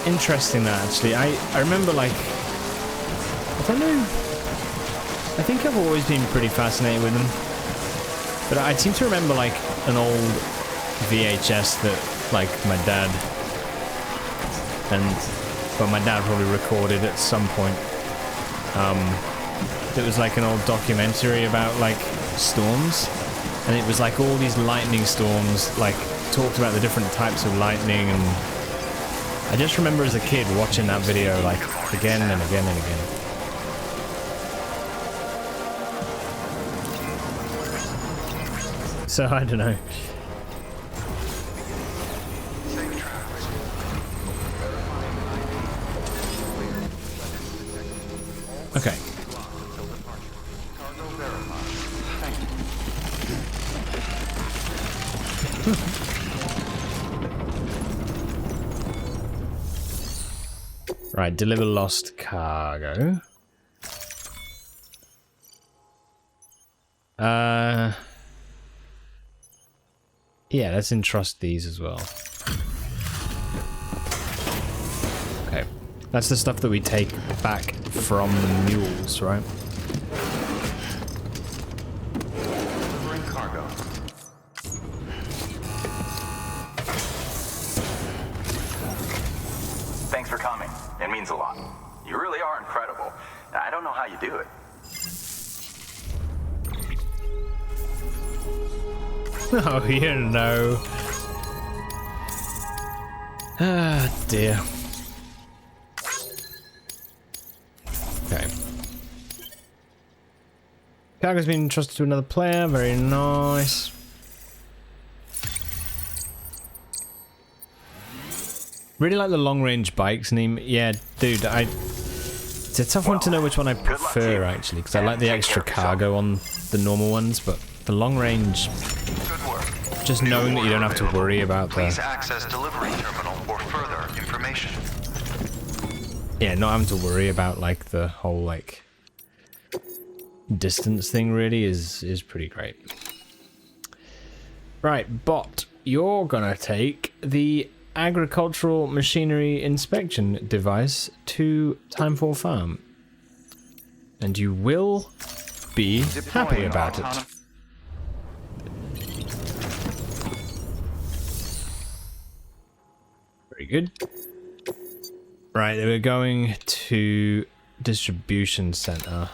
interesting that actually. I remember like, I don't know, I think I've always been pretty fascinated with them. But I seem to remember like an old VHS that like my dad and well, my dad probably recorded at some point. It was like an old documentary about like storms, and it was like all these lightning storms, like talked about the different types of lightning, and I just remember as a kid watching that video like again and again and again. So I don't know. Okay. Right, deliver lost cargo. Yeah, let's entrust these as well. Okay. That's the stuff that we take back from the mules, right?
Delivering cargo.
Thanks for coming. It means a lot. You really are incredible. I don't know how you do it.
Oh, you know. Ah, dear. Okay. Cargo's been entrusted to another player. Very nice. Really like the long-range bikes, Neem. Yeah, dude, it's a tough one to know which one I prefer, actually, because I like the extra cargo on the normal ones, but the long-range, just knowing that you don't have to worry about
Please
the...
access delivery terminal for further information.
Yeah, not having to worry about, like, the whole, like, distance thing, really, is pretty great. Right, bot, you're gonna take the agricultural machinery inspection device to Timefall Farm. And you will be happy about it. Very good. Right, we're going to distribution center.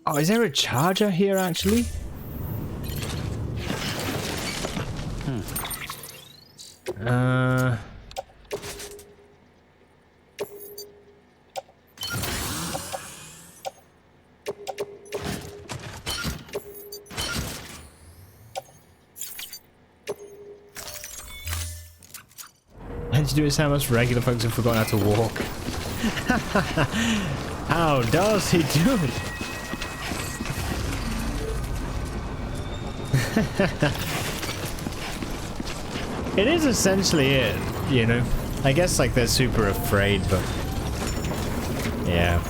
Oh, is there a charger here actually? How did you do it, Sam? Most regular folks have forgotten how to walk. How does he do it? It is essentially it, you know. I guess like they're super afraid, but yeah.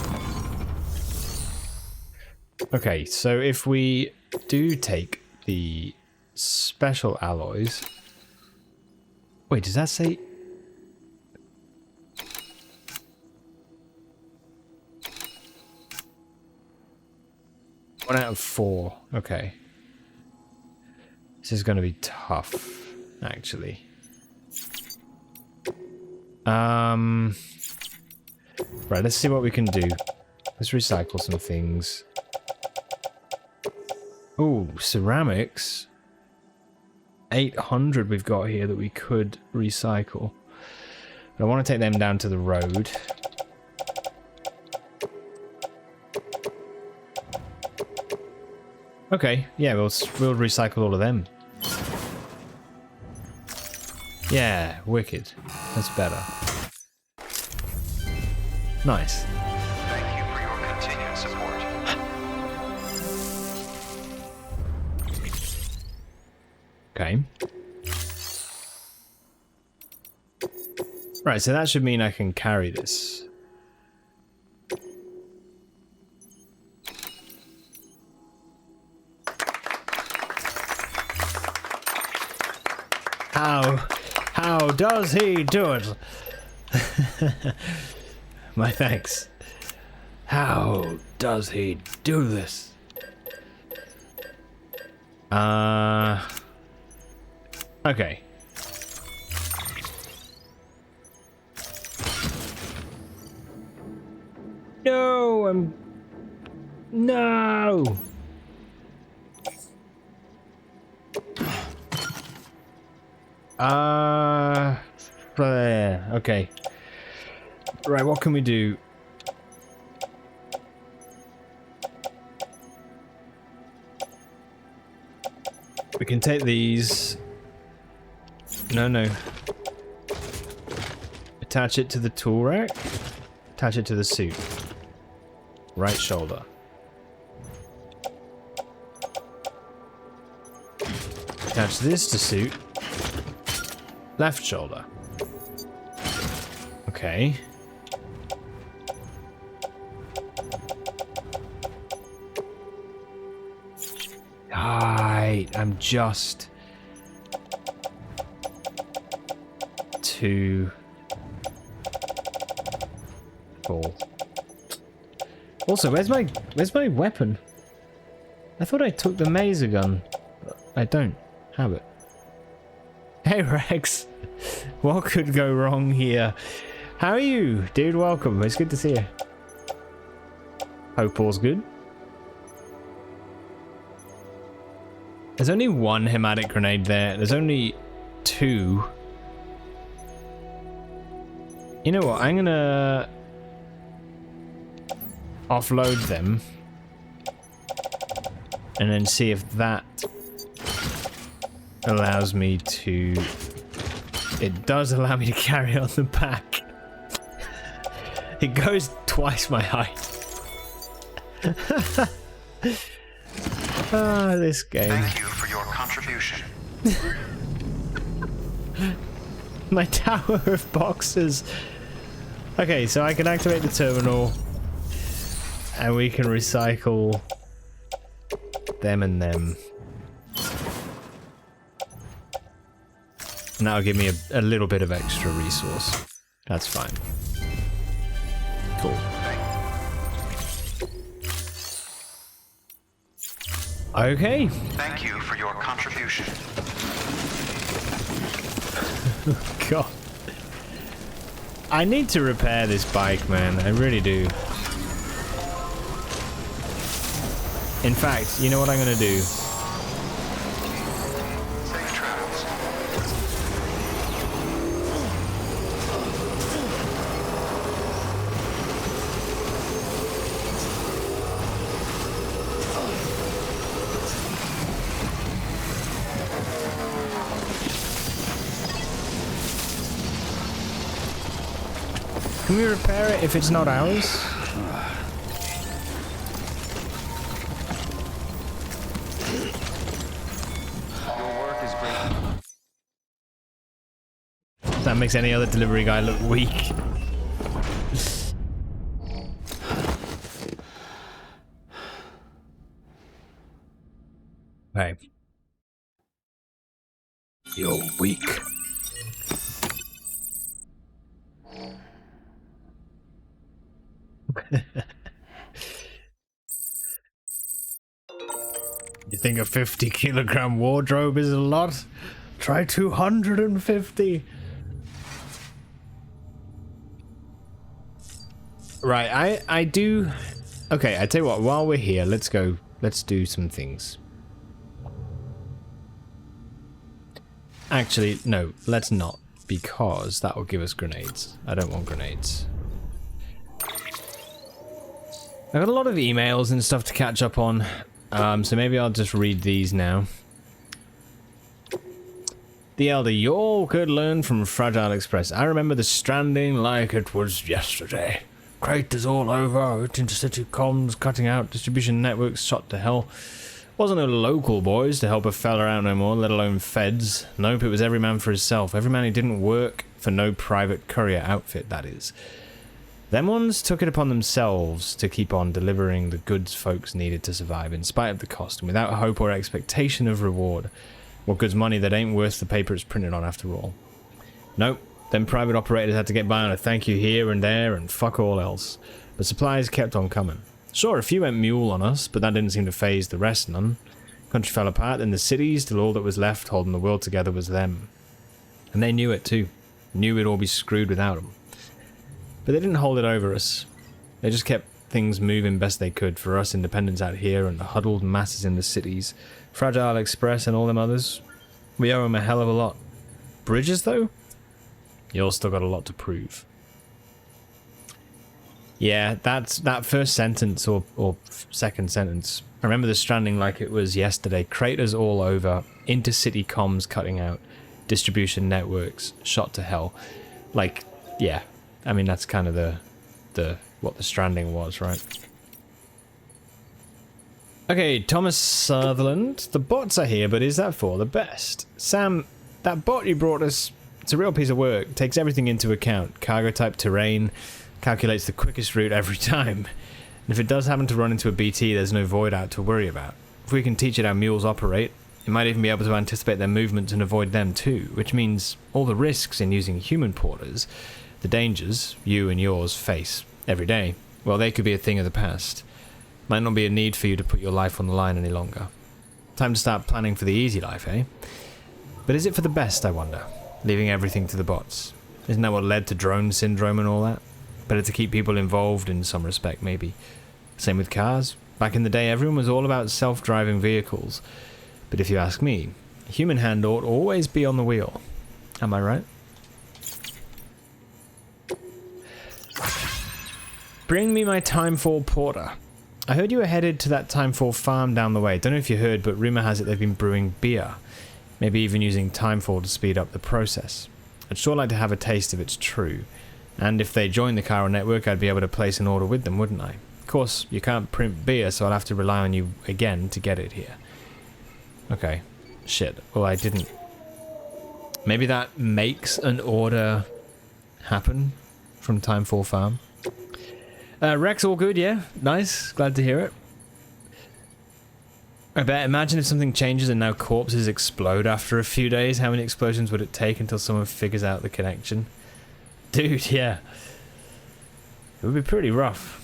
Okay, so if we do take the special alloys, wait, does that say? One out of 4. Okay. This is going to be tough, actually. Right, let's see what we can do. Let's recycle some things. Oh, ceramics. 800 we've got here that we could recycle. But I want to take them down to the road. Okay, yeah, we'll recycle all of them. Yeah, wicked. That's better. Nice.
Thank you for your continued support.
Okay. Right, so that should mean I can carry this. How does he do it? My thanks. How does he do this? Okay. No, no. Okay. Right, what can we do? We can take these. No. Attach it to the tool rack. Attach it to the suit. Right shoulder. Attach this to suit. Left shoulder. Okay. I'm just too full. Also, where's my weapon? I thought I took the maser gun, but I don't have it. Hey Rex, what could go wrong here? How are you, dude? Welcome. It's good to see you. Hope all's good. There's only one hematic grenade there. There's only 2. You know what? I'm gonna offload them, and then see if that allows me to... It does allow me to carry on the back. It goes twice my height. Ah, this game.
Thank you for your contribution.
My tower of boxes. Okay, so I can activate the terminal, and we can recycle them and them. And that'll give me a little bit of extra resource. That's fine. Cool. Okay.
Thank you for your contribution.
God. I need to repair this bike, man. I really do. In fact, you know what I'm gonna do?
Safe travels.
Can we repair it if it's not ours?
Your work is great.
That makes any other delivery guy look weak. Hey. You're weak. You think a 50-kilogram wardrobe is a lot? Try 250. Right, I do... Okay, I tell you what, while we're here, let's go. Let's do some things. Actually, no, let's not. Because that will give us grenades. I don't want grenades. I got a lot of emails and stuff to catch up on, so maybe I'll just read these now. The Elder, you all could learn from Fragile Express. I remember the Stranding like it was yesterday. Craters all over, intercity comms cutting out, distribution networks shot to hell. Wasn't no local boys to help a fella out no more, let alone feds. Nope, it was every man for himself. Every man who didn't work for no private courier outfit, that is. Them ones took it upon themselves to keep on delivering the goods folks needed to survive in spite of the cost and without hope or expectation of reward. What good's money that ain't worth the paper it's printed on after all. Nope, them private operators had to get by on a thank you here and there and fuck all else. But supplies kept on coming. Sure, a few went mule on us, but that didn't seem to faze the rest none. Country fell apart in the cities till all that was left holding the world together was them. And they knew it too. Knew we'd all be screwed without them. But they didn't hold it over us. They just kept things moving best they could for us independents out here and the huddled masses in the cities. Fragile Express and all them others. We owe them a hell of a lot. Bridges, though? You all still got a lot to prove. Yeah, that first sentence or second sentence. I remember the Stranding like it was yesterday. Craters all over. Intercity comms cutting out. Distribution networks shot to hell. Like, yeah. I mean, that's kind of the what the Stranding was, right? Okay, Thomas Sutherland. The bots are here, but is that for the best? Sam, that bot you brought us, it's a real piece of work. Takes everything into account. Cargo type, terrain, calculates the quickest route every time. And if it does happen to run into a BT, there's no void out to worry about. If we can teach it how mules operate, it might even be able to anticipate their movements and avoid them too, which means all the risks in using human porters, the dangers you and yours face every day, well, they could be a thing of the past. Might not be a need for you to put your life on the line any longer. Time to start planning for the easy life, eh? But is it for the best, I wonder? Leaving everything to the bots. Isn't that what led to drone syndrome and all that? Better to keep people involved in some respect, maybe. Same with cars. Back in the day, everyone was all about self-driving vehicles. But if you ask me, a human hand ought always be on the wheel. Am I right? Bring me my Timefall Porter. I heard you were headed to that Timefall farm down the way. Don't know if you heard, but rumor has it they've been brewing beer. Maybe even using Timefall to speed up the process. I'd sure like to have a taste if it's true. And if they join the chiral network, I'd be able to place an order with them, wouldn't I? Of course, you can't print beer, so I'll have to rely on you again to get it here. Okay. Shit. Well, I didn't. Maybe that makes an order happen from Timefall Farm. Rex, all good, yeah? Nice. Glad to hear it. I bet. Imagine if something changes and now corpses explode after a few days. How many explosions would it take until someone figures out the connection? Dude, yeah. It would be pretty rough.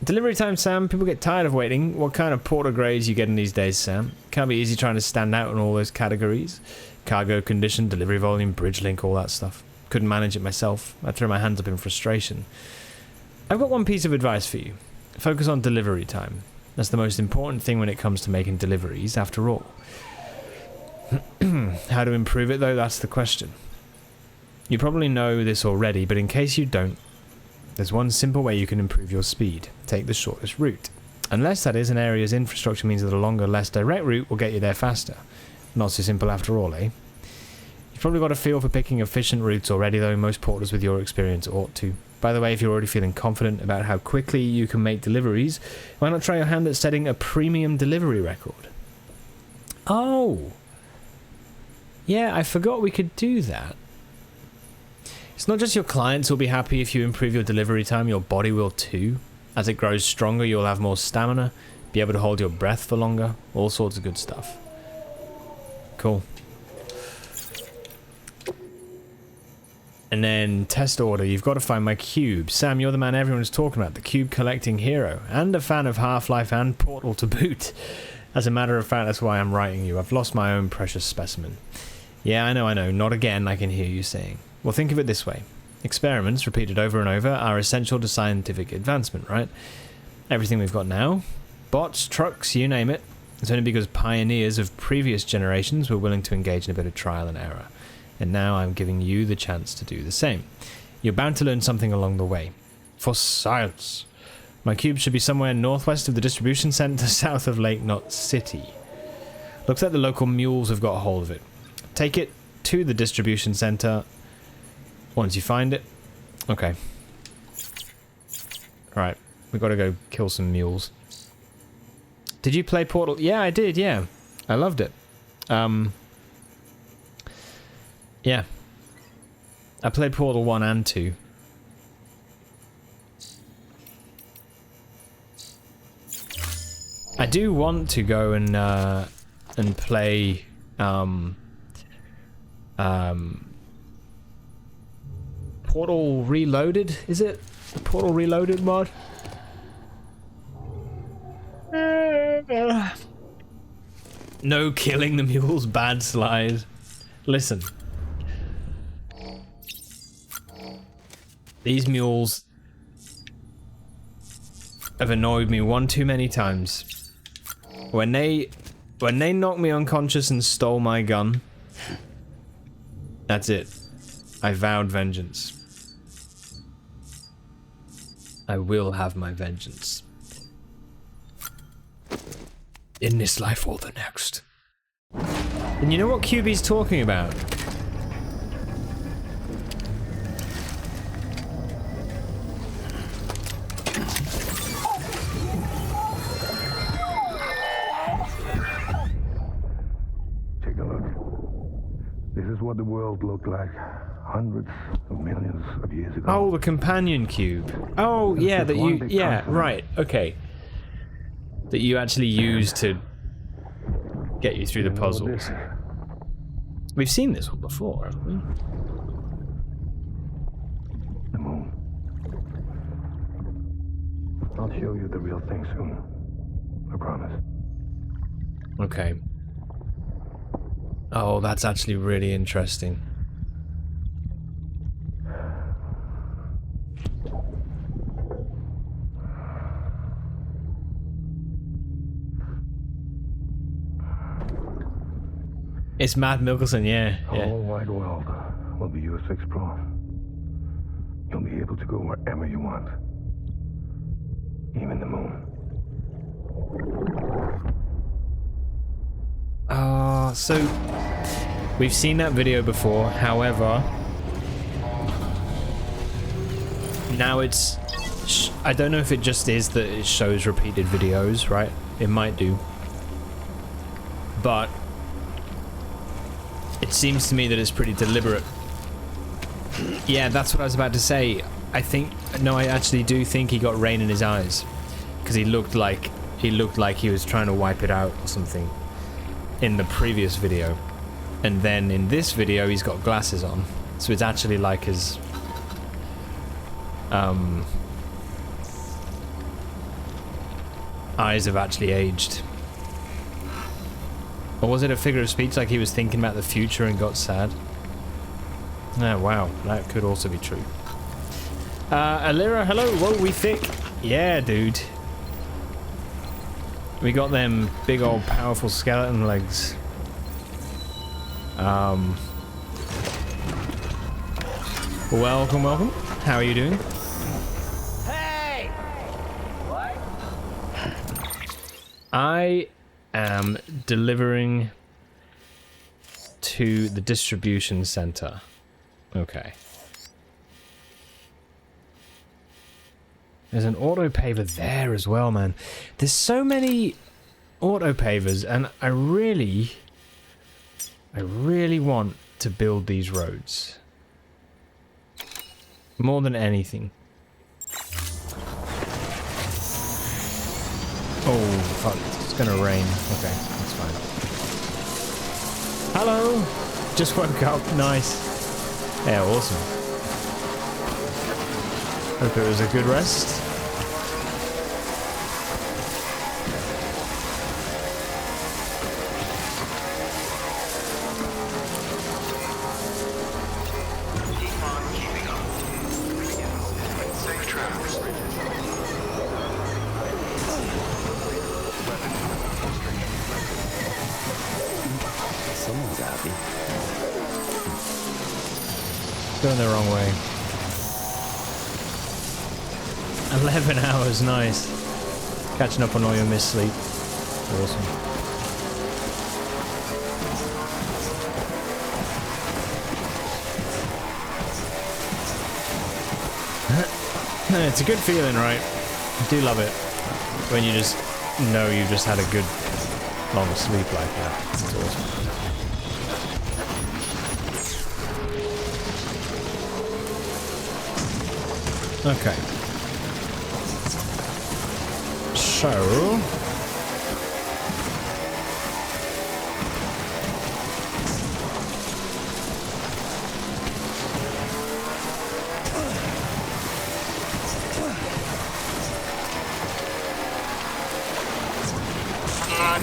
Delivery time, Sam. People get tired of waiting. What kind of porter grades you getting these days, Sam? Can't be easy trying to stand out in all those categories. Cargo condition, delivery volume, bridge link, all that stuff. Couldn't manage it myself. I'd throw my hands up in frustration. I've got one piece of advice for you. Focus on delivery time. That's the most important thing when it comes to making deliveries, after all. How to improve it, though, that's the question. You probably know this already, but in case you don't, there's one simple way you can improve your speed. Take the shortest route. Unless, that is, an area's infrastructure means that a longer, less direct route will get you there faster. Not so simple after all, eh? You've probably got a feel for picking efficient routes already, though. Most porters with your experience ought to. By the way, if you're already feeling confident about how quickly you can make deliveries, why not try your hand at setting a premium delivery record? Oh! Yeah, I forgot we could do that. It's not just your clients who'll be happy if you improve your delivery time, your body will too. As it grows stronger, you'll have more stamina, be able to hold your breath for longer, all sorts of good stuff. Cool. And then, test order, you've got to find my cube. Sam, you're the man everyone's talking about, the cube collecting hero, and a fan of Half-Life and Portal to boot. As a matter of fact, that's why I'm writing you. I've lost my own precious specimen. Yeah, I know, not again, I can hear you saying. Well, think of it this way. Experiments, repeated over and over, are essential to scientific advancement, right? Everything we've got now, bots, trucks, you name it, it's only because pioneers of previous generations were willing to engage in a bit of trial and error. And now I'm giving you the chance to do the same. You're bound to learn something along the way. For science. My cube should be somewhere northwest of the distribution center, south of Lake Knot City. Looks like the local mules have got a hold of it. Take it to the distribution center once you find it. Okay. Alright, we gotta go kill some mules. Did you play Portal? Yeah, I did, yeah. I loved it. Yeah. I played Portal 1 and 2. I do want to go and play Portal Reloaded, is it? The Portal Reloaded mod? No killing the mules, bad slide. Listen. These mules have annoyed me one too many times. When they knocked me unconscious and stole my gun, that's it. I vowed vengeance. I will have my vengeance. In this life or the next. And you know what QB's talking about?
Take a look. This is what the world looked like hundreds of millions of years ago.
Oh, the companion cube. Oh, yeah, that you... Yeah, right, okay. That you actually use to get you through the puzzles. We've seen this one before, haven't we?
The moon. I'll show you the real thing soon. I promise.
Okay. Oh, that's actually really interesting. It's Matt Mikkelsen, yeah.
The whole wide world will be yours to explore. You'll be able to go wherever you want.
So we've seen that video before. However, now it's... I don't know if it just is that it shows repeated videos, right? It might do. But it seems to me that it's pretty deliberate. Yeah, that's what I was about to say. I think... No, I actually do think he got rain in his eyes. Because he looked like he was trying to wipe it out or something in the previous video. And then in this video, he's got glasses on. So it's actually like his... eyes have actually aged. Or was it a figure of speech, like he was thinking about the future and got sad? Oh, wow. That could also be true. Alira, hello. Whoa, we thick. Yeah, dude. We got them big old powerful skeleton legs. Welcome, welcome. How are you doing?
Hey! What?
I am delivering to the distribution center. Okay. There's an auto paver there as well, man. There's so many auto pavers, and I really want to build these roads. More than anything. Oh, fuck. It's gonna rain. Okay, that's fine. Hello! Just woke up. Nice. Yeah, awesome. Hope it was a good rest.
Someone's happy.
Going the wrong way. 11 hours, nice. Catching up on all your missed sleep. Awesome. It's a good feeling, right? I do love it. When you just know you just had a good long sleep like that. It's awesome. Okay. So...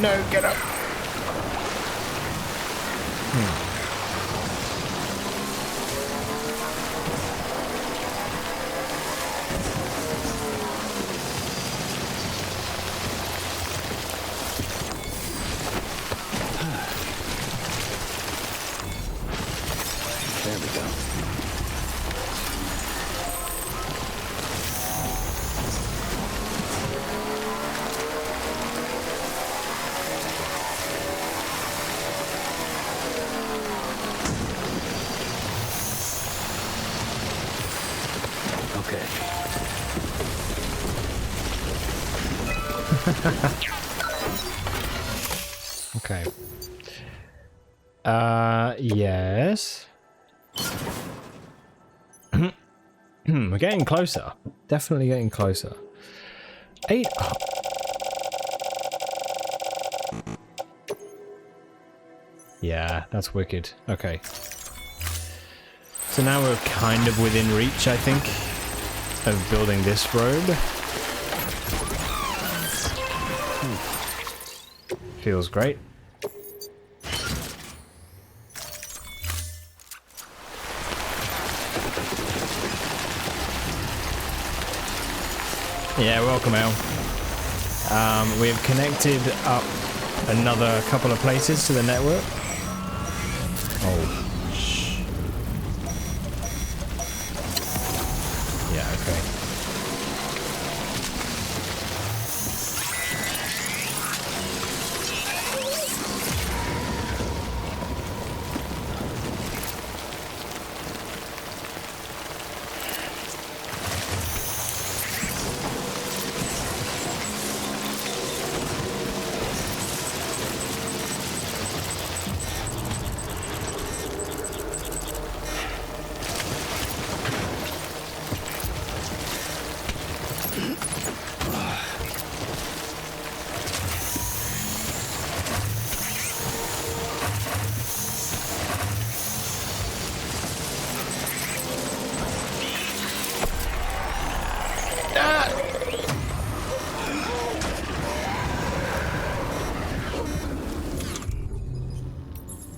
no, get up.
There we go. Okay.
Okay. Yes. We're getting closer. Definitely getting closer. 8. Oh. Yeah, that's wicked. Okay. So now we're kind of within reach, I think, of building this road. Feels great. Yeah, welcome, Al. We have connected up another couple of places to the network. Oh, shh. Yeah, okay.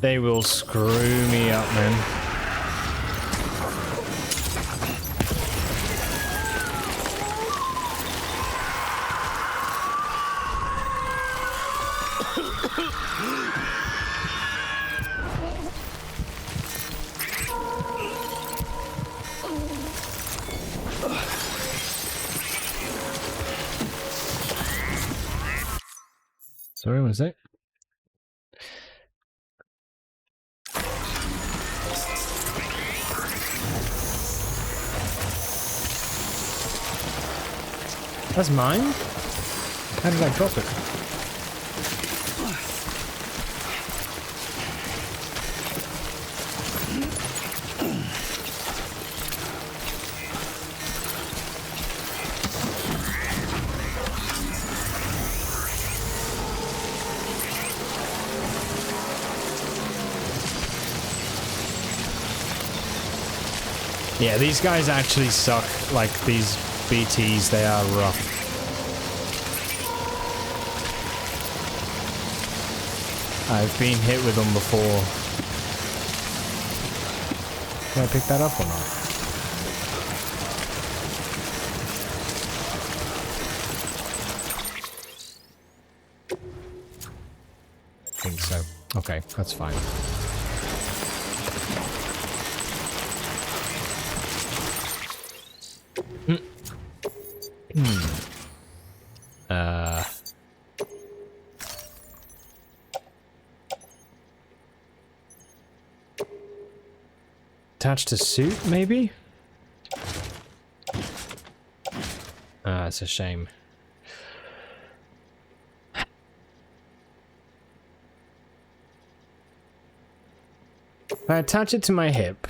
They will screw me up, man. Sorry, one sec. That's mine? How did I drop it? Yeah, these guys actually suck. Like, these BTs, they are rough. I've been hit with them before. Can I pick that up or not? I think so. Okay, that's fine. Attached to suit, maybe? Ah, it's a shame. If I attach it to my hip,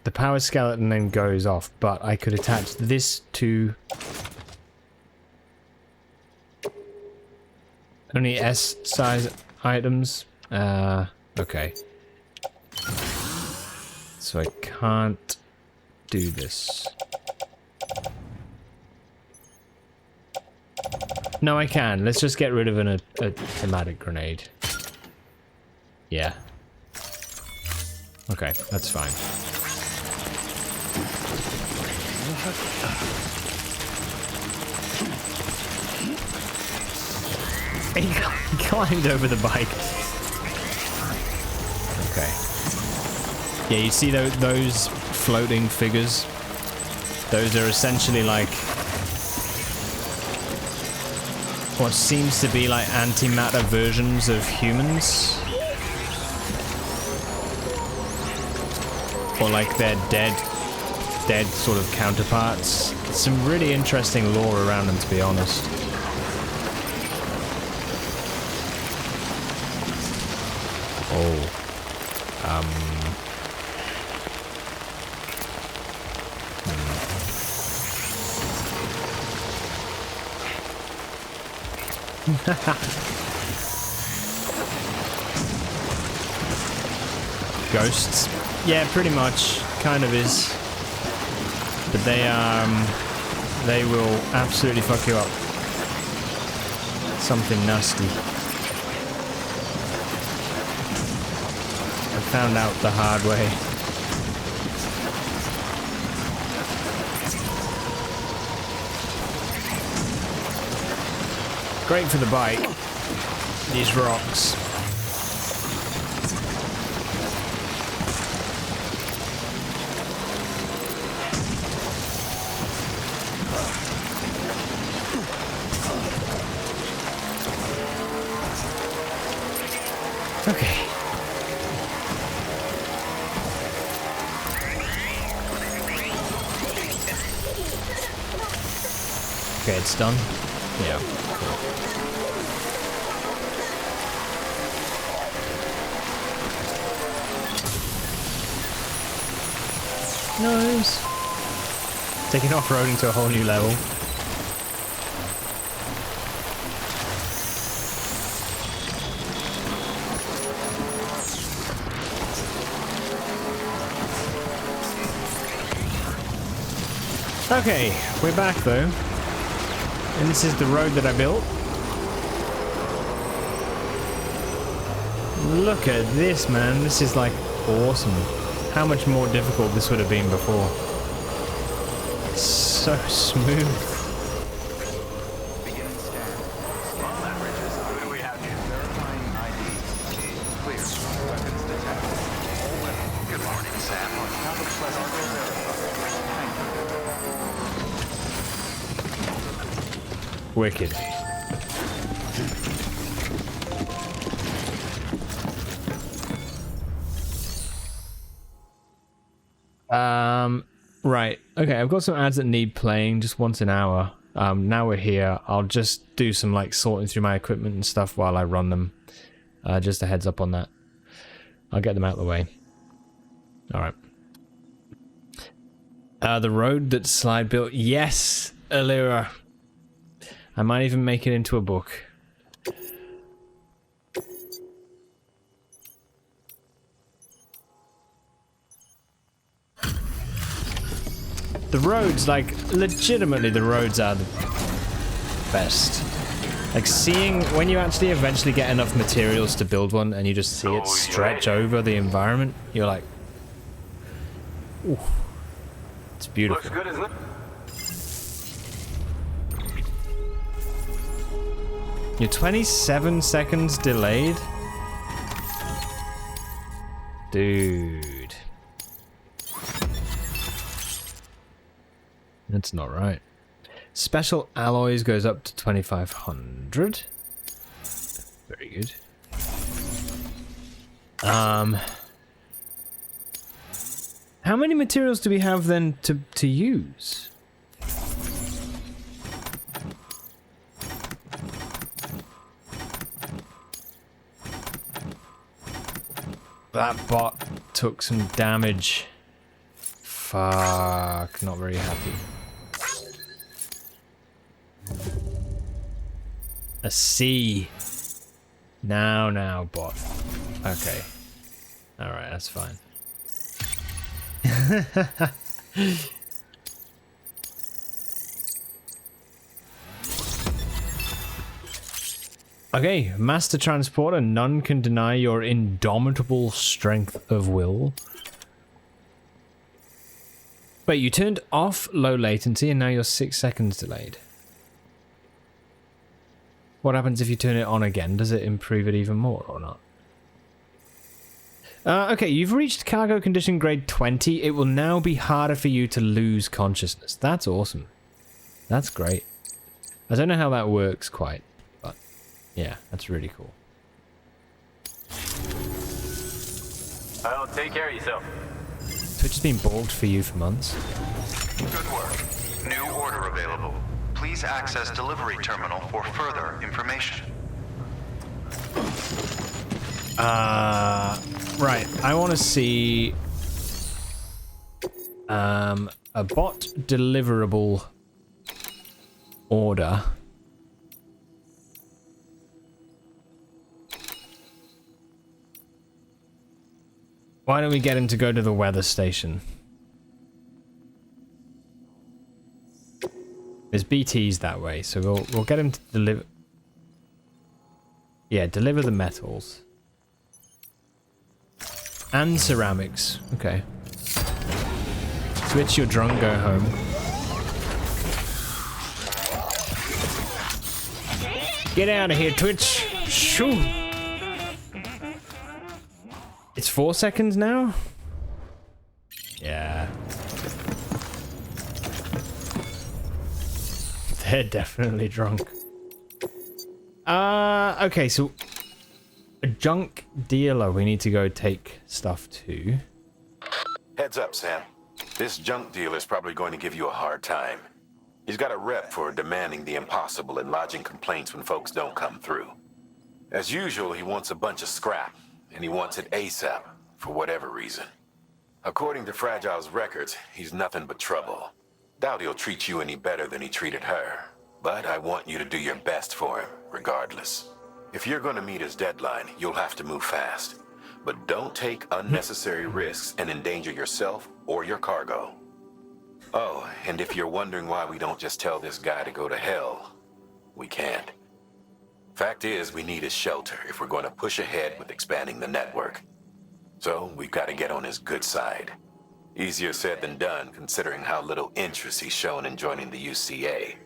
the power skeleton then goes off, but I could attach this to only S-size items. Okay. So I can't do this. No, I can. Let's just get rid of a thematic grenade. Yeah. Okay, that's fine. He climbed over the bike. Okay. Yeah, you see those floating figures? Those are essentially like what seems to be like antimatter versions of humans. Or like their dead sort of counterparts. Some really interesting lore around them, to be honest. Oh. Ghosts? Yeah, pretty much. Kind of is. But they will absolutely fuck you up. Something nasty. I found out the hard way. Great for the bike. These rocks. Okay. Okay, it's done. Yeah. Nice. Taking off-roading to a whole new level. Okay, we're back though. And this is the road that I built. Look at this, man. This is like awesome. How much more difficult this would have been before. So smooth. Wicked. Right. Okay, I've got some ads that need playing just once an hour. Now we're here. I'll just do some like sorting through my equipment and stuff while I run them. Just a heads up on that. I'll get them out of the way. Alright. The road that Slide built. Yes, Alira. I might even make it into a book. The roads, like, legitimately the roads are the best. Like, seeing, when you actually eventually get enough materials to build one and you just see it stretch over the environment, you're like, ooh, it's beautiful.
Looks good, isn't it?
You're 27 seconds delayed? Dude. That's not right. Special alloys goes up to 2,500. Very good. How many materials do we have then to use? That bot took some damage. Fuck, not very happy. A C. Now, bot. Okay. Alright, that's fine. Okay, Master Transporter, none can deny your indomitable strength of will. Wait, you turned off low latency and now you're 6 seconds delayed. What happens if you turn it on again? Does it improve it even more or not? Okay, you've reached cargo condition grade 20. It will now be harder for you to lose consciousness. That's awesome. That's great. I don't know how that works quite, but yeah, that's really cool.
Well, take care of yourself.
Twitch has been balked for you for months.
Good work. New order available. Please access delivery terminal for further information.
Right. I want to see a bot deliverable order. Why don't we get him to go to the weather station? There's BTs that way, so we'll get him to deliver. Yeah, deliver the metals. And ceramics. Okay. Switch your drunk, go home. Get out of here, Twitch! Shoo! It's 4 seconds now? Yeah. They're definitely drunk. Okay, so a junk dealer we need to go take stuff to.
Heads up, Sam. This junk dealer's probably going to give you a hard time. He's got a rep for demanding the impossible and lodging complaints when folks don't come through. As usual, he wants a bunch of scrap, and he wants it ASAP, for whatever reason. According to Fragile's records, he's nothing but trouble. Doubt he'll treat you any better than he treated her. But I want you to do your best for him, regardless. If you're going to meet his deadline, you'll have to move fast. But don't take unnecessary risks and endanger yourself or your cargo. Oh, and if you're wondering why we don't just tell this guy to go to hell, we can't. Fact is, we need his shelter if we're going to push ahead with expanding the network. So, we've got to get on his good side. Easier said than done, considering how little interest he's shown in joining the UCA.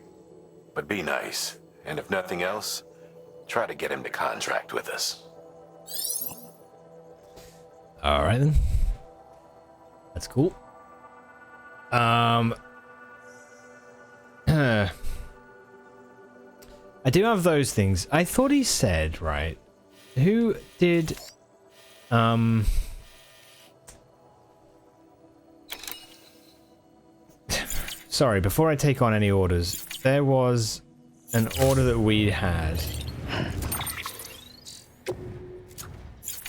But be nice, and if nothing else, try to get him to contract with us.
Alright then. That's cool. I do have those things. I thought he said, right? Who did... Sorry, before I take on any orders, there was an order that we had.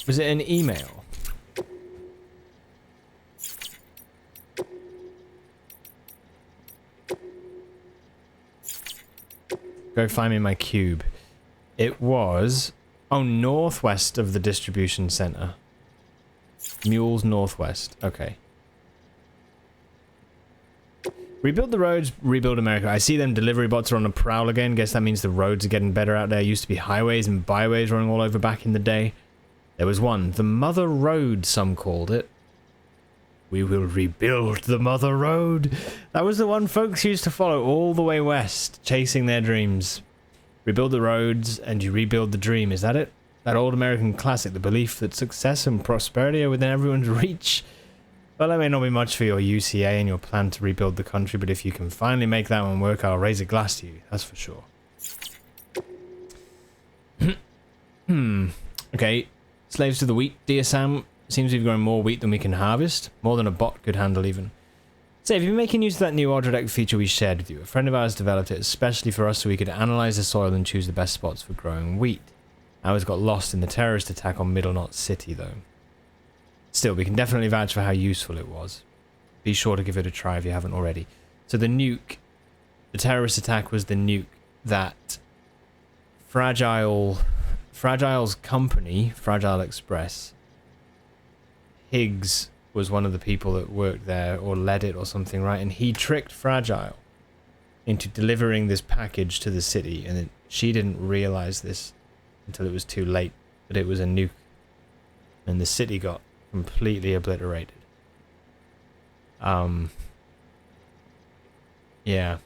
Was it an email? Go find me my cube. It was... Oh, northwest of the distribution center. Mules northwest. Okay. Rebuild the roads, rebuild America. I see them delivery bots are on the prowl again. Guess that means the roads are getting better out there. Used to be highways and byways running all over back in the day. There was one. The Mother Road, some called it. We will rebuild the Mother Road. That was the one folks used to follow all the way west, chasing their dreams. Rebuild the roads and you rebuild the dream. Is that it? That old American classic, the belief that success and prosperity are within everyone's reach. Well, that may not be much for your UCA and your plan to rebuild the country, but if you can finally make that one work, I'll raise a glass to you. That's for sure. Okay. Slaves to the wheat, dear Sam. Seems we've grown more wheat than we can harvest. More than a bot could handle even. Say, have you been making use of that new Audra feature we shared with you? A friend of ours developed it especially for us so we could analyze the soil and choose the best spots for growing wheat. Ours got lost in the terrorist attack on Middle Knot City, though. Still, we can definitely vouch for how useful it was. Be sure to give it a try if you haven't already. So the nuke, the terrorist attack was the nuke that Fragile's company, Fragile Express, Higgs was one of the people that worked there or led it or something, right? And he tricked Fragile into delivering this package to the city, and she didn't realize this until it was too late, that it was a nuke, and the city got completely obliterated. Yeah.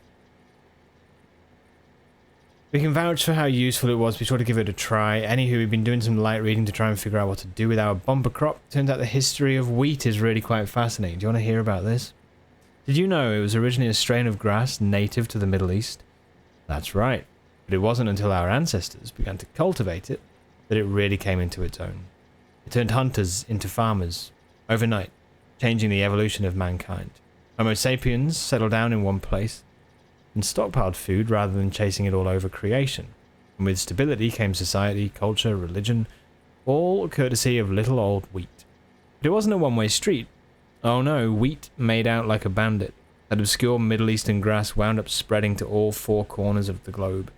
We can vouch for how useful it was. Be sure to give it a try. Anywho, we've been doing some light reading to try and figure out what to do with our bumper crop. Turns out the history of wheat is really quite fascinating. Do you want to hear about this? Did you know it was originally a strain of grass native to the Middle East? That's right. But it wasn't until our ancestors began to cultivate it that it really came into its own. It turned hunters into farmers overnight, changing the evolution of mankind. Homo sapiens settled down in one place and stockpiled food rather than chasing it all over creation. And with stability came society, culture, religion, all courtesy of little old wheat. But it wasn't a one-way street. Oh no, wheat made out like a bandit. That obscure Middle Eastern grass wound up spreading to all four corners of the globe.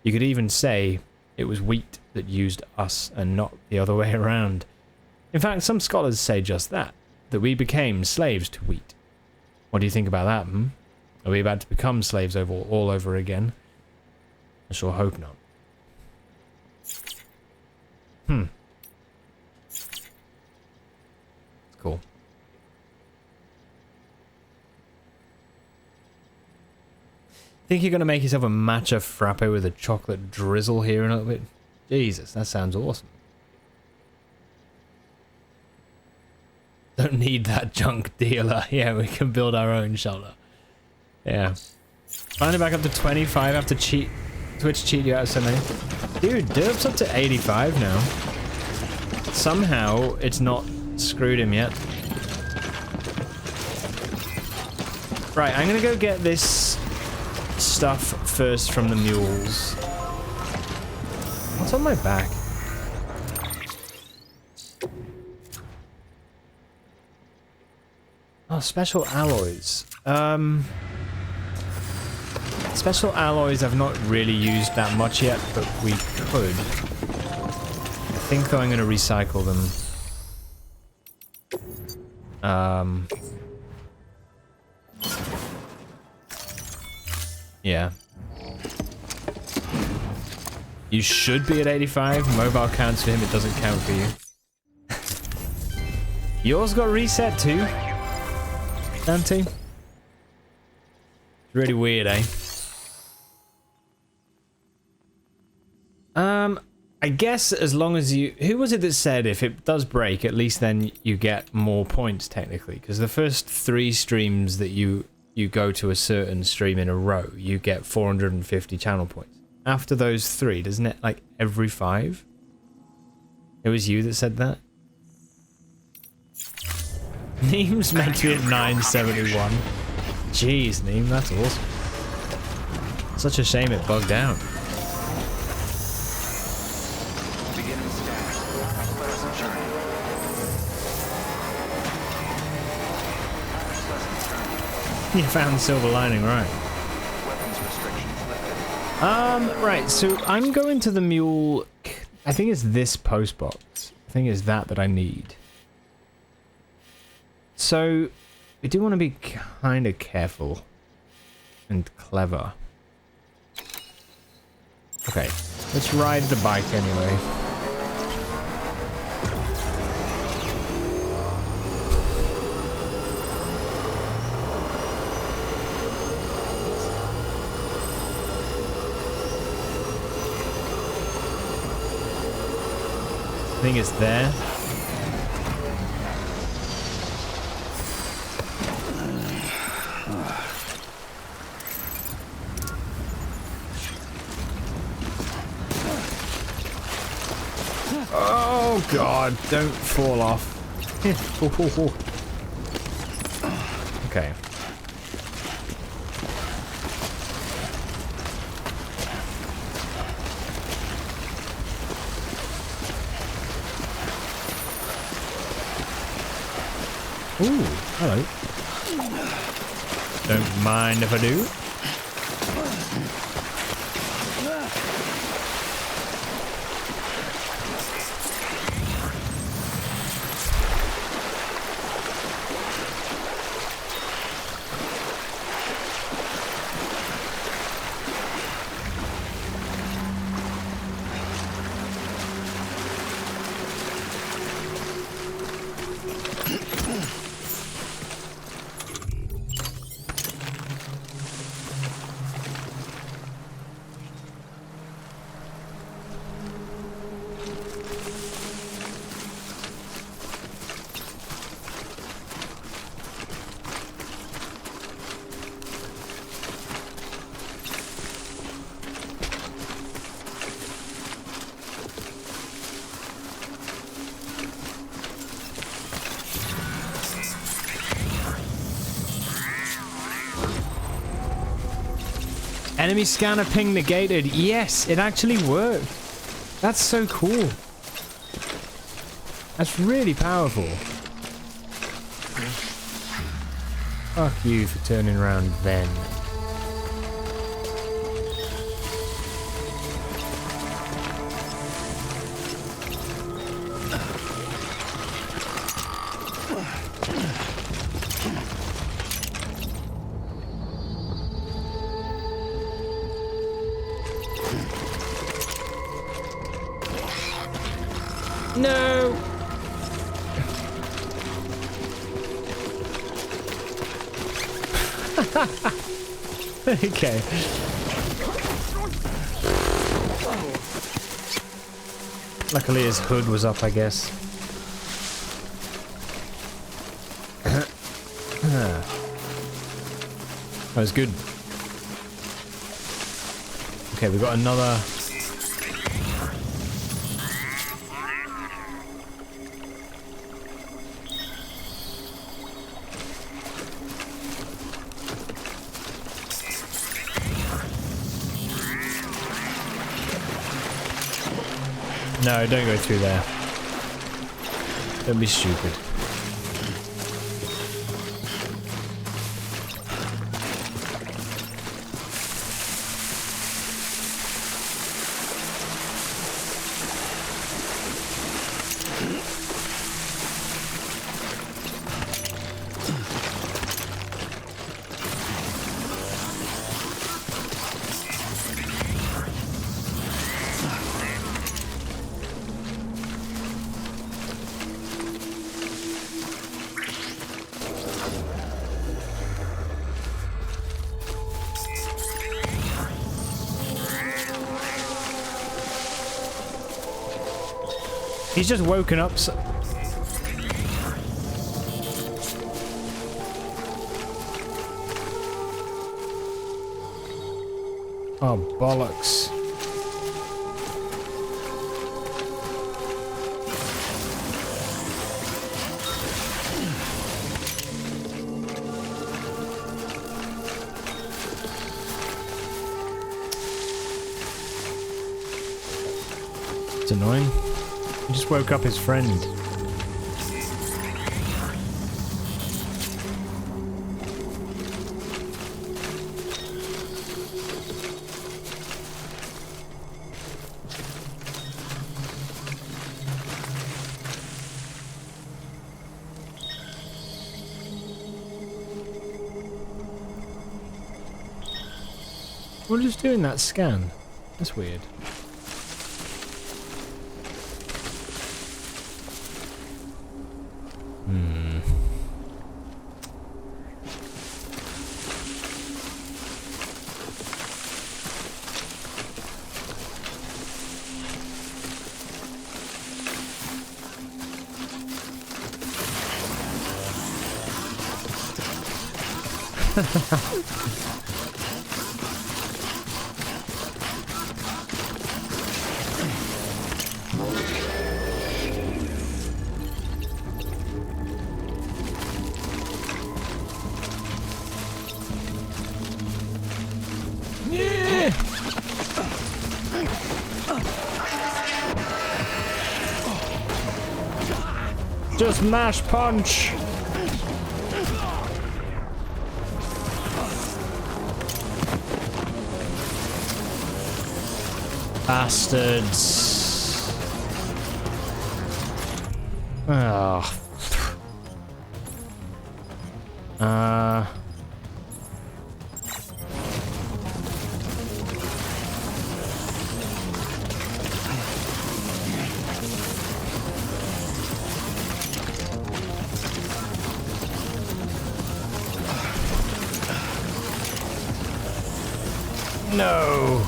You could even say it was wheat that used us and not the other way around. In fact, some scholars say just that we became slaves to wheat. What do you think about that, Are we about to become slaves all over again? I sure hope not. It's cool. Think you're going to make yourself a matcha frappe with a chocolate drizzle here in a little bit? Jesus, that sounds awesome. Don't need that junk dealer. Yeah, we can build our own shelter. Yeah. Finally back up to 25 after Twitch cheat you out of so many. Dude, Derp's up to 85 now. Somehow, it's not screwed him yet. Right, I'm gonna go get this stuff first from the mules. What's on my back? Oh, special alloys. Special alloys I've not really used that much yet, but we could. I think though I'm going to recycle them. You should be at 85. Mobile counts for him, it doesn't count for you. Yours got reset too, Dante. Really weird, eh? I guess as long as you... Who was it that said if it does break, at least then you get more points, technically? Because the first 3 streams that you go to a certain stream in a row, you get 450 channel points. After those 3, doesn't it, like, every 5? It was you that said that? Neem's meant to be at 971. Jeez, Neem, that's awesome. Such a shame it bugged out. You found silver lining, right? Right, so I'm going to the mule. I think it's this post box. I think it's that I need. So, we do want to be kind of careful and clever. Okay, let's ride the bike anyway. I think it's there. Oh god, don't fall off. Okay. Ooh, hello. Don't mind if I do. Enemy scanner ping negated. Yes, it actually worked. That's so cool. That's really powerful. Fuck you for turning around then. No! Okay. Luckily his hood was up, I guess. That was good. Okay, we got another... No, don't go through there. Don't be stupid. He's just woken up. Oh, bollocks. It's annoying. He just woke up his friend. We're just doing that scan. That's weird. Just mash punch. Bastards. Oh. No.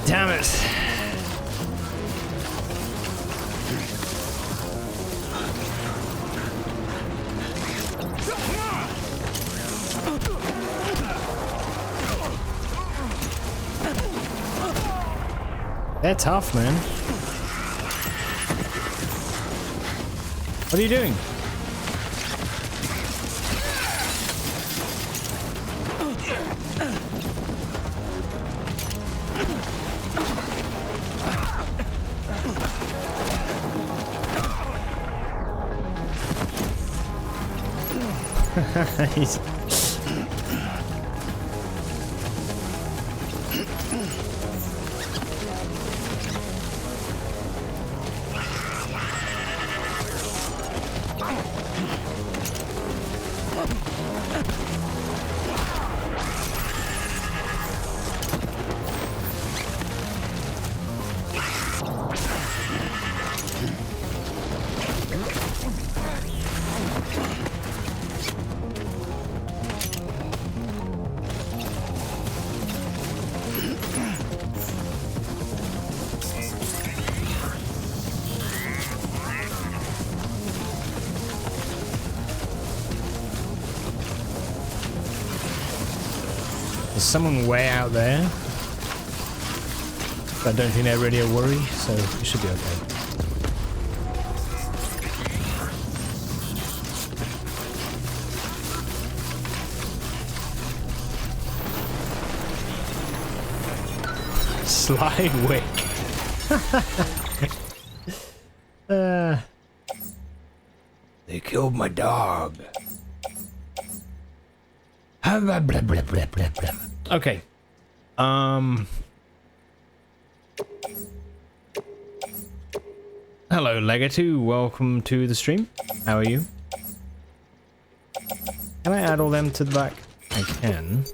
Damn it. They're tough, man. What are you doing? He's... There's someone way out there. But I don't think they're really a worry, so it should be okay. Sly Wick. They killed my dog. Okay. Hello, Legato. Welcome to the stream. How are you? Can I add all them to the back? I can.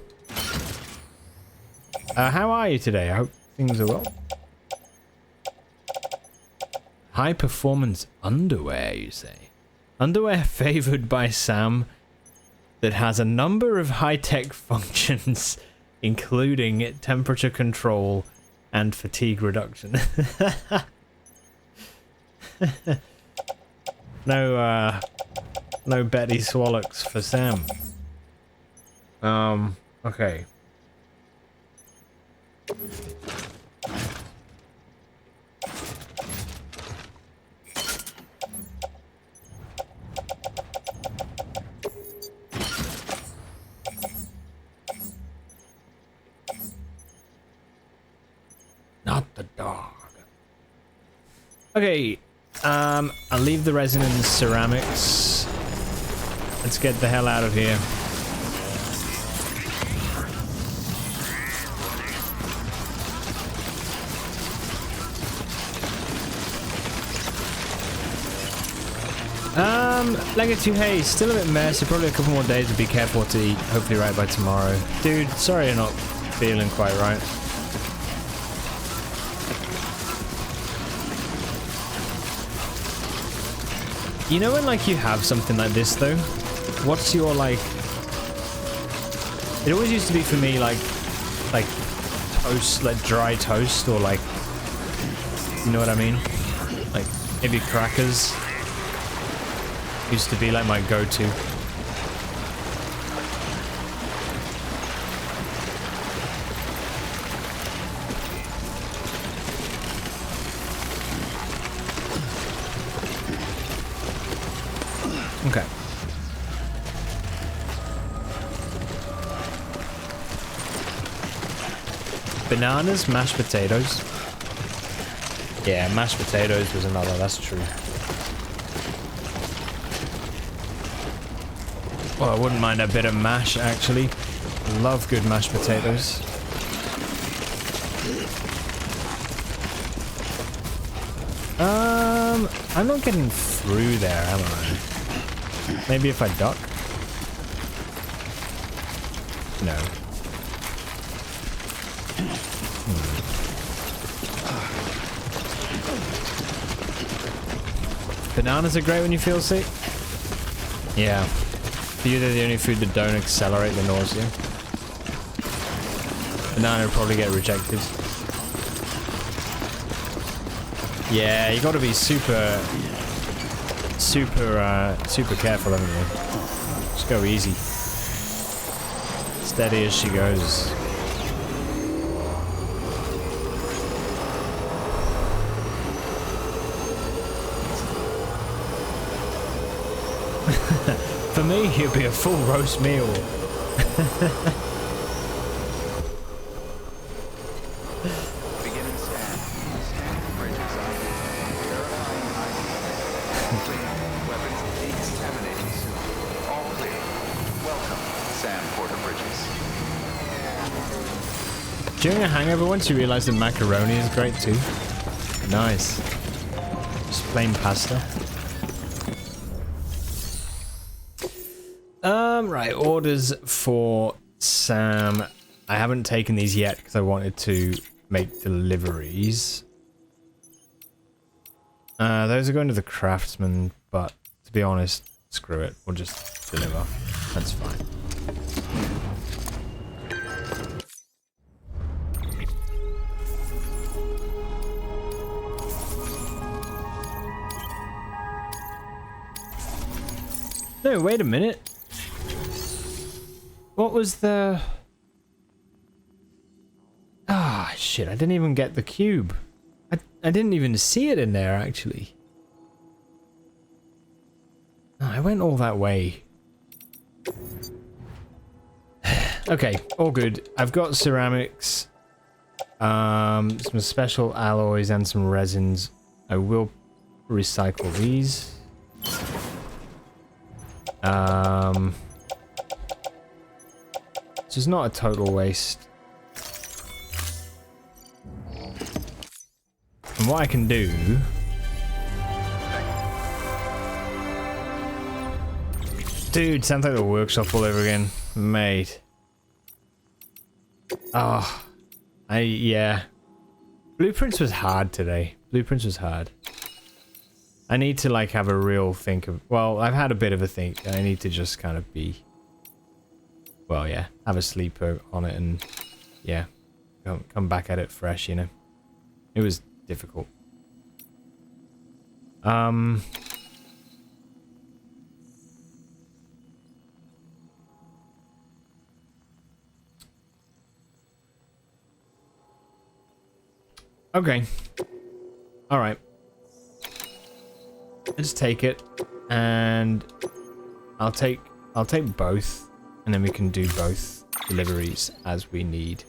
How are you today? I hope things are well. High performance underwear, you say? Underwear favored by Sam that has a number of high-tech functions, including temperature control and fatigue reduction. No Betty Swallocks for Sam. Okay. Not the dog. Okay, I'll leave the resin and ceramics. Let's get the hell out of here. Legacy, hey, still a bit messy, probably a couple more days, but be careful what to eat. Hopefully right by tomorrow. Dude, sorry you're not feeling quite right. You know when, like, you have something like this, though? What's your, like... It always used to be for me, like toast, like dry toast, or like... You know what I mean? Like, maybe crackers. Used to be, like, my go-to. Okay. Bananas, mashed potatoes. Yeah, mashed potatoes was another, that's true. Well, I wouldn't mind a bit of mash, actually. Love good mashed potatoes. I'm not getting through there, am I? Maybe if I duck? No. Bananas are great when you feel sick? Yeah. For you, they're the only food that don't accelerate the nausea. Banana would probably get rejected. Yeah, you gotta be super careful, haven't you? Just go easy. Steady as she goes. For me, it'd be a full roast meal.
Beginning scan. Scanning bridges ID. Verifying ID. Clear. Weapons decontaminating soon. All clear. Welcome, Sam Porter Bridges.
During a hangover, once you realize that macaroni is great too. Nice. Just plain pasta. Right, orders for Sam. I haven't taken these yet because I wanted to make deliveries. Those are going to the craftsman, but to be honest, screw it. We'll just deliver. That's fine. No, wait a minute. What was the... Ah, shit, I didn't even get the cube. I didn't even see it in there, actually. Oh, I went all that way. Okay, all good. I've got ceramics, some special alloys and some resins. I will recycle these. So it's not a total waste. And what I can do... Dude, sounds like the workshop all over again. Mate. Oh, yeah. Blueprints was hard today. Blueprints was hard. I need to like have a real think of, well, I've had a bit of a think. I need to just kind of be, well, yeah, have a sleeper on it and yeah, come back at it fresh, you know. It was difficult. Okay. All right. Let's take it, and I'll take both, and then we can do both deliveries as we need.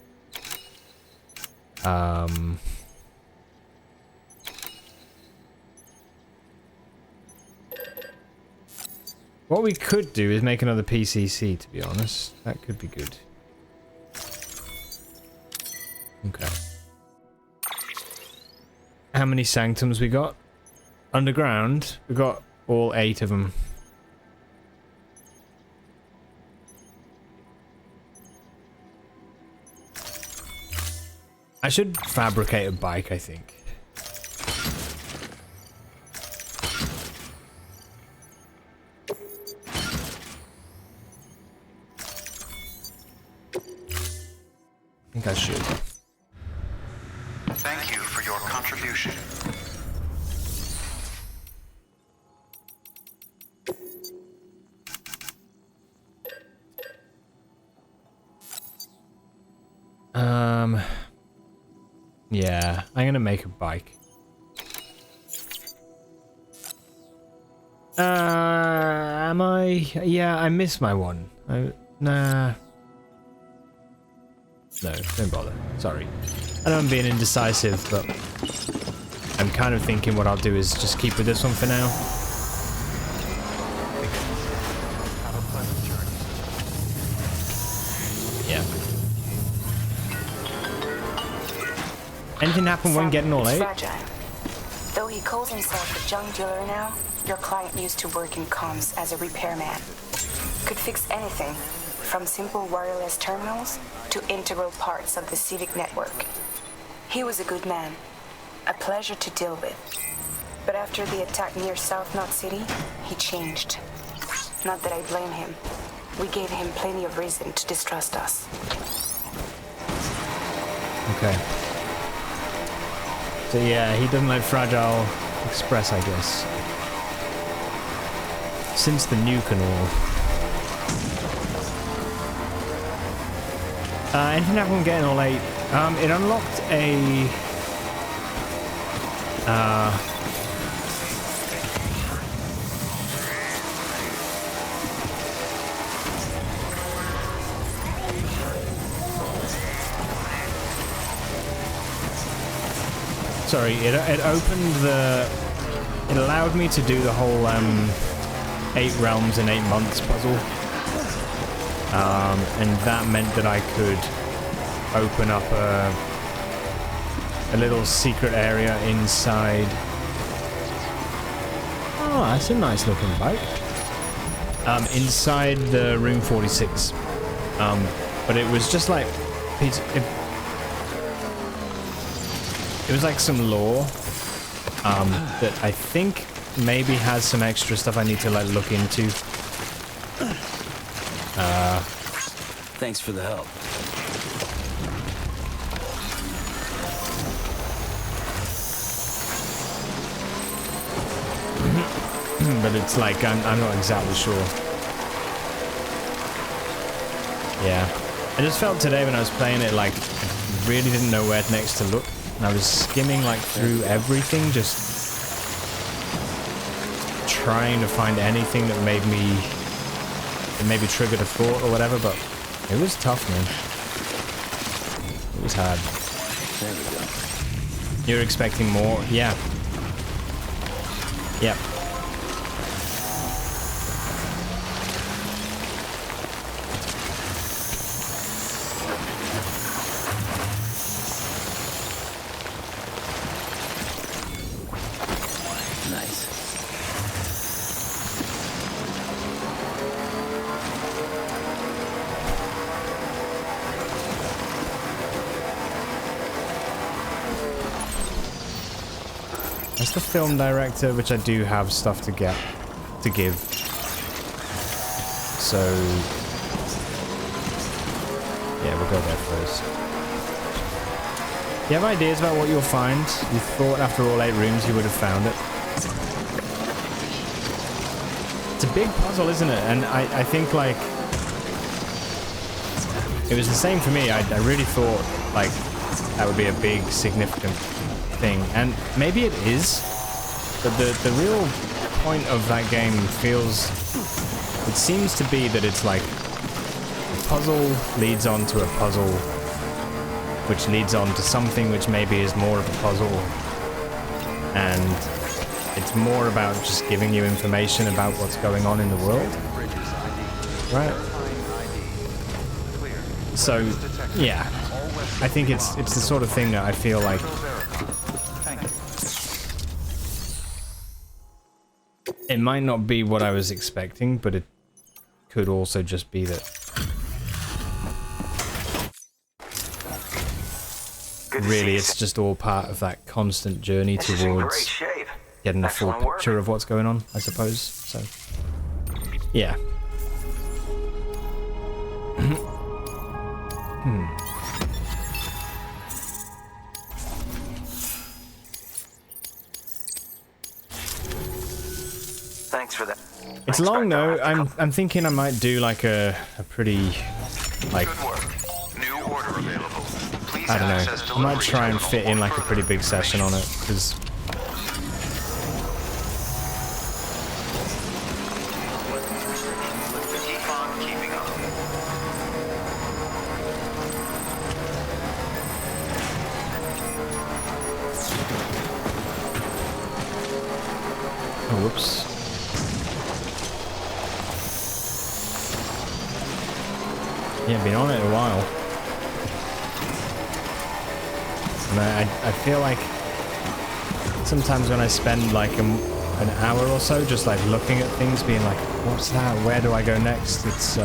What we could do is make another PCC, to be honest. That could be good. Okay. How many sanctums we got? Underground? We got all 8 of them. I should fabricate a bike, I think. I think I should.
Thank you for your contribution.
Yeah, I'm gonna make a bike. Am I? Yeah, I missed my one. Nah. No, don't bother. Sorry. I know I'm being indecisive, but I'm kind of thinking what I'll do is just keep with this one for now. Yeah. Anything happen when getting all 8?
Fragile. Though he calls himself a junk dealer now, your client used to work in comms as a repairman. Could fix anything, from simple wireless terminals to integral parts of the civic network. He was a good man, a pleasure to deal with. But after the attack near South Knot City, he changed. Not that I blame him. We gave him plenty of reason to distrust us.
Okay. So yeah, he doesn't like Fragile Express, I guess. Since the nuke and all. Anything happened when getting all 8? It unlocked a... Sorry, it opened the... It allowed me to do the whole 8 realms in 8 months puzzle. And that meant that I could open up a little secret area inside. Oh, that's a nice looking bike. Inside the room 46. But it was just like it was like some lore that I think maybe has some extra stuff I need to like look into.
Thanks for the help.
But it's like I'm not exactly sure. Yeah, I just felt today when I was playing it like I really didn't know where next to look, and I was skimming like through everything, just trying to find anything that maybe triggered a thought or whatever. But it was tough, man. It was hard.
There we go.
You're expecting more? Yeah. Yep. the film director, which I do have stuff to give. So yeah, we'll go there first. You have ideas about what you'll find? You thought after all 8 rooms you would have found it. It's a big puzzle, isn't it? And I think, like, it was the same for me. I really thought, like, that would be a big, significant thing. And maybe it is, but the real point of that game feels... It seems to be that it's like a puzzle leads on to a puzzle, which leads on to something which maybe is more of a puzzle. And it's more about just giving you information about what's going on in the world. Right. So, yeah. I think it's the sort of thing that I feel like it might not be what I was expecting, but it could also just be that really it's just all part of that constant journey towards getting a full picture of what's going on, I suppose. So, yeah.
Thanks for that.
It's long though. I'm thinking I might do like a pretty, like, I don't know. I might try and fit in like a pretty big session on it, because oh, whoops. Yeah, been on it a while. And I feel like sometimes when I spend like an hour or so just like looking at things, being like, what's that? Where do I go next? It's, you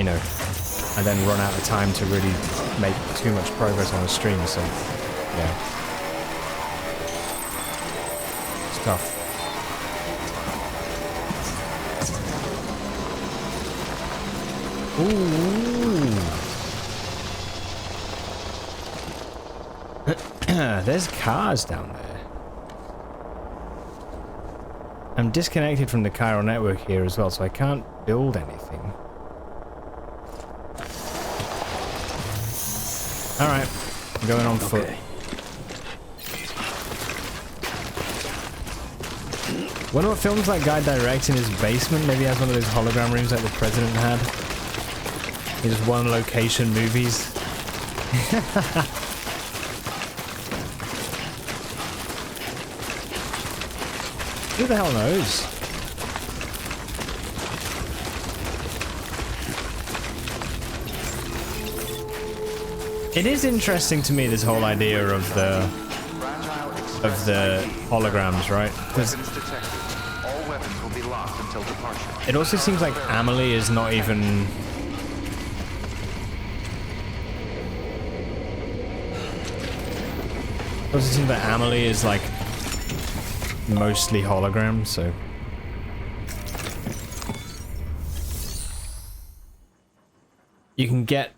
know, I then run out of time to really make too much progress on the stream, so, yeah. It's tough. Ooh. There's cars down there. I'm disconnected from the chiral network here as well, so I can't build anything. Alright, I'm going on foot. Wonder what films that guy directs in his basement. Maybe he has one of those hologram rooms like the president had. He just one location movies. Who the hell knows? It is interesting to me, this whole idea of the holograms, right? Because it also seems like Amelie is not even... It also seems that Amelie is like mostly holograms, so... You can get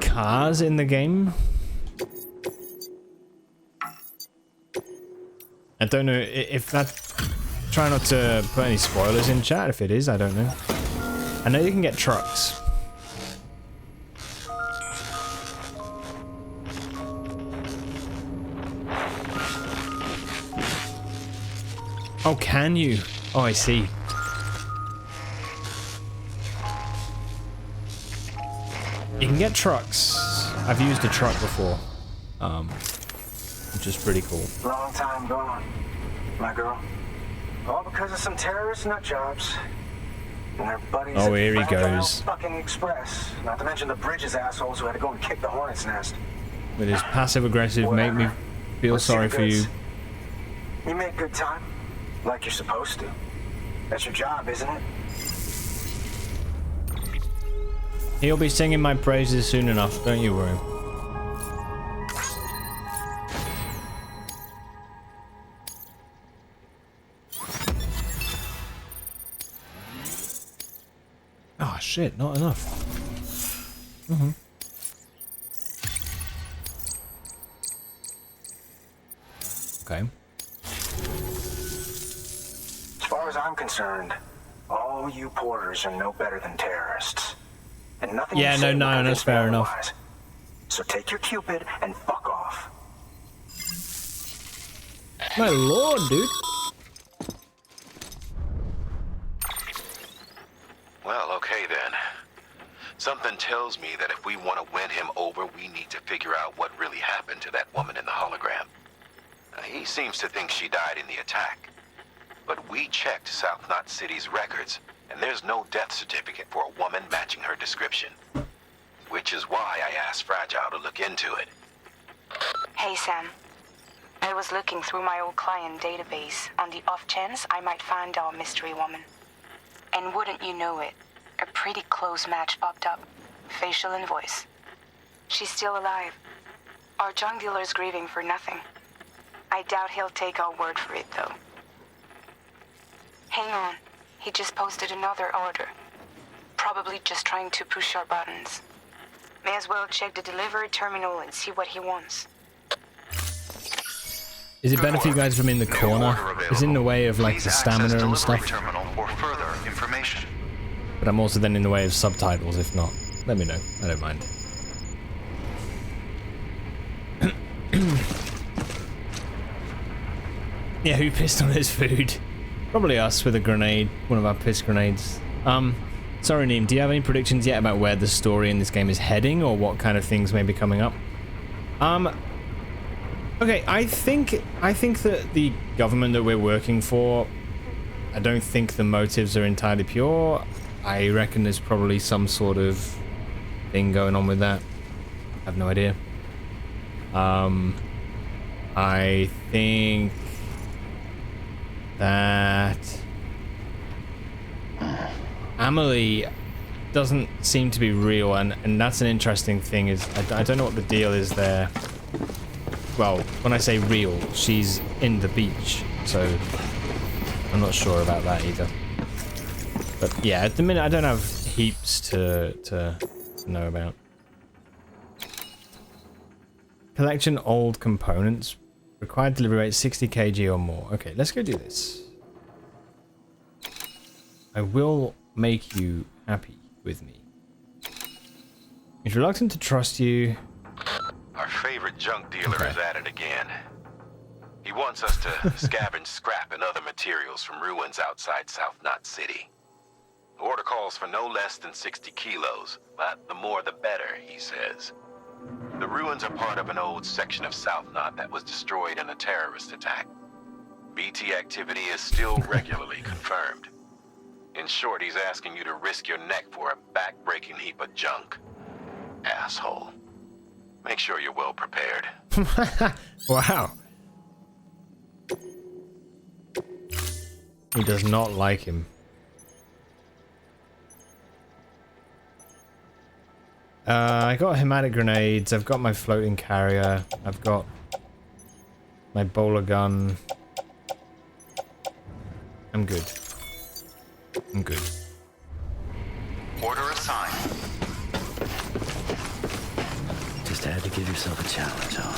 cars in the game. I don't know if that... Try not to put any spoilers in chat. If it is, I don't know. I know you can get trucks. Oh, can you? Oh, I see. You can get trucks. I've used a truck before, which is pretty cool.
Long time gone, my girl. All because of some terrorist nut jobs and their buddies.
Oh, here he goes.
Fucking Express. Not to mention the Bridges assholes who had to go and kick the hornet's nest.
With his passive aggressive, make me feel sorry for you.
You make good time, like you're supposed to. That's your job, isn't it?
He'll be singing my praises soon enough, don't you worry. Oh shit, not enough. Mm-hmm. Okay.
As far as I'm concerned, all you porters are no better than terrorists. And nothing
Yeah,
you say will
no,
convince
that's fair
me
enough.
otherwise. So take your Cupid and fuck off.
My lord, dude.
Well, okay then. Something tells me that if we want to win him over, we need to figure out what really happened to that woman in the hologram. He seems to think she died in the attack. But we checked South Knot City's records, and there's no death certificate for a woman matching her description. Which is why I asked Fragile to look into it.
Hey, Sam. I was looking through my old client database on the off chance I might find our mystery woman. And wouldn't you know it, a pretty close match popped up. Facial and voice. She's still alive. Our junk dealer's grieving for nothing. I doubt he'll take our word for it, though. Hang on. He just posted another order. Probably just trying to push our buttons. May as well check the delivery terminal and see what he wants.
Is it better for you guys if I'm in the corner? It's in the way of like the stamina and stuff.
Terminal for further information.
But I'm also then in the way of subtitles if not. Let me know. I don't mind. Yeah, who pissed on his food? Probably us with a grenade. One of our piss grenades. Sorry, Neem, do you have any predictions yet about where the story in this game is heading or what kind of things may be coming up? Okay, I think that the government that we're working for, I don't think the motives are entirely pure. I reckon there's probably some sort of thing going on with that. I have no idea. I think that Amelie doesn't seem to be real, and that's an interesting thing. Is I don't know what the deal is there. Well, when I say real, she's in the beach, so I'm not sure about that either. But yeah, at the minute I don't have heaps to know about. Collection old components. Required delivery rate 60 kg or more. Okay, let's go do this. I will make you happy with me. He's reluctant to trust you.
Our favorite junk dealer is at it again. He wants us to scavenge scrap and other materials from ruins outside South Knot City. The order calls for no less than 60 kilos, but the more the better, he says. The ruins are part of an old section of South Knot that was destroyed in a terrorist attack. BT activity is still regularly confirmed. In short, he's asking you to risk your neck for a back-breaking heap of junk. Asshole. Make sure you're well prepared.
Wow. He does not like him. I got hematic grenades, I've got my floating carrier, I've got my bowler gun. I'm good. I'm good.
Order assigned.
Just had to give yourself a challenge, huh?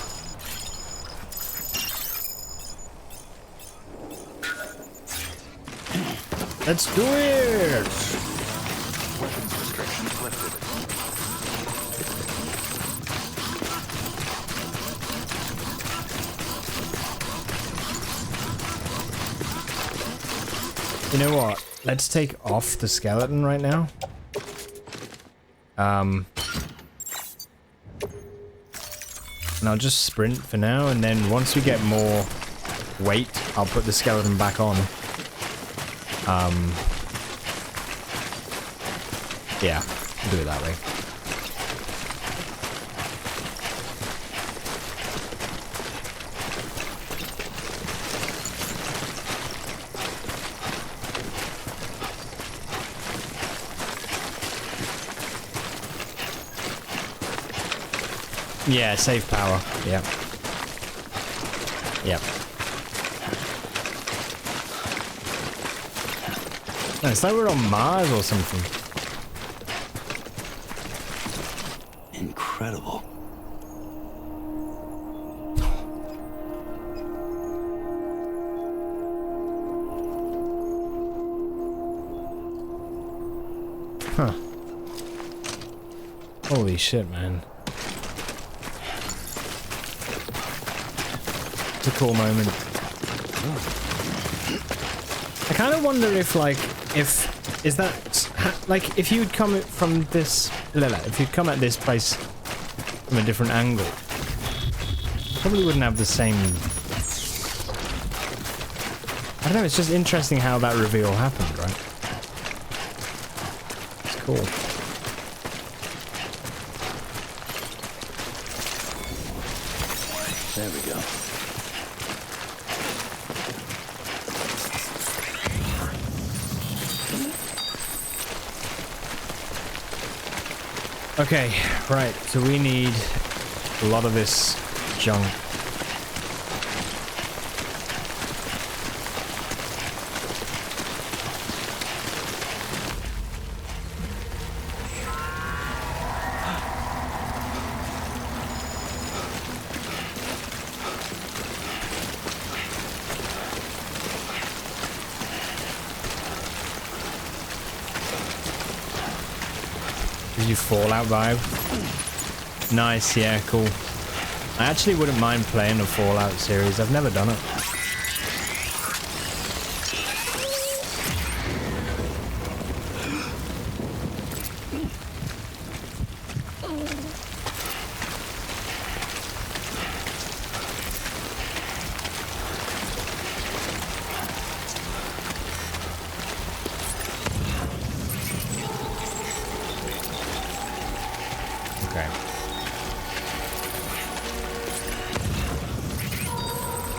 Let's do it!
Weapons restrictions lifted.
You know what? Let's take off the skeleton right now. And I'll just sprint for now, and then once we get more weight, I'll put the skeleton back on. Yeah, we'll do it that way. Yeah, save power. Yep. Yep. No, it's like we're on Mars or something.
incredible.
Huh. Holy shit, man. It's a cool moment. I kind of wonder if, like, is that, like, if you'd come from this, if you'd come at this place from a different angle, you probably wouldn't have the same, I don't know, it's just interesting how that reveal happened, right? It's cool.
There we go.
Okay, right, so we need a lot of this junk. You Fallout vibe. Nice, yeah, cool. I actually wouldn't mind playing the Fallout series. I've never done it. Okay.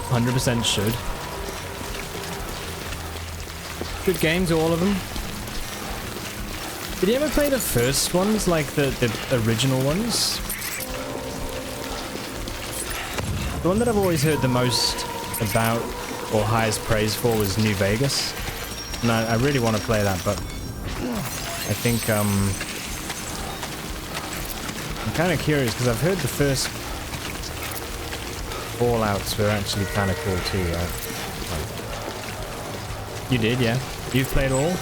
100% should. Good games, all of them. Did you ever play the first ones, like the original ones? The one that I've always heard the most about, or highest praise for, was New Vegas. And I really want to play that, but I think, I'm kind of curious, because I've heard the first Fallouts were actually kind of cool too, right? You did, yeah? You've played all?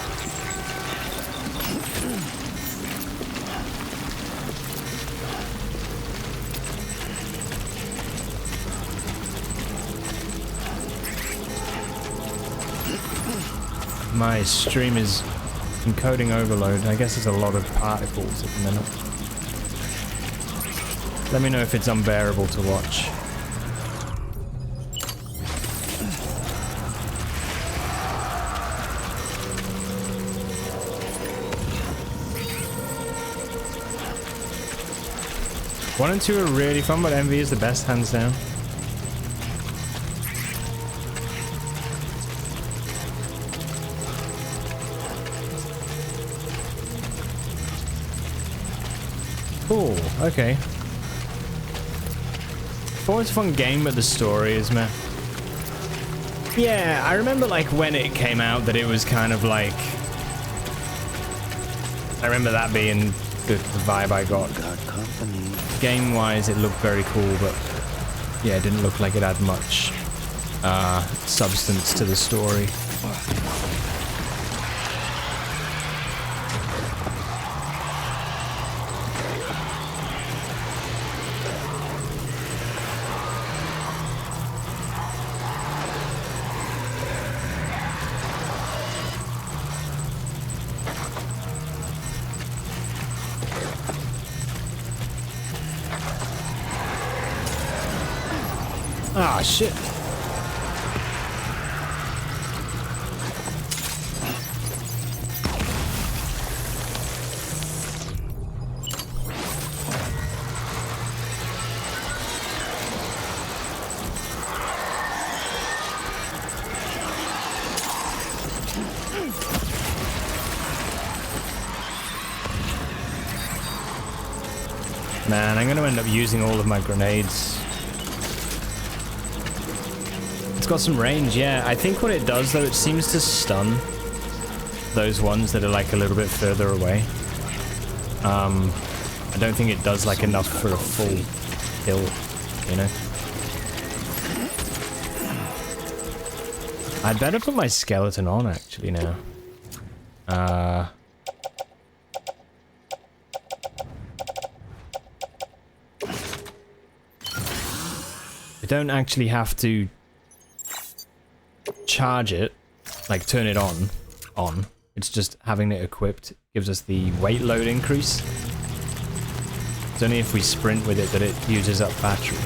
My stream is encoding overload. I guess there's a lot of particles at the minute. Let me know if it's unbearable to watch. One and two are really fun, but MV is the best, hands down. Cool, okay. It's a fun game, but the story is meh. Yeah, I remember like when it came out that it was kind of like... I remember that being the vibe I got. Game-wise, it looked very cool, but yeah, it didn't look like it had much substance to the story. Ah, shit. Man, I'm going to end up using all of my grenades. It's got some range, yeah. I think what it does, though, it seems to stun those ones that are, like, a little bit further away. I don't think it does like enough for a full kill, you know? I'd better put my skeleton on actually now. I don't actually have to charge it, like turn it on. It's just having it equipped gives us the weight load increase. It's only if we sprint with it that it uses up battery.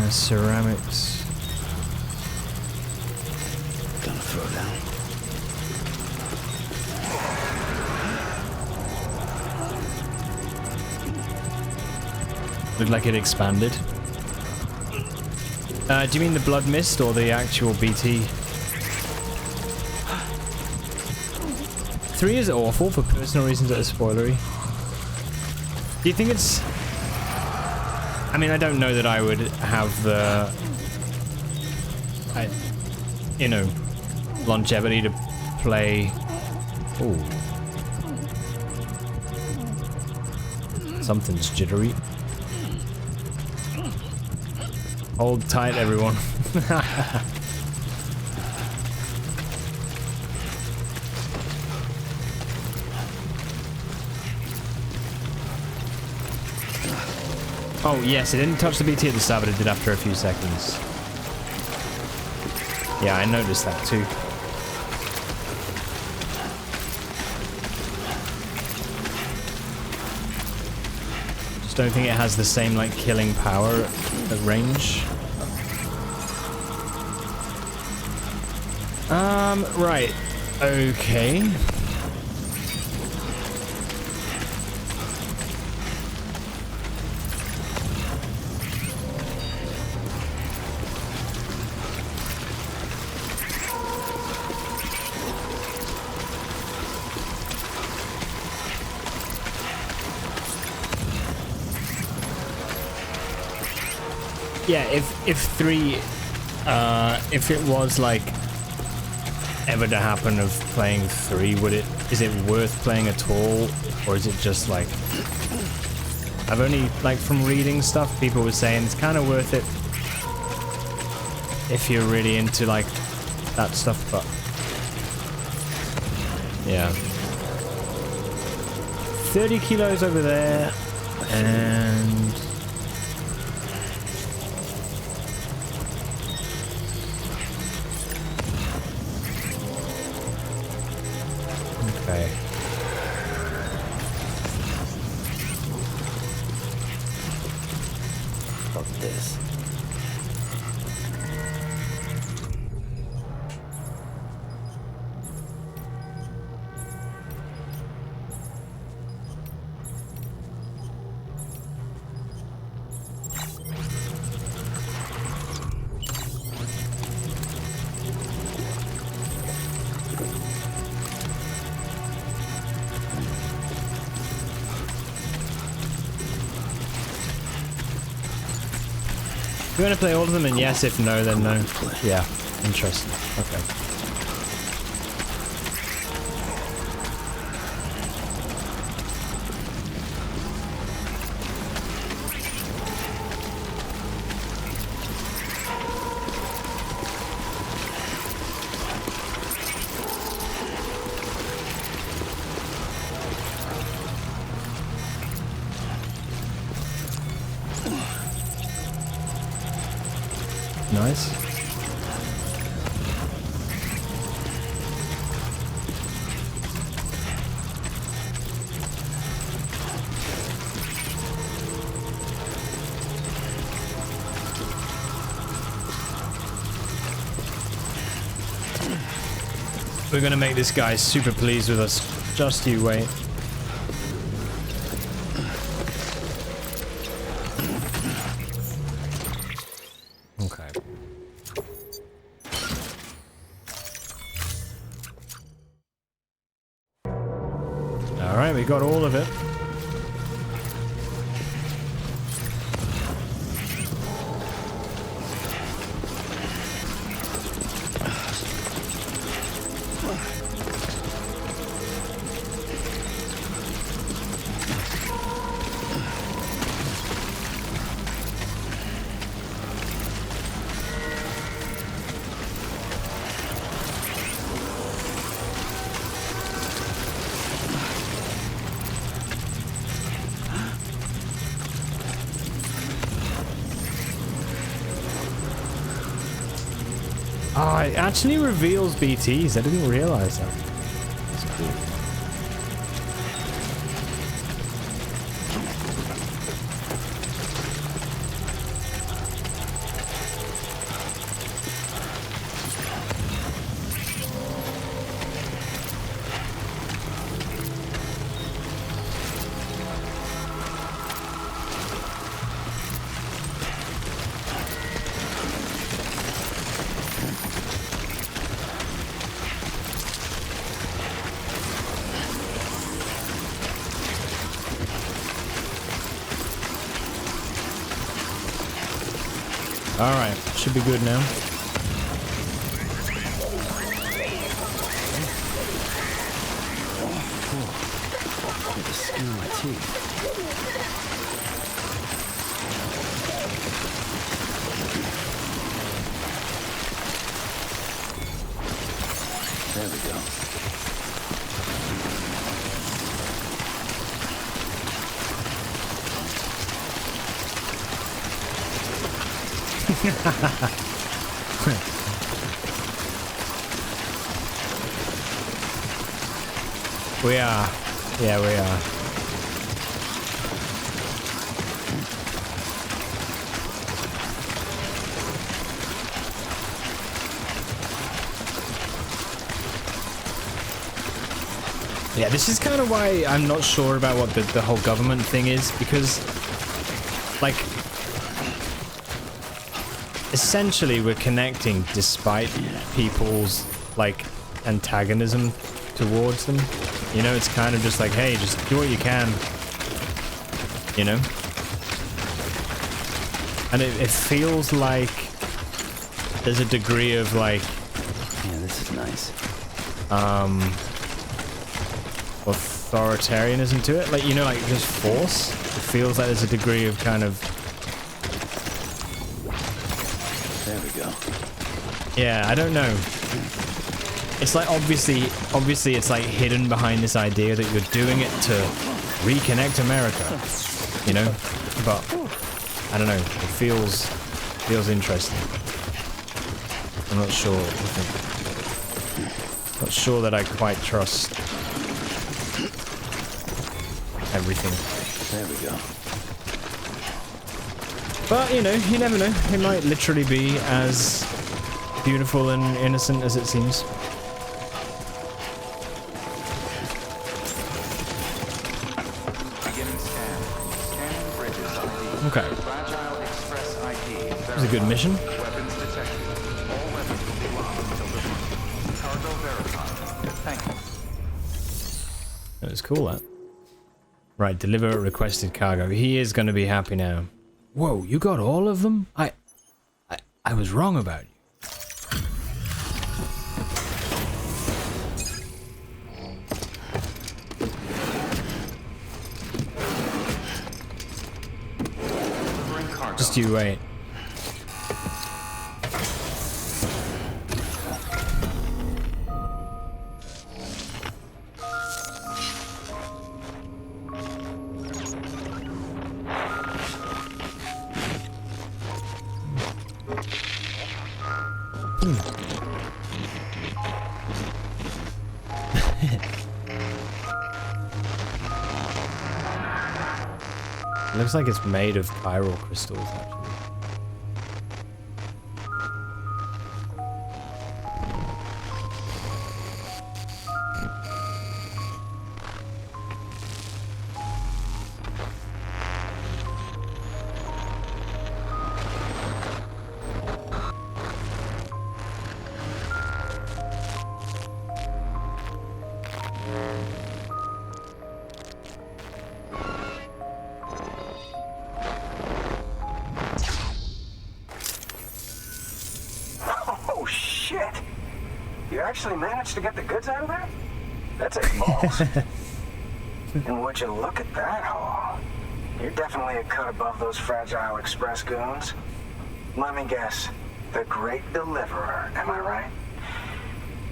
Ceramics.
Gonna throw down.
Looked like it expanded. Do you mean the blood mist or the actual BT? 3 is awful for personal reasons that are spoilery. Do you think it's... I mean, I don't know that I would have the... you know, longevity to play... Ooh. Something's jittery. Hold tight, everyone. Oh, yes, it didn't touch the BT at the start, but it did after a few seconds. Yeah, I noticed that too. Just don't think it has the same, like, killing power at range. Right. Okay. Yeah, if 3, if it was like ever to happen of playing 3, is it worth playing at all, or is it just like, I've only, like, from reading stuff, people were saying it's kind of worth it if you're really into like that stuff, but yeah. 30 kilos over there, and okay.
Fuck this.
You want to play all of them, and yes, if no, then no. Yeah, interesting. Okay. Nice. We're gonna make this guy super pleased with us. Just you wait. Alright, we got all of it. Oh, it actually reveals BTs. I didn't realize that. That's cool. Alright, should be good now.
Get the skin on my teeth. There we go.
We are. Yeah, we are. Yeah, this is kind of why I'm not sure about what the whole government thing is, because, like, essentially we're connecting despite people's, like, antagonism towards them. You know, it's kind of just like, hey, just do what you can. You know? And it feels like there's a degree of, like...
Yeah, this is nice.
Authoritarianism to it. Like, you know, like, just force. It feels like there's a degree of kind of...
There we go.
Yeah, I don't know. It's like, obviously it's like hidden behind this idea that you're doing it to reconnect America, you know? But I don't know, it feels interesting. I'm not sure. Not sure that I quite trust everything.
There we go.
But, you know, you never know. It might literally be as beautiful and innocent as it seems. Okay. It was a good mission.
Weapons detected. All weapons will be locked until defunct. Cargo verified. Thank you.
That was cool, that. Right, deliver requested cargo. He is going to be happy now. Whoa, you got all of them? I was wrong about you. Just you wait. Looks like it's made of chiral crystals, actually.
Actually managed to get the goods out of there? That takes balls. And would you look at that haul? You're definitely a cut above those fragile express goons. Let me guess. The great deliverer, am I right?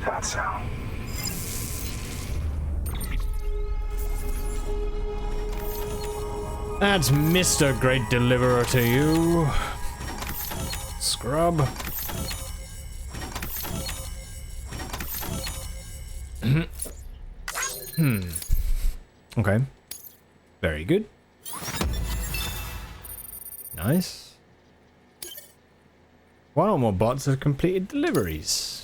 Thought so.
That's Mr. Great Deliverer to you. Scrub. Okay. Very good. Nice. One or more bots have completed deliveries.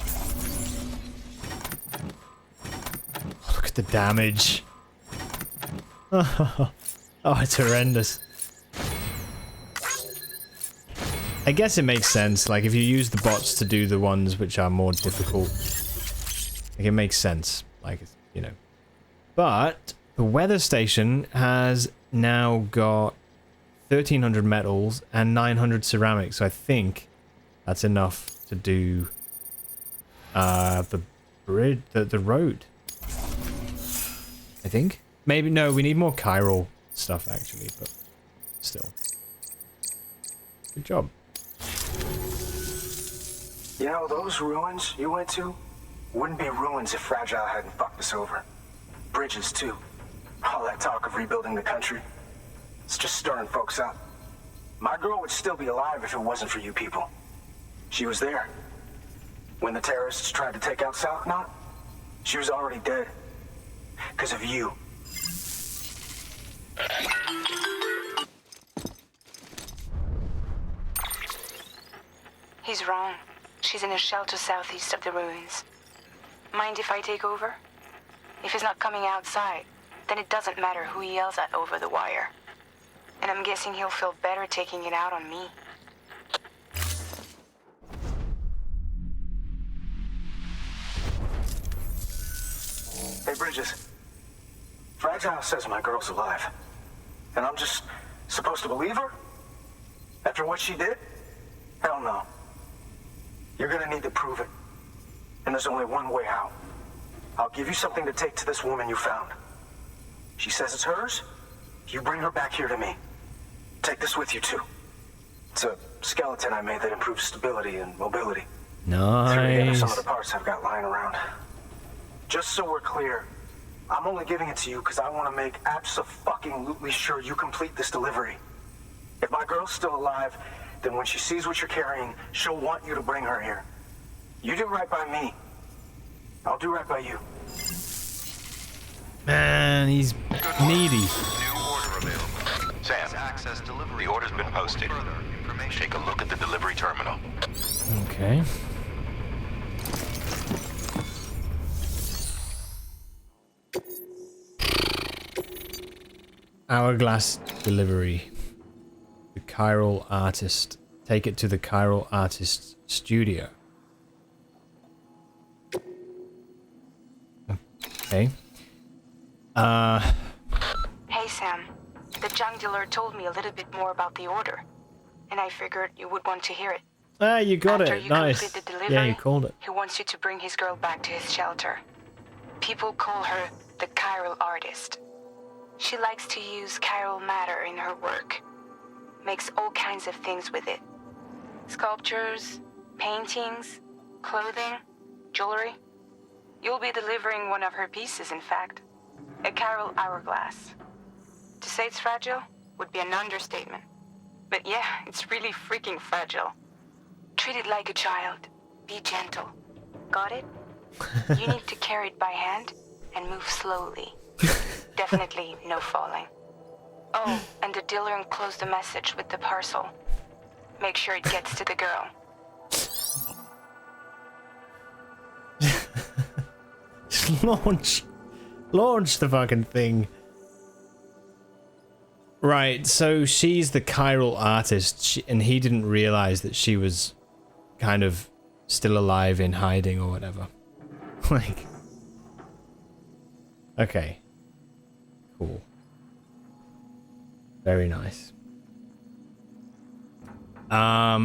Look at the damage. Oh, it's horrendous. I guess it makes sense. Like, if you use the bots to do the ones which are more difficult, like, it makes sense. Like, you know. But the weather station has now got 1,300 metals and 900 ceramics. So I think that's enough to do the bridge, the road. I think. Maybe no. We need more chiral stuff actually, but still. Good job.
You know, those ruins you went to wouldn't be ruins if Fragile hadn't fucked us over. Bridges, too. All that talk of rebuilding the country. It's just stirring folks up. My girl would still be alive if it wasn't for you people. She was there. When the terrorists tried to take out Southknot, she was already dead. Because of you.
He's wrong. She's in a shelter southeast of the ruins. Mind if I take over? If he's not coming outside, then it doesn't matter who he yells at over the wire. And I'm guessing he'll feel better taking it out on me.
Hey, Bridges. Fragile says my girl's alive. And I'm just supposed to believe her? After what she did? Hell no. You're gonna need to prove it. And there's only one way out. I'll give you something to take to this woman you found. She says it's hers. You bring her back here to me. Take this with you, too. It's a skeleton I made that improves stability and mobility.
Nice.
Some of the parts I've got lying around. Just so we're clear, I'm only giving it to you because I want to make abso-fucking-lutely sure you complete this delivery. If my girl's still alive, then when she sees what you're carrying, she'll want you to bring her here. You do right by me. I'll do right by you.
Man, he's needy.
New order available. Sam, access delivery. The order's been posted. Take a look at the delivery terminal.
Okay. Hourglass delivery. The chiral artist. Take it to the chiral artist's studio. Okay.
Hey, Sam. The junk dealer told me a little bit more about the order. And I figured you would want to hear it.
Ah, you got
After
it.
you
Nice.
complete the delivery,
Yeah, you called it.
He wants you to bring his girl back to his shelter. People call her the chiral artist. She likes to use chiral matter in her work. Makes all kinds of things with it. Sculptures, paintings, clothing, jewelry. You'll be delivering one of her pieces, in fact. A chiral hourglass. To say it's fragile would be an understatement. But yeah, it's really freaking fragile. Treat it like a child. Be gentle. Got it? You need to carry it by hand and move slowly. Definitely no falling. Oh, and the dealer enclosed the message with the parcel. Make sure it gets to the girl.
Launch the fucking thing. Right, so she's the chiral artist, and he didn't realize that she was kind of still alive in hiding or whatever. Like, okay, cool, very nice. All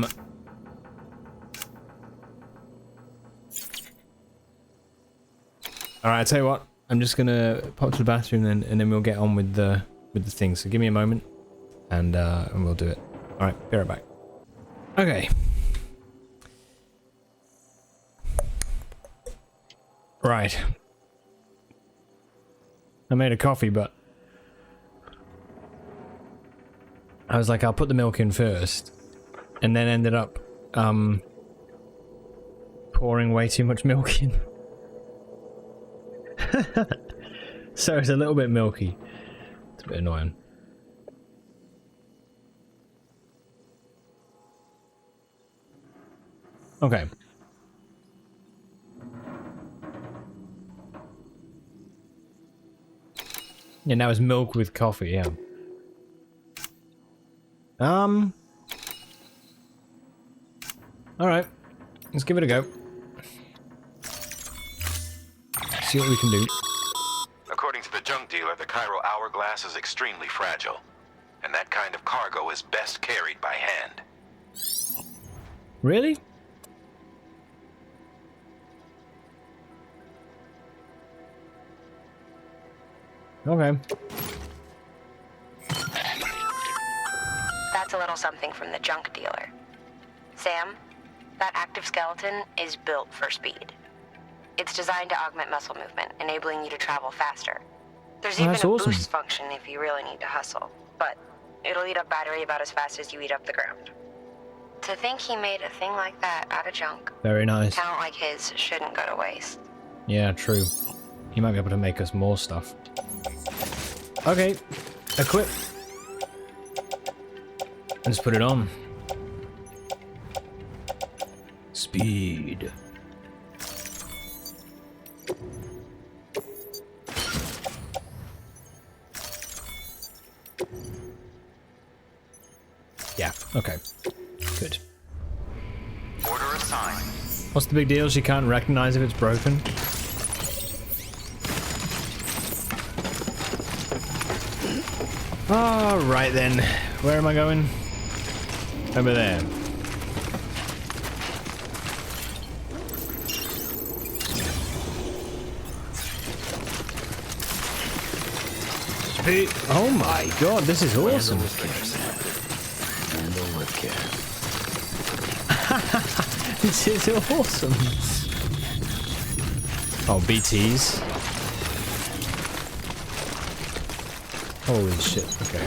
right, I tell you what, I'm just gonna pop to the bathroom and then we'll get on with the thing. So give me a moment, and we'll do it. All right, be right back. Okay. Right. I made a coffee, but I was like, I'll put the milk in first, and then ended up pouring way too much milk in. So it's a little bit milky. It's a bit annoying. Okay. Yeah, now it's milk with coffee, yeah. Alright. Let's give it a go. See what we can do.
According to the junk dealer, the Chiral hourglass is extremely fragile. And that kind of cargo is best carried by hand.
Really? Okay.
That's a little something from the junk dealer. Sam, that active skeleton is built for speed. It's designed to augment muscle movement, enabling you to travel faster. There's even a
awesome.
boost function if you really need to hustle, but it'll eat up battery about as fast as you eat up the ground. To think he made a thing like that out of junk.
Very nice.
Talent like his shouldn't go to waste.
Yeah, true. He might be able to make us more stuff. Okay. Equip. Let's put it on. Speed. Yeah, okay. Good.
Order assigned.
What's the big deal? She can't recognize if it's broken? Alright then. Where am I going? Over there. Speed. Oh my god, this is awesome.
Handle with care.
This is awesome. Oh, BTs. Holy shit, okay.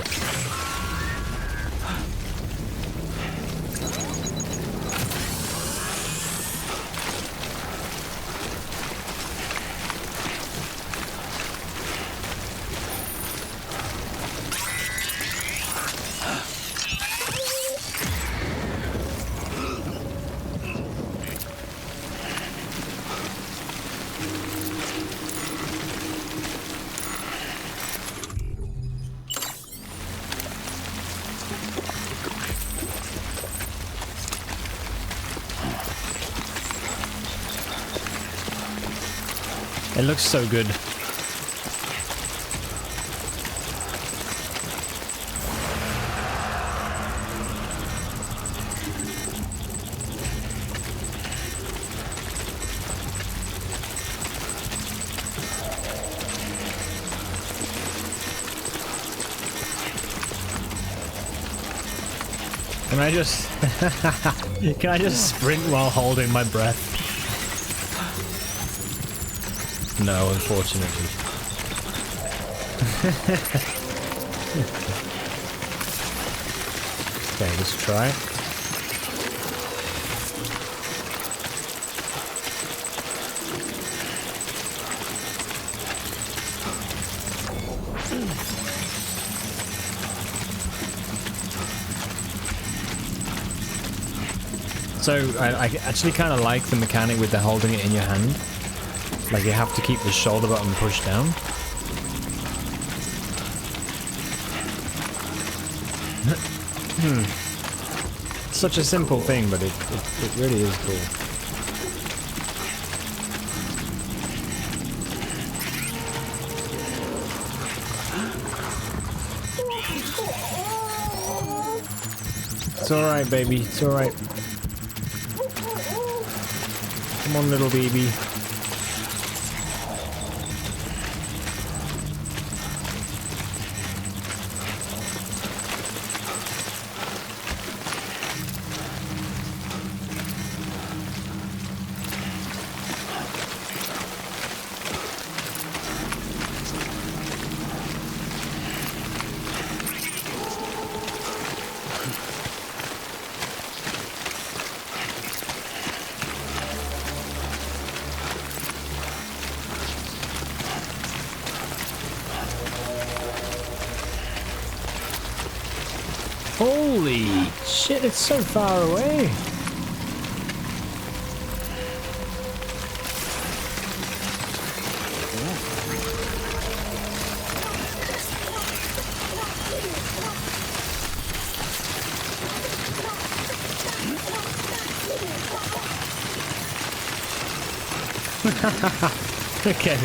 It looks so good. Can I just can I just sprint while holding my breath? No, unfortunately. Okay, let's try it. So, I actually kind of like the mechanic with the holding it in your hand. Like, you have to keep the shoulder button pushed down. Such a simple thing, but it really is cool. It's alright, baby. It's alright. Come on, little baby. Holy shit, it's so far away. Okay.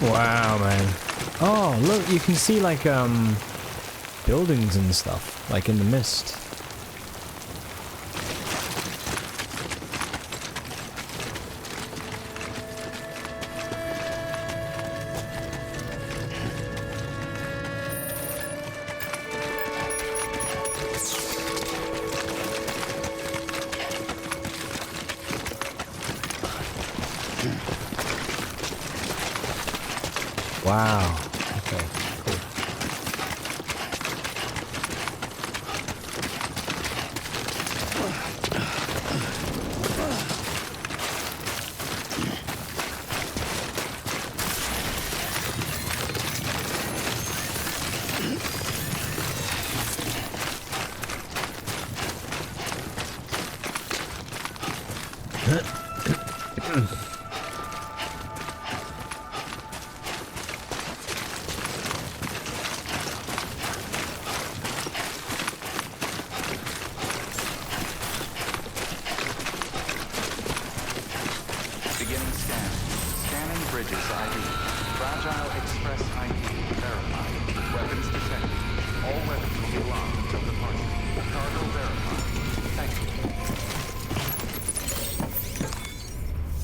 Wow, man. Oh, look, you can see like buildings and stuff like in the mist. Wow. Okay, cool.
Beginning scan. Scanning bridges ID. Fragile Express ID verified. Weapons detected. All weapons will be locked until departure. Cargo verified. Thank you.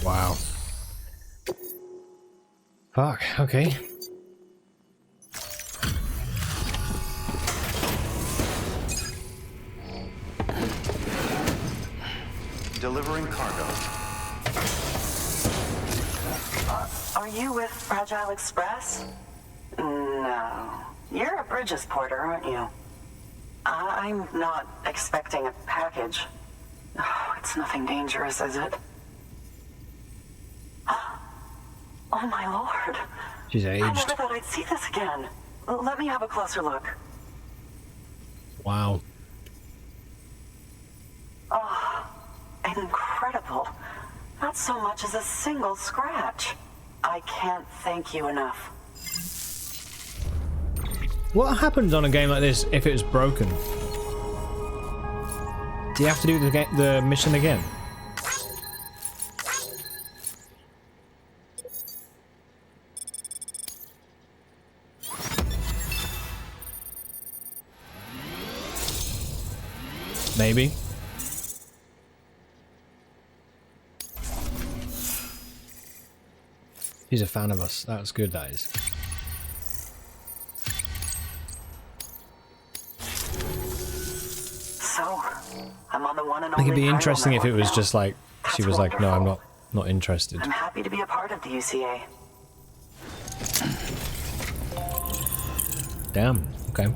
Wow. Fuck, okay.
Delivering cargo.
Are you with Fragile Express? No. You're a Bridges porter, aren't you? I'm not expecting a package. Oh, it's nothing dangerous, is it? Oh my lord.
She's
I
aged.
never thought I'd see this again. Let me have a closer look.
Wow.
Oh, incredible. Not so much as a single scratch. I can't thank you enough.
What happens on a game like this if it's broken? Do you have to do the mission again? Maybe. He's a fan of us. That's good, that is.
So, I'm on the one and
I think
only
it'd be
Chiral
interesting if it
network
was
now.
just like, she
That's
was like, no, I'm
wonderful.
not interested.
I'm happy to be a part of the UCA.
Damn, okay.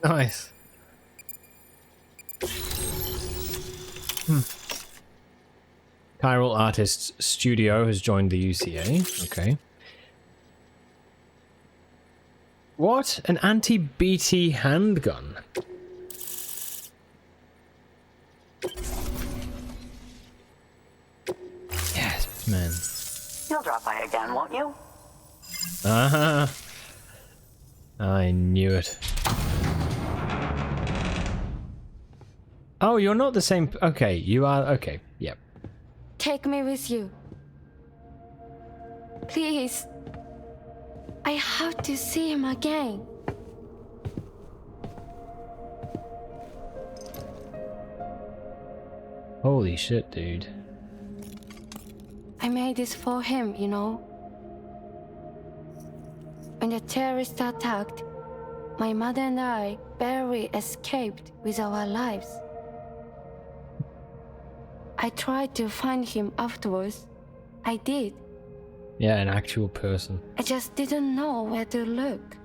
Nice. Chiral Artists Studio has joined the UCA. Okay. What? An anti-BT handgun? Yes, man.
You'll drop by again, won't you?
Uh-huh. I knew it. Oh, you're not the same... Okay, you are... Okay, yep.
Take me with you. Please. I have to see him again.
Holy shit, dude.
I made this for him, you know. When the terrorists attacked, my mother and I barely escaped with our lives. I tried to find him afterwards. I did.
Yeah, an actual person.
I just didn't know where to look.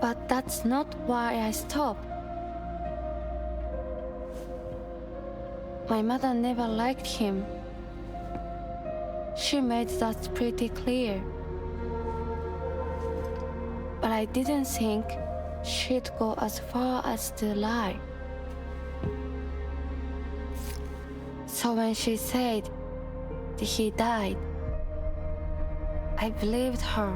But that's not why I stopped. My mother never liked him. She made that pretty clear. But I didn't think she'd go as far as to lie. So when she said that he died, I believed her.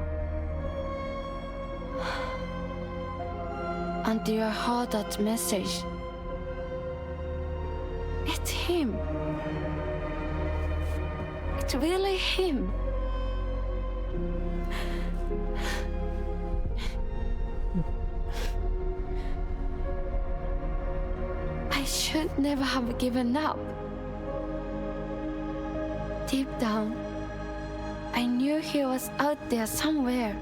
Until I heard that message. It's him. It's really him. I should never have given up. Deep down, I knew he was out there somewhere.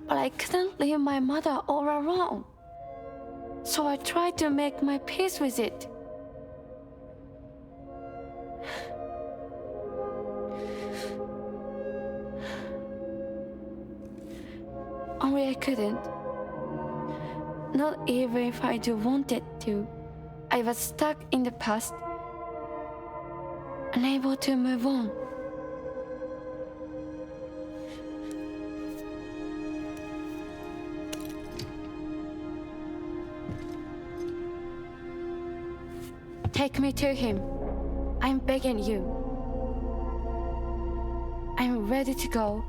But I couldn't leave my mother all alone. So I tried to make my peace with it. Only I couldn't. Not even if I do wanted to. I was stuck in the past, unable to move on. Take me to him. I'm begging you. I'm ready to go.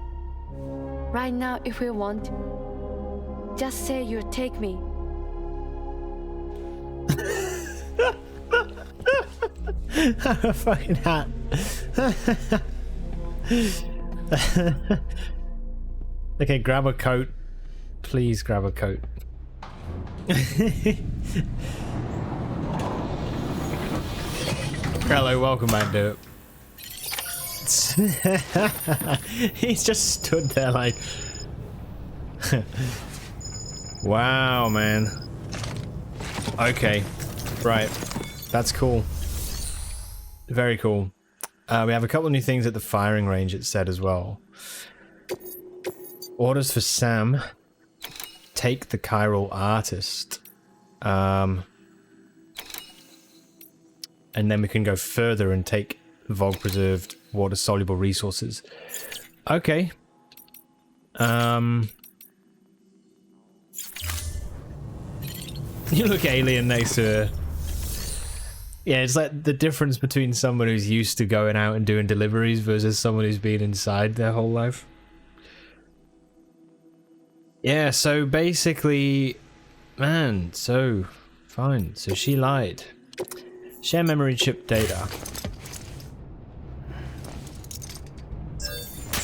Right now if you want. Just say you take me.
A fucking hat. Okay, grab a coat. Please grab a coat. Hello, welcome back to it. He's just stood there like... Wow, man. Okay, right. That's cool. Very cool. We have a couple of new things at the firing range, it said as well. Orders for Sam. Take the chiral artist. And then we can go further and take Vogue preserved water soluble resources. Okay. You look alien next to her. Yeah, it's like the difference between someone who's used to going out and doing deliveries versus someone who's been inside their whole life. Yeah, so basically, man, so fine. So she lied. Share memory chip data.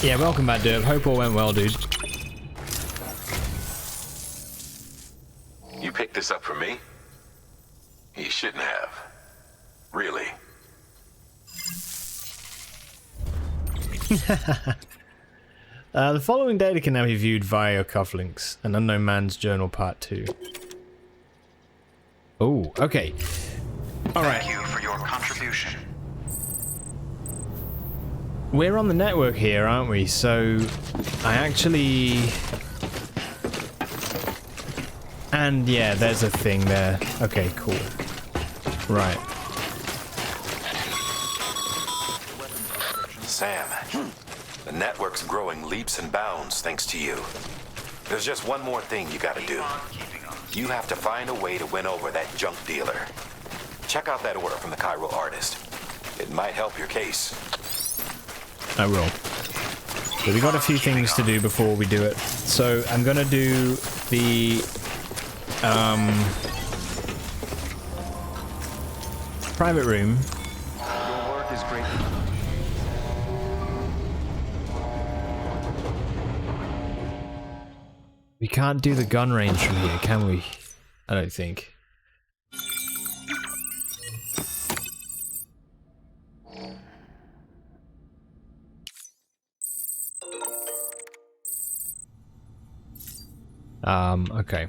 Yeah, welcome back, Derb. Hope all went well, dude.
You picked this up for me? You shouldn't have. Really.
The following data can now be viewed via your cufflinks. An Unknown Man's Journal Part 2. Oh, okay. Alright.
Thank you for your contribution.
We're on the network here, aren't we? So, I actually... And yeah, there's a thing there. Okay, cool. Right.
Sam, the network's growing leaps and bounds thanks to you. There's just one more thing you gotta do. You have to find a way to win over that junk dealer. Check out that order from the chiral artist. It might help your case.
I will. So we got a few things to do before we do it. So I'm gonna do the private room.
Your work is great.
We can't do the gun range from here, can we? I don't think. Okay.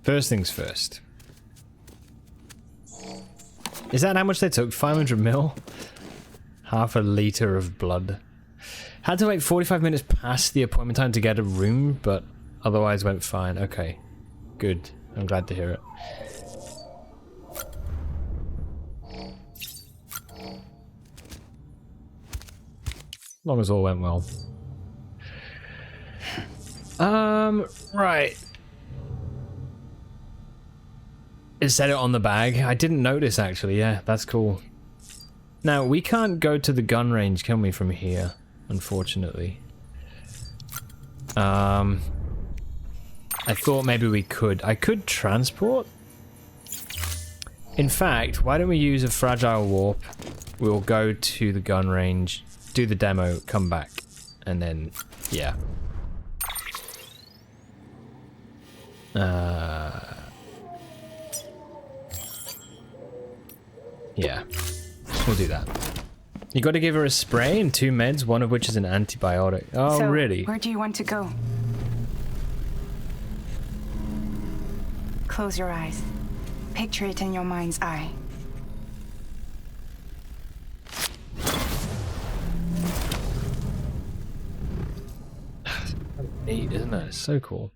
First things first. Is that how much they took? 500 mil? Half a liter of blood. Had to wait 45 minutes past the appointment time to get a room, but otherwise went fine. Okay. Good. I'm glad to hear it. As long as all went well. Right. It said it on the bag. I didn't notice, actually. Yeah, that's cool. Now, we can't go to the gun range, can we, from here? Unfortunately. I thought maybe we could. I could transport. In fact, why don't we use a fragile warp? We'll go to the gun range, do the demo, come back, and then, yeah. Yeah, we'll do that. You got to give her a spray and 2 meds, one of which is an antibiotic. Oh,
so,
really?
Where do you want to go? Close your eyes. Picture it in your mind's eye.
Neat, isn't it? It's so cool.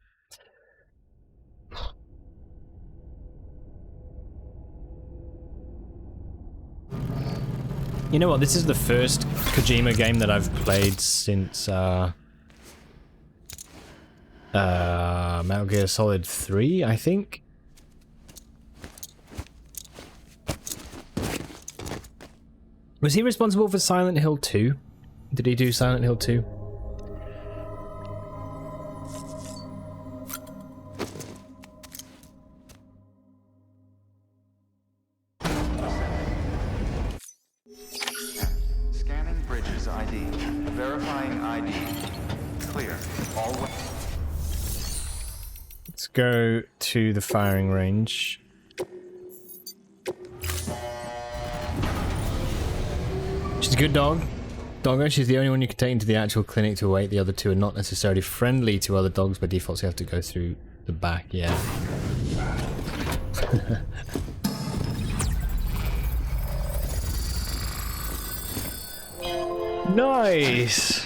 You know what? This is the first Kojima game that I've played since Metal Gear Solid 3, I think. Was he responsible for Silent Hill 2? Did he do Silent Hill 2?
Scanning bridges ID. Verifying ID. Clear. All
Let's go to the firing range. She's a good dog. Doggo, she's the only one you can take into the actual clinic to await. The other two are not necessarily friendly to other dogs by default, so you have to go through the back, yeah. Nice!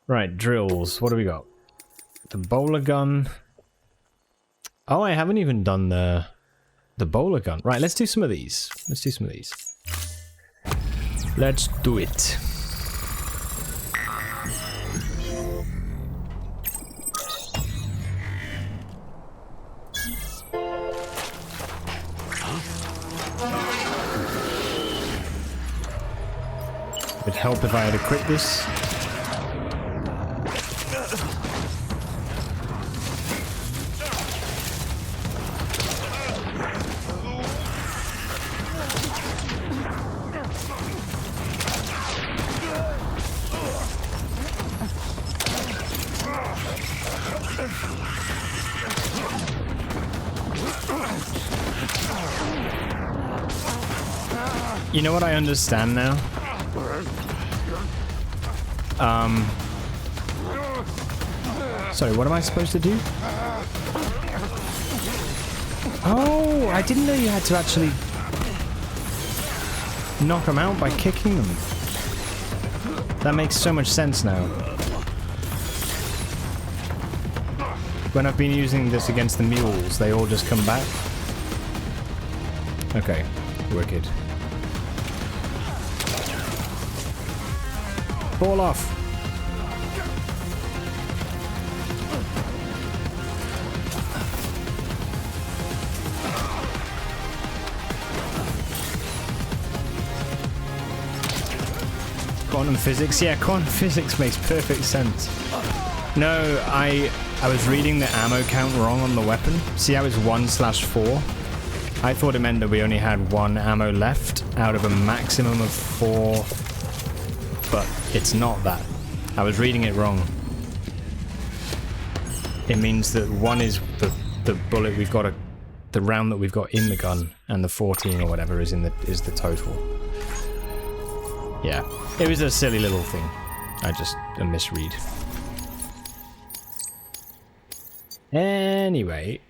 Right, drills. What do we got? The bowler gun. Oh, I haven't even done the bowler gun. Right, let's do some of these. Let's do some of these. Let's do it. It'd help if I had equipped this. You know what I understand now? Sorry, what am I supposed to do? Oh, I didn't know you had to actually knock them out by kicking them. That makes so much sense now. When I've been using this against the mules, they all just come back. Okay, wicked. Fall off. Quantum physics? Yeah, quantum physics makes perfect sense. No, I was reading the ammo count wrong on the weapon. See how it's 1/4? I thought it meant that we only had 1 ammo left out of a maximum of 4. But it's not that. I was reading it wrong. It means that 1 is the bullet we've got, the round that we've got in the gun, and the 14 or whatever is the total. Yeah, it was a silly little thing. A misread. Anyway,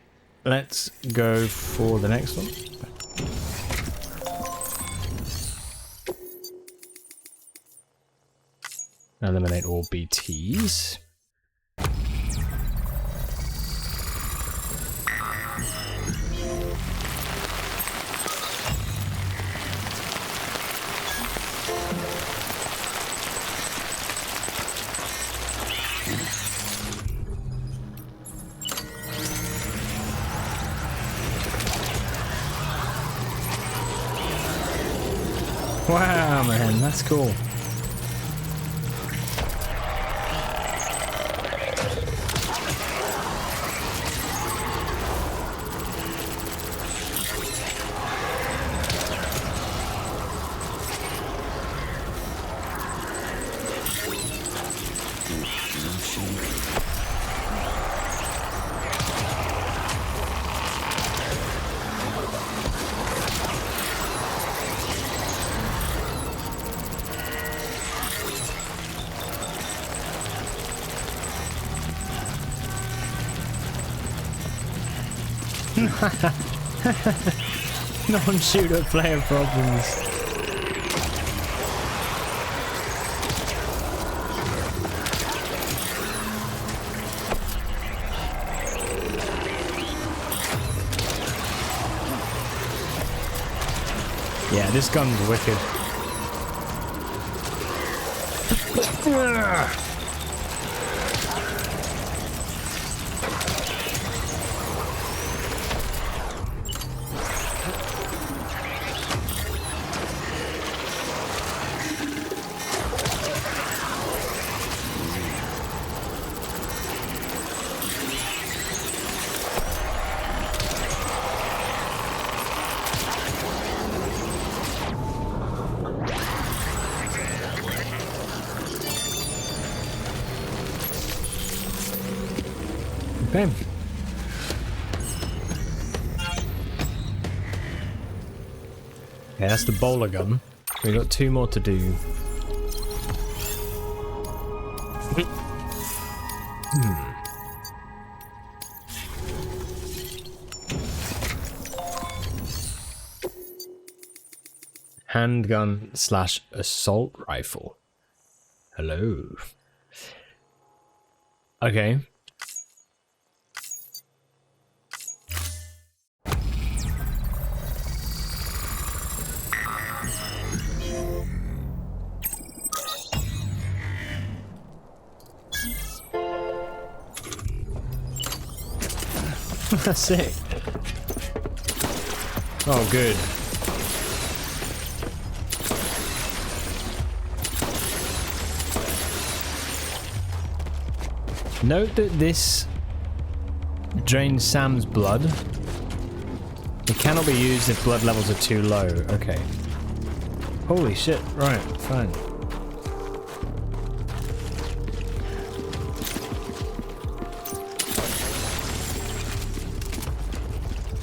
let's go for the next one. Eliminate all BTs. Wow, man, that's cool. Non-shooter player problems. Yeah, this gun's wicked. Okay. Yeah, that's the bowler gun. We've got 2 more to do. Handgun / assault rifle. Hello. Okay. Sick. Oh, good. Note that this drains Sam's blood. It cannot be used if blood levels are too low. Okay. Holy shit. Right, fine.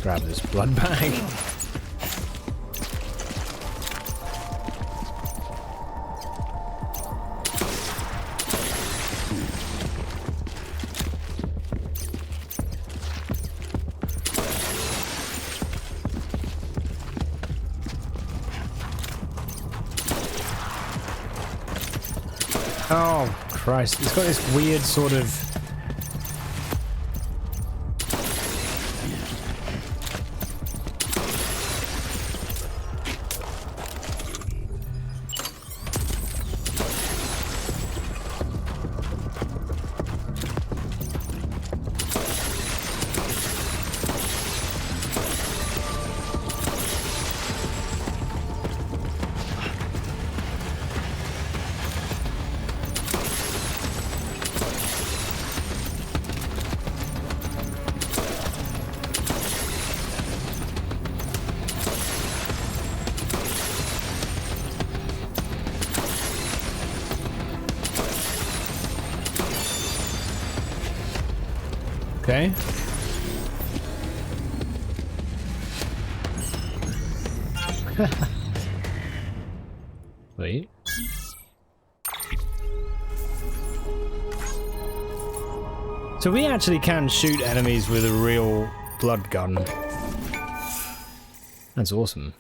Grab this blood bag. Oh, Christ. It's got this weird sort of... Okay. Wait. So we actually can shoot enemies with a real blood gun. That's awesome.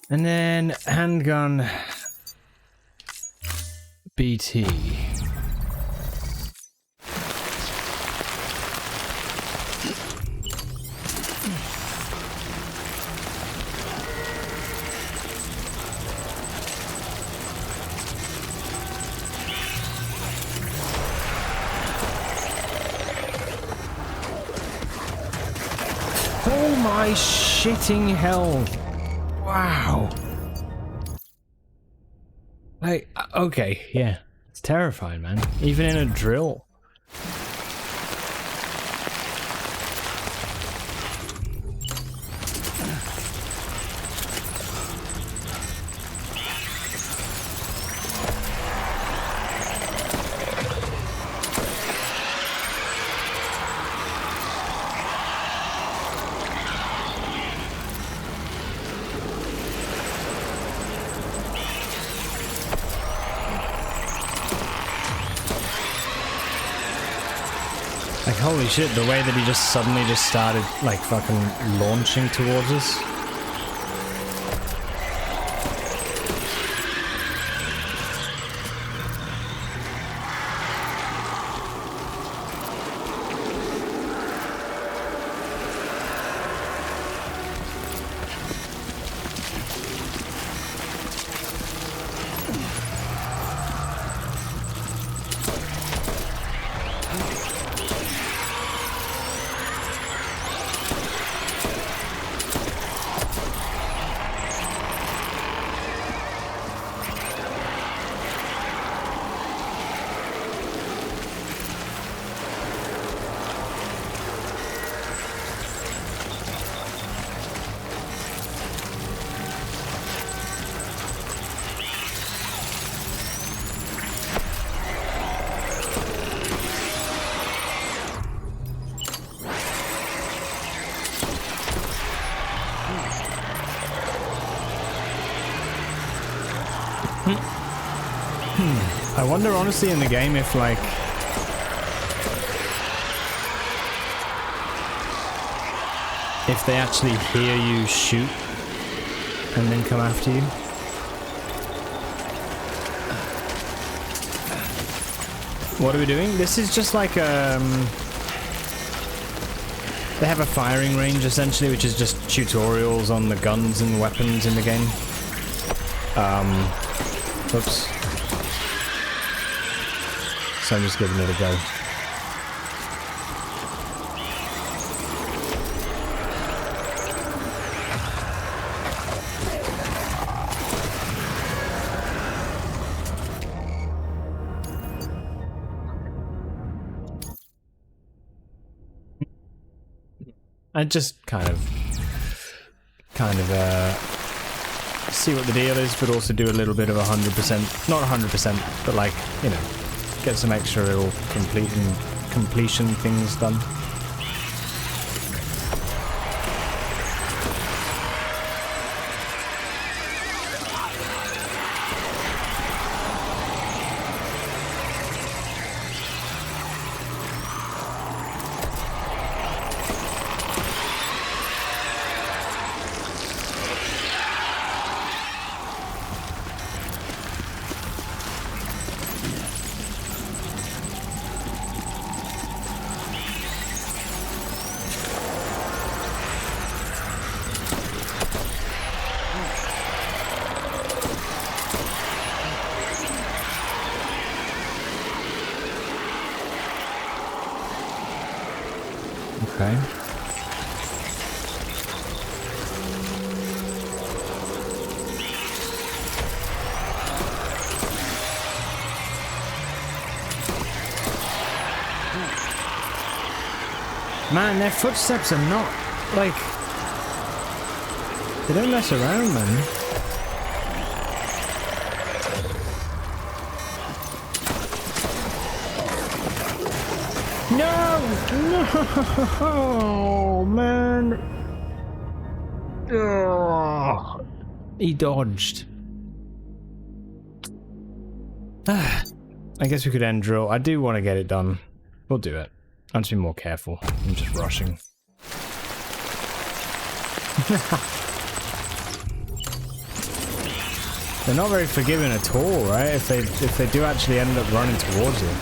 And then handgun BT. Oh my shitting hell. Wow. Like, okay, yeah. It's terrifying, man. Even in a drill. Like, holy shit, the way that he just suddenly just started, like, fucking launching towards us. I wonder honestly in the game if like if they actually hear you shoot and then come after you. What are we doing? This is just like they have a firing range essentially, which is just tutorials on the guns and weapons in the game. Oops. So I'm just giving it a go. I just kind of see what the deal is, but also do a little bit of 100%, not 100%, but like, you know, get some extra little completion things done. Okay. Man, their footsteps are not, like, they don't mess around, man. No, man. Oh, he dodged. I guess we could end drill. I do want to get it done. We'll do it. I'll just be more careful. I'm just rushing. They're not very forgiving at all, right? If they do actually end up running towards it.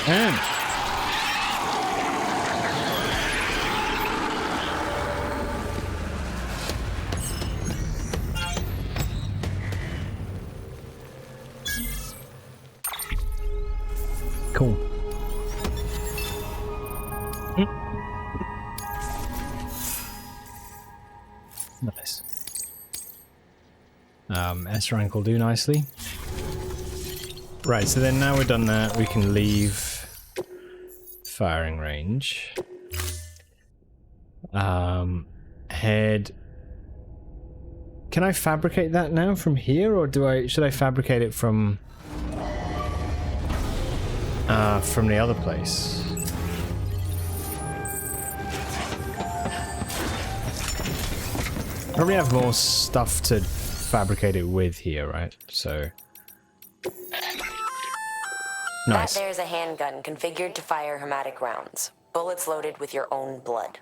Damn. Cool. Nice. S rank will do nicely. Right, so then now we're done that, we can leave firing range. Head. Can I fabricate that now from here, or should I fabricate it from the other place? Probably have more stuff to fabricate it with here, right? So nice.
That there's a handgun configured to fire hematic rounds. Bullets loaded with your own blood.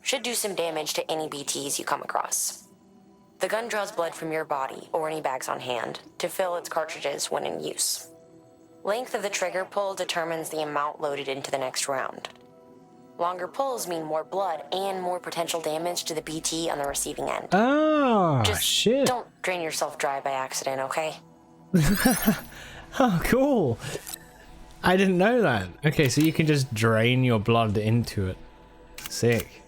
Should do some damage to any BTs you come across. The gun draws blood from your body, or any bags on hand, to fill its cartridges when in use. Length of the trigger pull determines the amount loaded into the next round. Longer pulls mean more blood and more potential damage to the BT on the receiving end.
Oh,
Just
shit.
Don't drain yourself dry by accident, okay?
Oh, cool. I didn't know that. Okay, so you can just drain your blood into it. Sick.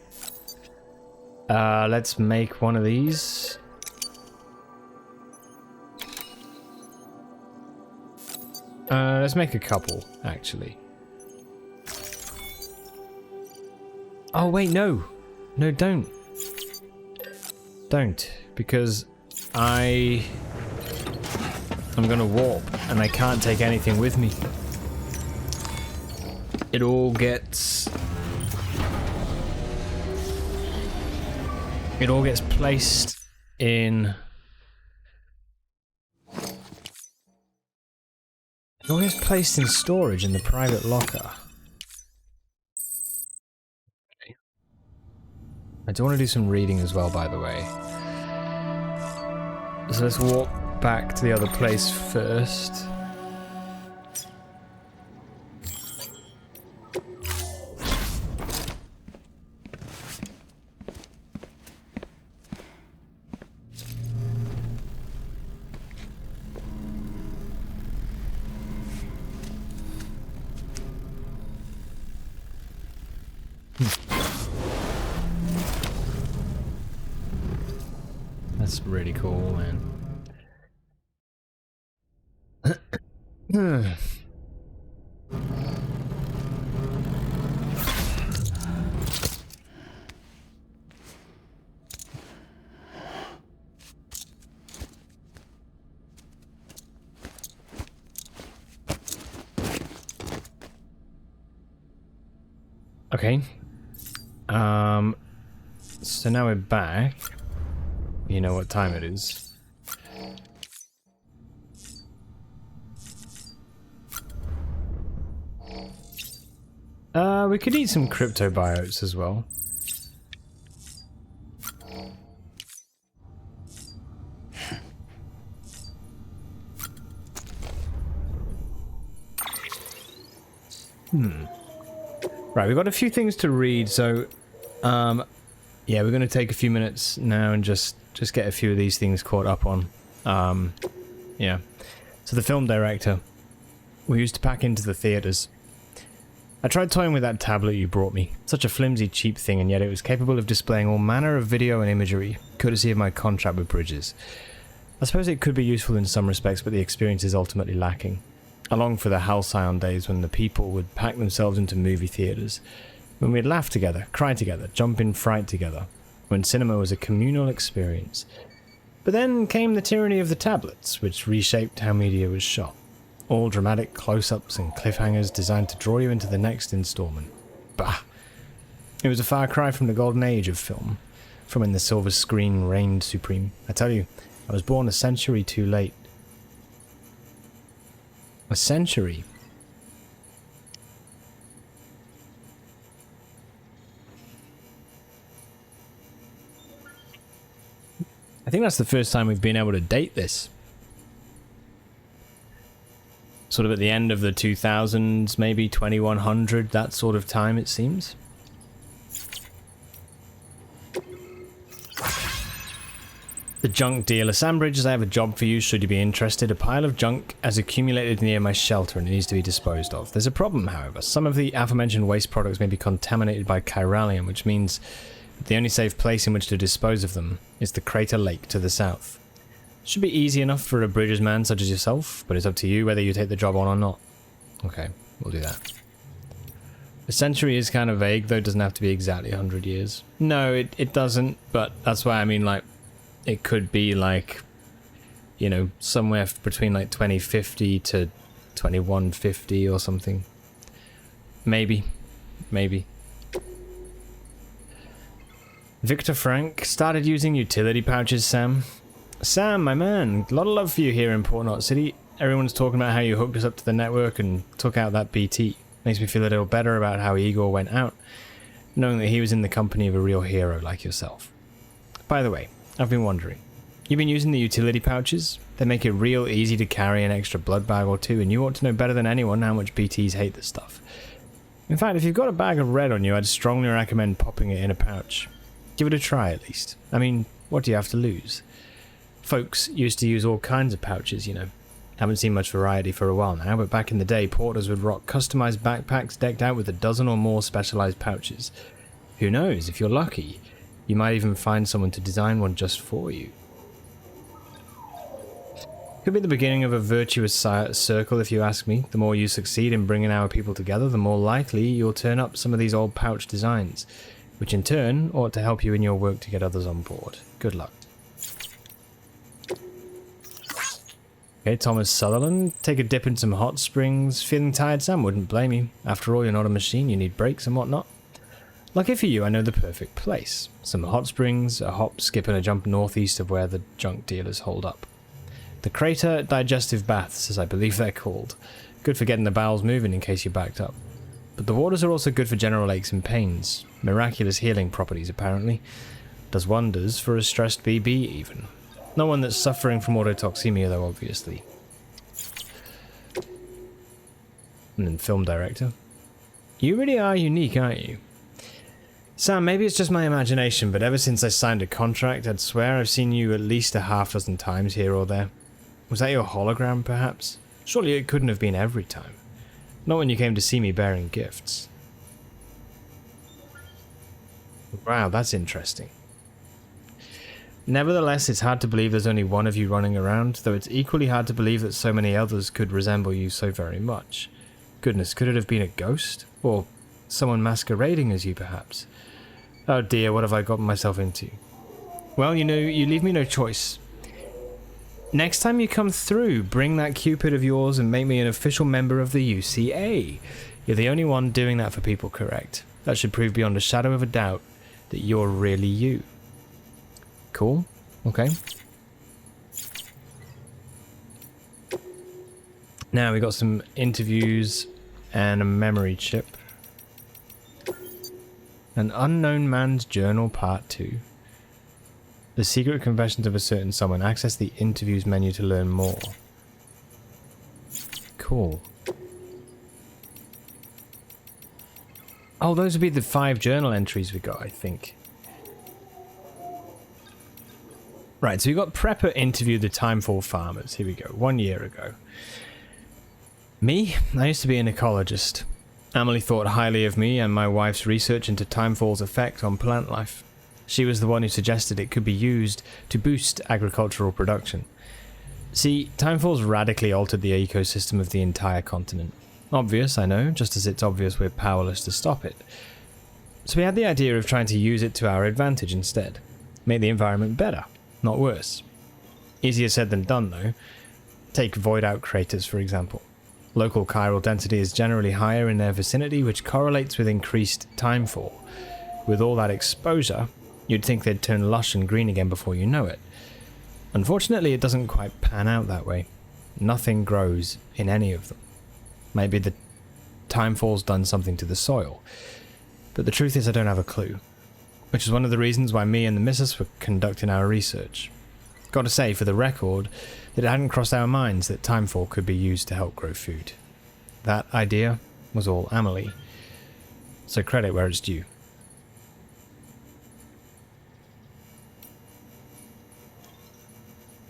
Let's make one of these. Let's make a couple, actually. Oh, wait, no. No, don't. Don't, because I'm gonna warp, and I can't take anything with me. It all gets placed in. It all gets placed in storage in the private locker. Okay. I do want to do some reading as well, by the way. So let's walk back to the other place first. really cool, man. Okay. So now we're back. You know what time it is. We could eat some cryptobiotes as well. Right, we've got a few things to read, so yeah, we're going to take a few minutes now and just get a few of these things caught up on. Yeah. So the film director we used to pack into the theaters. I tried toying with that tablet you brought me. Such a flimsy, cheap thing, and yet it was capable of displaying all manner of video and imagery, courtesy of my contract with Bridges. I suppose it could be useful in some respects, but the experience is ultimately lacking. I long for the halcyon days when the people would pack themselves into movie theaters, when we'd laugh together, cry together, jump in fright together, when cinema was a communal experience. But then came the tyranny of the tablets, which reshaped how media was shot. All dramatic close-ups and cliffhangers designed to draw you into the next installment. Bah! It was a far cry from the golden age of film, from when the silver screen reigned supreme. I tell you, I was born a century too late. A century? I think that's the first time we've been able to date this. Sort of at the end of the 2000s, maybe 2100, that sort of time it seems. The junk dealer. Sam Bridges, I have a job for you should you be interested. A pile of junk has accumulated near my shelter and it needs to be disposed of. There's a problem, however. Some of the aforementioned waste products may be contaminated by chiralium, which means the only safe place in which to dispose of them is the crater lake to the south. Should be easy enough for a Bridges man such as yourself, but it's up to you whether you take the job on or not. Okay, we'll do that. A century is kind of vague, though. It doesn't have to be exactly 100 years. No, it doesn't, but that's why I mean, like, it could be like, you know, somewhere between like 2050 to 2150 or something. Maybe. Victor Frank started using utility pouches, Sam. Sam, my man, a lot of love for you here in Port Knot City. Everyone's talking about how you hooked us up to the network and took out that BT. Makes me feel a little better about how Igor went out, knowing that he was in the company of a real hero like yourself. By the way, I've been wondering, you've been using the utility pouches? They make it real easy to carry an extra blood bag or two, and you ought to know better than anyone how much BTs hate this stuff. In fact, if you've got a bag of red on you, I'd strongly recommend popping it in a pouch. Give it a try at least. I mean, what do you have to lose? Folks used to use all kinds of pouches, you know. Haven't seen much variety for a while now, but back in the day, porters would rock customized backpacks decked out with a dozen or more specialized pouches. Who knows, if you're lucky, you might even find someone to design one just for you. Could be the beginning of a virtuous circle if you ask me. The more you succeed in bringing our people together, the more likely you'll turn up some of these old pouch designs, which in turn ought to help you in your work to get others on board. Good luck. Okay, Thomas Sutherland, take a dip in some hot springs. Feeling tired, Sam? Wouldn't blame you. After all, you're not a machine, you need breaks and whatnot. Lucky for you, I know the perfect place. Some hot springs, a hop, skip and a jump northeast of where the junk dealers hold up. The Crater Digestive Baths, as I believe they're called. Good for getting the bowels moving in case you're backed up. But the waters are also good for general aches and pains. Miraculous healing properties, apparently. Does wonders for a stressed BB, even. No one that's suffering from autotoxemia, though, obviously. And then film director. You really are unique, aren't you? Sam, maybe it's just my imagination, but ever since I signed a contract, I'd swear I've seen you at least a half dozen times here or there. Was that your hologram, perhaps? Surely it couldn't have been every time. Not when you came to see me bearing gifts. Wow, that's interesting. Nevertheless, it's hard to believe there's only one of you running around, though it's equally hard to believe that so many others could resemble you so very much. Goodness, could it have been a ghost? Or someone masquerading as you, perhaps? Oh dear, what have I gotten myself into? Well, you know, you leave me no choice. Next time you come through, bring that Cupid of yours and make me an official member of the UCA. You're the only one doing that for people, correct? That should prove beyond a shadow of a doubt that you're really you. Cool. Okay. Now we got some interviews and a memory chip. An Unknown Man's Journal Part 2. The secret confessions of a certain someone. Access the interviews menu to learn more. Cool. Oh, those would be the 5 journal entries we got, I think. Right, so we got Prepper interviewed the Timefall farmers. Here we go, 1 year ago. Me? I used to be an ecologist. Emily thought highly of me and my wife's research into Timefall's effect on plant life. She was the one who suggested it could be used to boost agricultural production. See, Timefall's radically altered the ecosystem of the entire continent. Obvious, I know, just as it's obvious we're powerless to stop it. So we had the idea of trying to use it to our advantage instead. Make the environment better, not worse. Easier said than done, though. Take void-out craters, for example. Local chiral density is generally higher in their vicinity, which correlates with increased timefall. With all that exposure, you'd think they'd turn lush and green again before you know it. Unfortunately, it doesn't quite pan out that way. Nothing grows in any of them. Maybe the timefall's done something to the soil. But the truth is I don't have a clue. Which is one of the reasons why me and the missus were conducting our research. Gotta say, for the record, that it hadn't crossed our minds that timefall could be used to help grow food. That idea was all Amelie. So credit where it's due.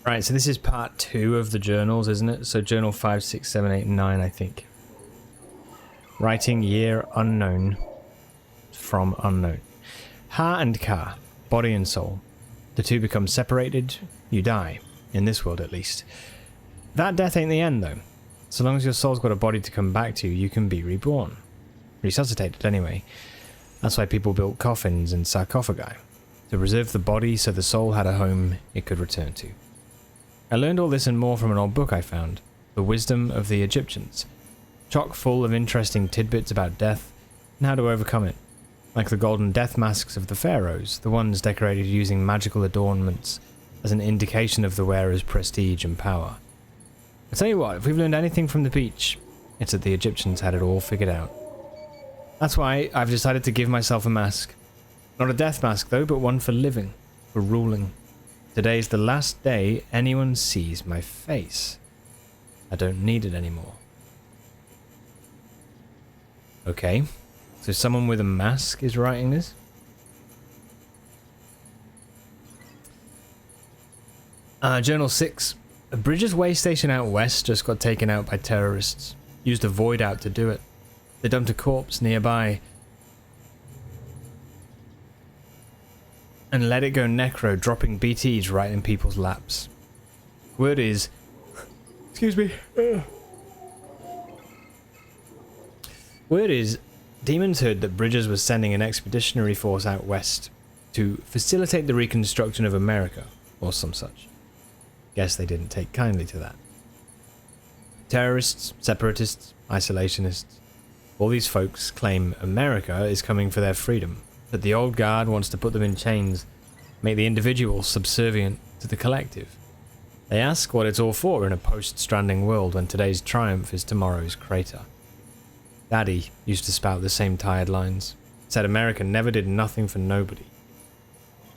Right, so this is part 2 of the journals, isn't it? So journal 5, 6, 7, 8, and 9, I think. Writing year unknown from unknown. Ha and Ka, body and soul. The two become separated, you die. In this world, at least. That death ain't the end, though. So long as your soul's got a body to come back to, you can be reborn. Resuscitated, anyway. That's why people built coffins and sarcophagi. To preserve the body so the soul had a home it could return to. I learned all this and more from an old book I found. The Wisdom of the Egyptians. Chock full of interesting tidbits about death and how to overcome it. Like the golden death masks of the pharaohs, the ones decorated using magical adornments as an indication of the wearer's prestige and power. I tell you what, if we've learned anything from the beach, it's that the Egyptians had it all figured out. That's why I've decided to give myself a mask. Not a death mask though, but one for living, for ruling. Today's the last day anyone sees my face. I don't need it anymore. Okay, so someone with a mask is writing this? Journal 6. A Bridges way station out west just got taken out by terrorists. Used a void out to do it. They dumped a corpse nearby and let it go necro, dropping BTs right in people's laps. Word is... Excuse me. Word is, Demons heard that Bridges was sending an expeditionary force out west to facilitate the reconstruction of America, or some such. Guess they didn't take kindly to that. Terrorists, separatists, isolationists, all these folks claim America is coming for their freedom, that the old guard wants to put them in chains, make the individual subservient to the collective. They ask what it's all for in a post-Stranding world when today's triumph is tomorrow's crater. Daddy used to spout the same tired lines, said America never did nothing for nobody.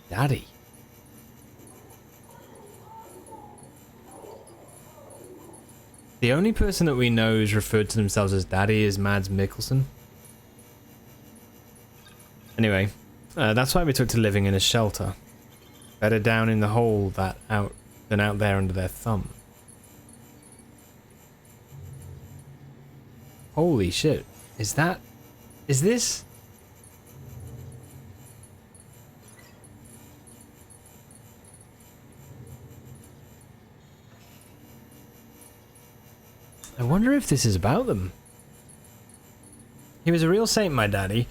Daddy? The only person that we know who's referred to themselves as Daddy is Mads Mikkelsen. Anyway, that's why we took to living in a shelter. Better down in the hole than out there under their thumb. Holy shit. Is this? wonder if this is about them. He was a real saint, my daddy.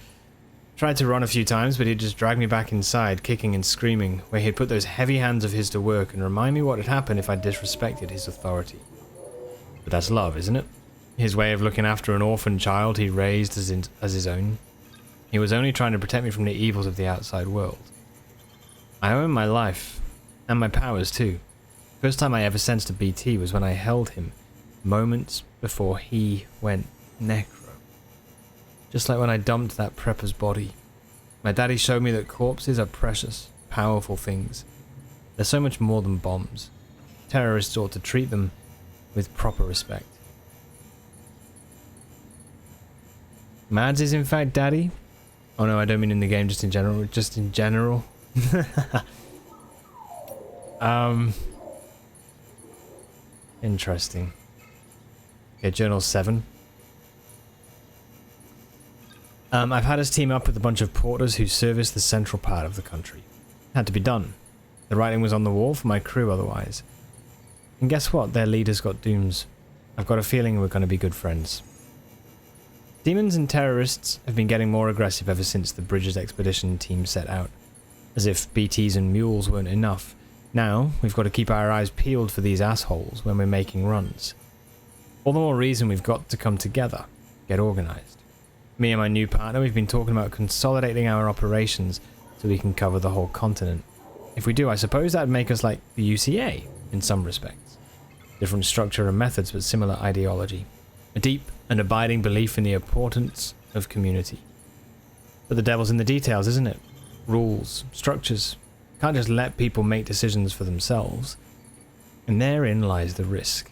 Tried to run a few times, but he'd just drag me back inside, kicking and screaming, where he'd put those heavy hands of his to work and remind me what had happened if I disrespected his authority. But that's love, isn't it? His way of looking after an orphan child he raised as his own. He was only trying to protect me from the evils of the outside world. I owe him my life, and my powers too. First time I ever sensed a BT was when I held him, moments before he went necro. Just like when I dumped that prepper's body. My daddy showed me that corpses are precious, powerful things. They're so much more than bombs. Terrorists ought to treat them with proper respect. Mads is in fact daddy? Oh no, I don't mean in the game, just in general. Just in general. Interesting. Okay, Journal 7. I've had us team up with a bunch of porters who service the central part of the country. Had to be done. The writing was on the wall for my crew otherwise. And guess what? Their leader's got dooms. I've got a feeling we're going to be good friends. Demons and terrorists have been getting more aggressive ever since the Bridges expedition team set out. As if BTs and mules weren't enough. Now, we've got to keep our eyes peeled for these assholes when we're making runs. All the more reason we've got to come together, get organized. Me and my new partner, we've been talking about consolidating our operations so we can cover the whole continent. If we do, I suppose that'd make us like the UCA, in some respects. Different structure and methods, but similar ideology. A deep and abiding belief in the importance of community. But the devil's in the details, isn't it? Rules, structures. Can't just let people make decisions for themselves. And therein lies the risk.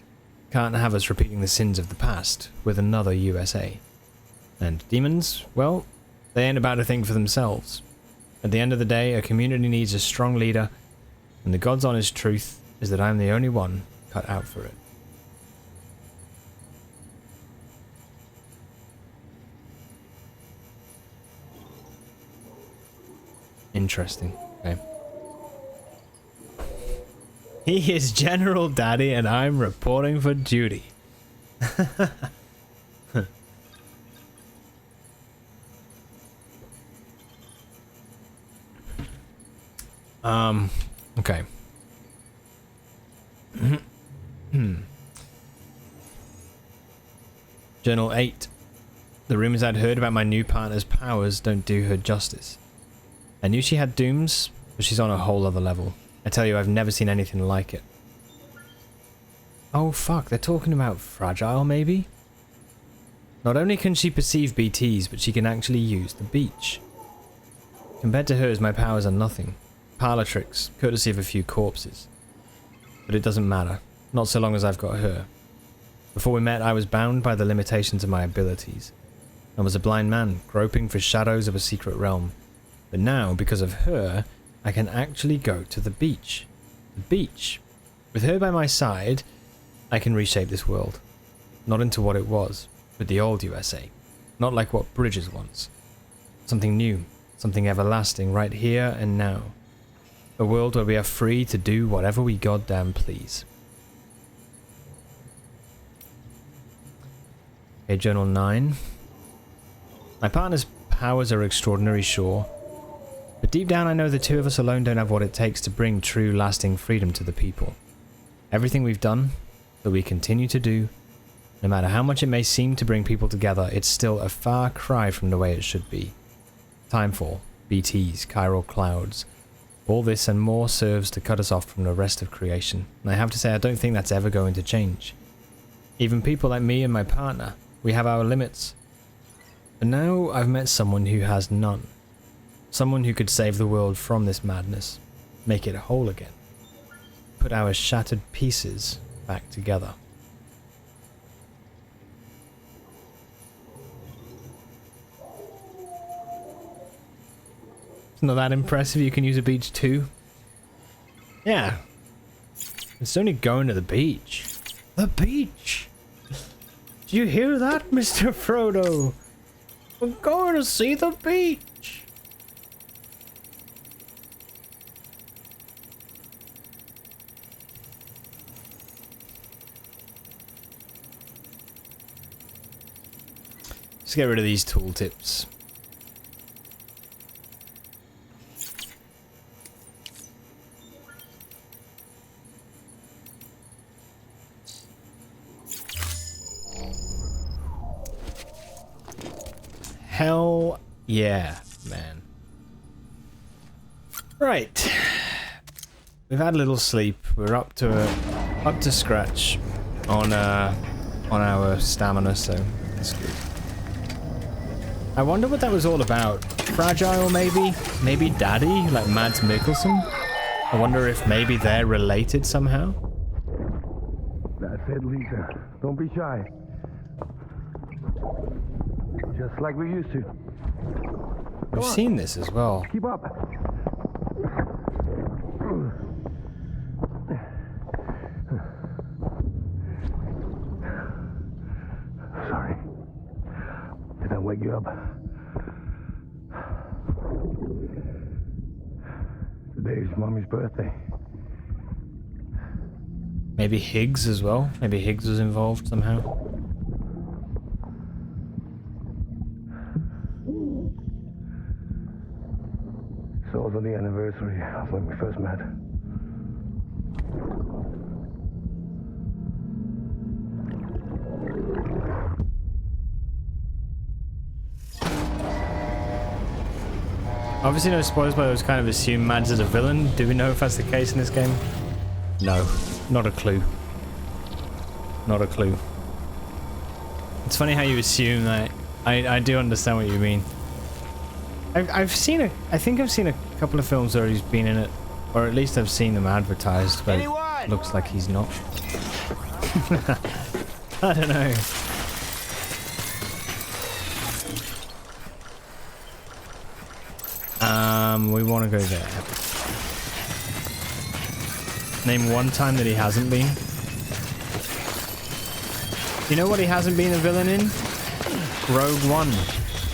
Can't have us repeating the sins of the past with another USA. And demons, well, they ain't about to think for themselves. At the end of the day, a community needs a strong leader, and the God's honest truth is that I'm the only one cut out for it. Interesting. Okay. He is General Daddy, and I'm reporting for duty. Okay. Journal 8. The rumors I'd heard about my new partner's powers don't do her justice. I knew she had dooms, but she's on a whole other level. I tell you, I've never seen anything like it. Oh fuck, they're talking about fragile, maybe? Not only can she perceive BTs, but she can actually use the beach. Compared to hers, my powers are nothing. Parlor tricks, courtesy of a few corpses. But it doesn't matter, not so long as I've got her. Before we met, I was bound by the limitations of my abilities. I was a blind man, groping for shadows of a secret realm. But now, because of her, I can actually go to the beach. The beach. With her by my side, I can reshape this world. Not into what it was, but the old USA. Not like what Bridges wants. Something new, something everlasting right here and now. A world where we are free to do whatever we goddamn please. Okay, Journal 9. My partner's powers are extraordinary, sure. But deep down I know the two of us alone don't have what it takes to bring true, lasting freedom to the people. Everything we've done, that we continue to do, no matter how much it may seem to bring people together, it's still a far cry from the way it should be. Timefall, BTs, chiral clouds, all this and more serves to cut us off from the rest of creation. And I have to say, I don't think that's ever going to change. Even people like me and my partner, we have our limits. But now I've met someone who has none. Someone who could save the world from this madness, make it whole again, put our shattered pieces back together. It's not that impressive you can use a beach too. Yeah. It's only going to the beach. The beach! Do you hear that, Mr. Frodo? We're going to see the beach! Let's get rid of these tooltips. Hell yeah, man. Right. We've had a little sleep. We're up to scratch on our stamina, so that's good. I wonder what that was all about. Fragile, maybe? Maybe Daddy, like Mads Mikkelsen? I wonder if maybe they're related somehow.
That's it, Lisa. Don't be shy. Just like we used to.
We've seen this as well.
Keep up. Sorry. Did I wake you up? Today's Mommy's birthday.
Maybe Higgs as well? Maybe Higgs was involved somehow?
It's also the anniversary of when we first met.
Obviously no spoilers, but I was kind of assume Mads is a villain. Do we know if that's the case in this game? No. Not a clue. Not a clue. It's funny how you assume that. I do understand what you mean. I think I've seen a couple of films where he's been in it. Or at least I've seen them advertised, but it looks like he's not. I don't know. We want to go there. Name one time that he hasn't been. You know what he hasn't been a villain in? Rogue One.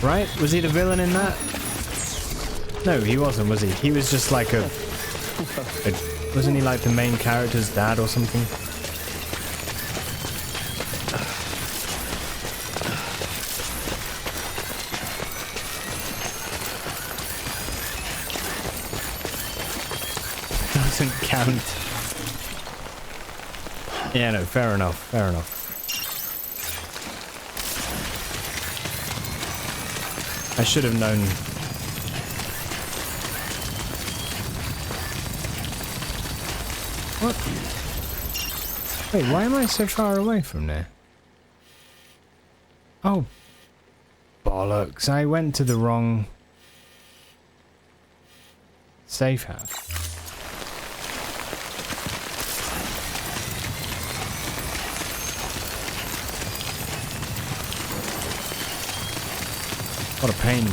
Right? Was he the villain in that? No, he wasn't, was he? He was just like wasn't he like the main character's dad or something? Doesn't count. Yeah, no, fair enough, fair enough. I should have known. What? Wait, why am I so far away from there? Oh, bollocks. I went to the wrong safe house. What a pain.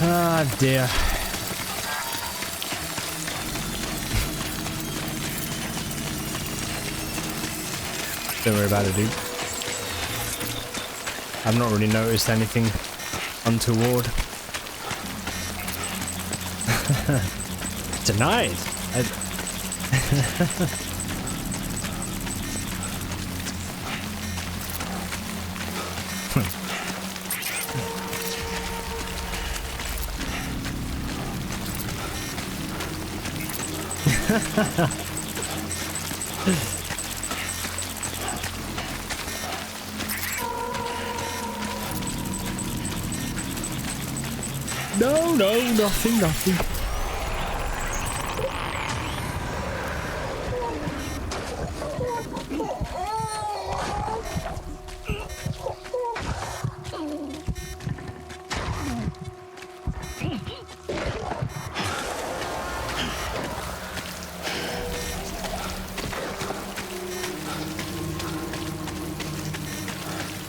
Ah, dear. Don't worry about it, dude. I've not really noticed anything untoward. Tonight. No, nothing.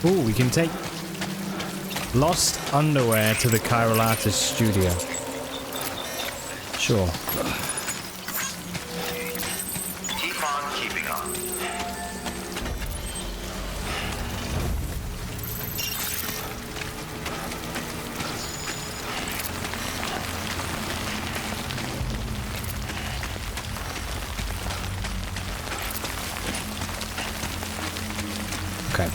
Ooh, we can take lost underwear to the chiral artist studio. Sure. Okay.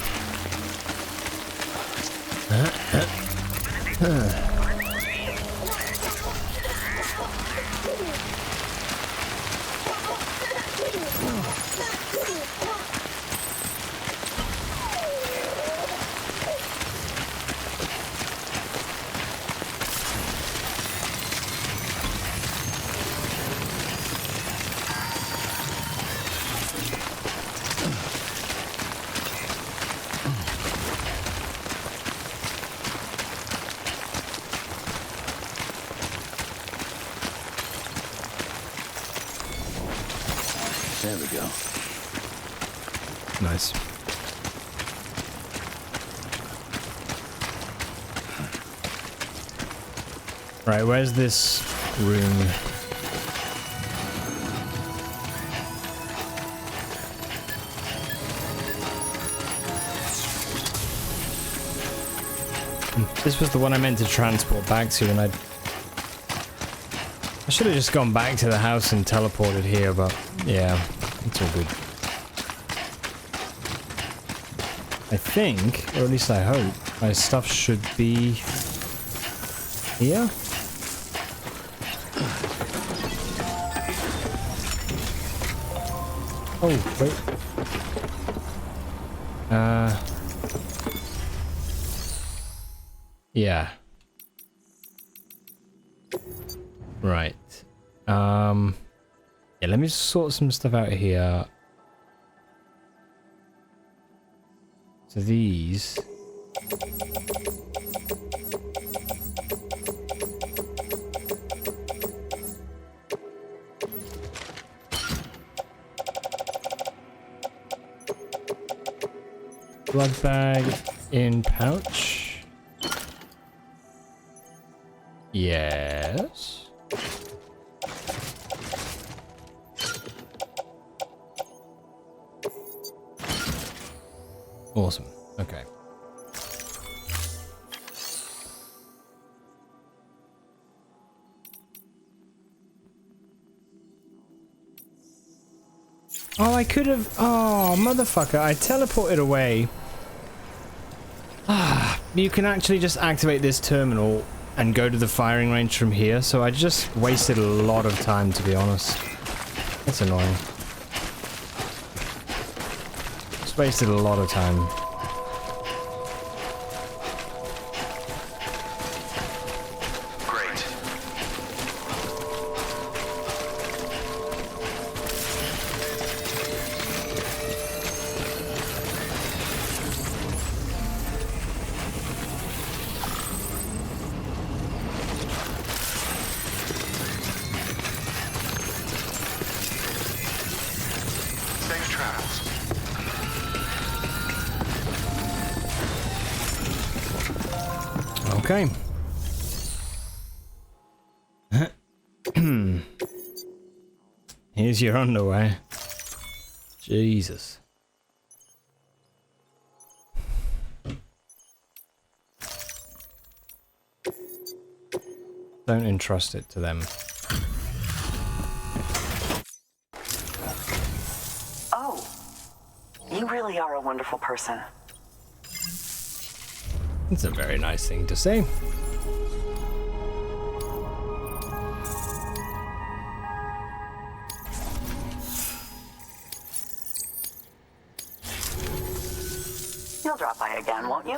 There we go.
Nice. Right, where's this room? This was the one I meant to transport back to, and I should have just gone back to the house and teleported here, but yeah, it's all good. I think, or at least I hope, my stuff should be here. Oh, wait. Yeah. Right. Yeah, let me just sort some stuff out here. So these. Blood bag in pouch. Yes. Awesome. Okay. Oh, I could have... Oh, motherfucker. I teleported away. Ah, you can actually just activate this terminal and go to the firing range from here, so I just wasted a lot of time, to be honest. That's annoying. Just wasted a lot of time. Okay. Here's your underwear. Jesus. Don't entrust it to them.
Oh, you really are a wonderful person.
It's a very nice thing to say.
You'll drop by again, won't you?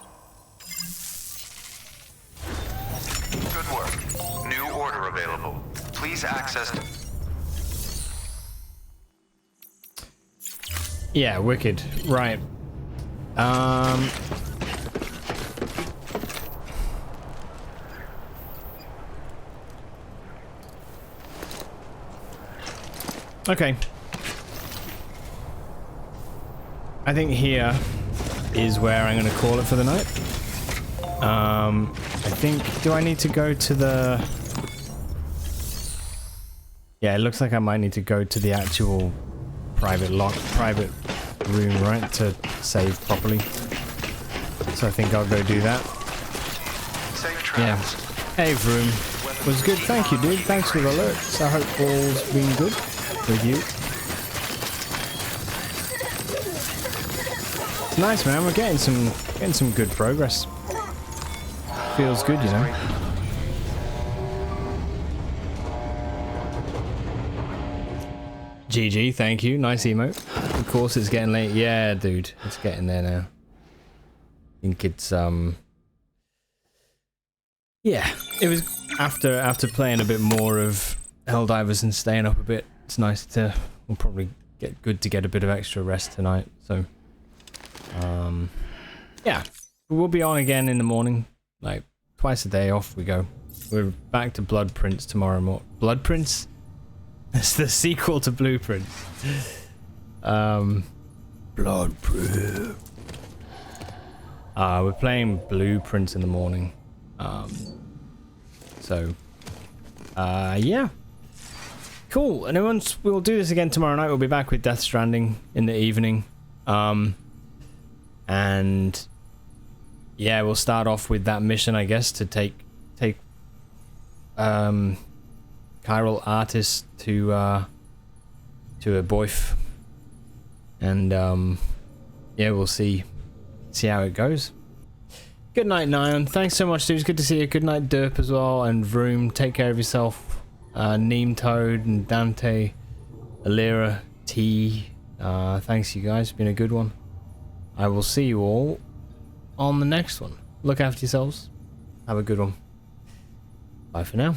Good work. New order available. Please access...
Yeah, wicked. Right. Okay. I think here is where I'm going to call it for the night. I think... Do I need to go to the... Yeah, it looks like I might need to go to the actual private room, right? To save properly. So I think I'll go do that. Yeah. Hey, Vroom. Was good. Thank you, dude. Thanks for the alerts. I hope all's been good with you. nice, man. We're getting some good progress. Feels good, you know. GG, thank you. Nice emote. Of course, it's getting late. Yeah, dude, it's getting there now. I think it's yeah, it was after playing a bit more of Helldivers and staying up a bit. It's nice to. We'll probably get good to get a bit of extra rest tonight. So, yeah, we'll be on again in the morning, like twice a day. Off we go. We're back to Bloodprints tomorrow morning. Bloodprints? It's the sequel to Blueprint. Bloodprint. We're playing Blueprints in the morning. So, yeah. Cool. And then once we'll do this again tomorrow night, we'll be back with Death Stranding in the evening. And yeah, we'll start off with that mission, I guess, to take Chiral Artist to a boif. And yeah, we'll see how it goes. Good night, Nyan. Thanks so much, dude. It's good to see you. Good night, Derp, as well, and Vroom. Take care of yourself. Neem Toad and Dante, Alira, T. Thanks, you guys. It's been a good one. I will see you all on the next one. Look after yourselves. Have a good one. Bye for now.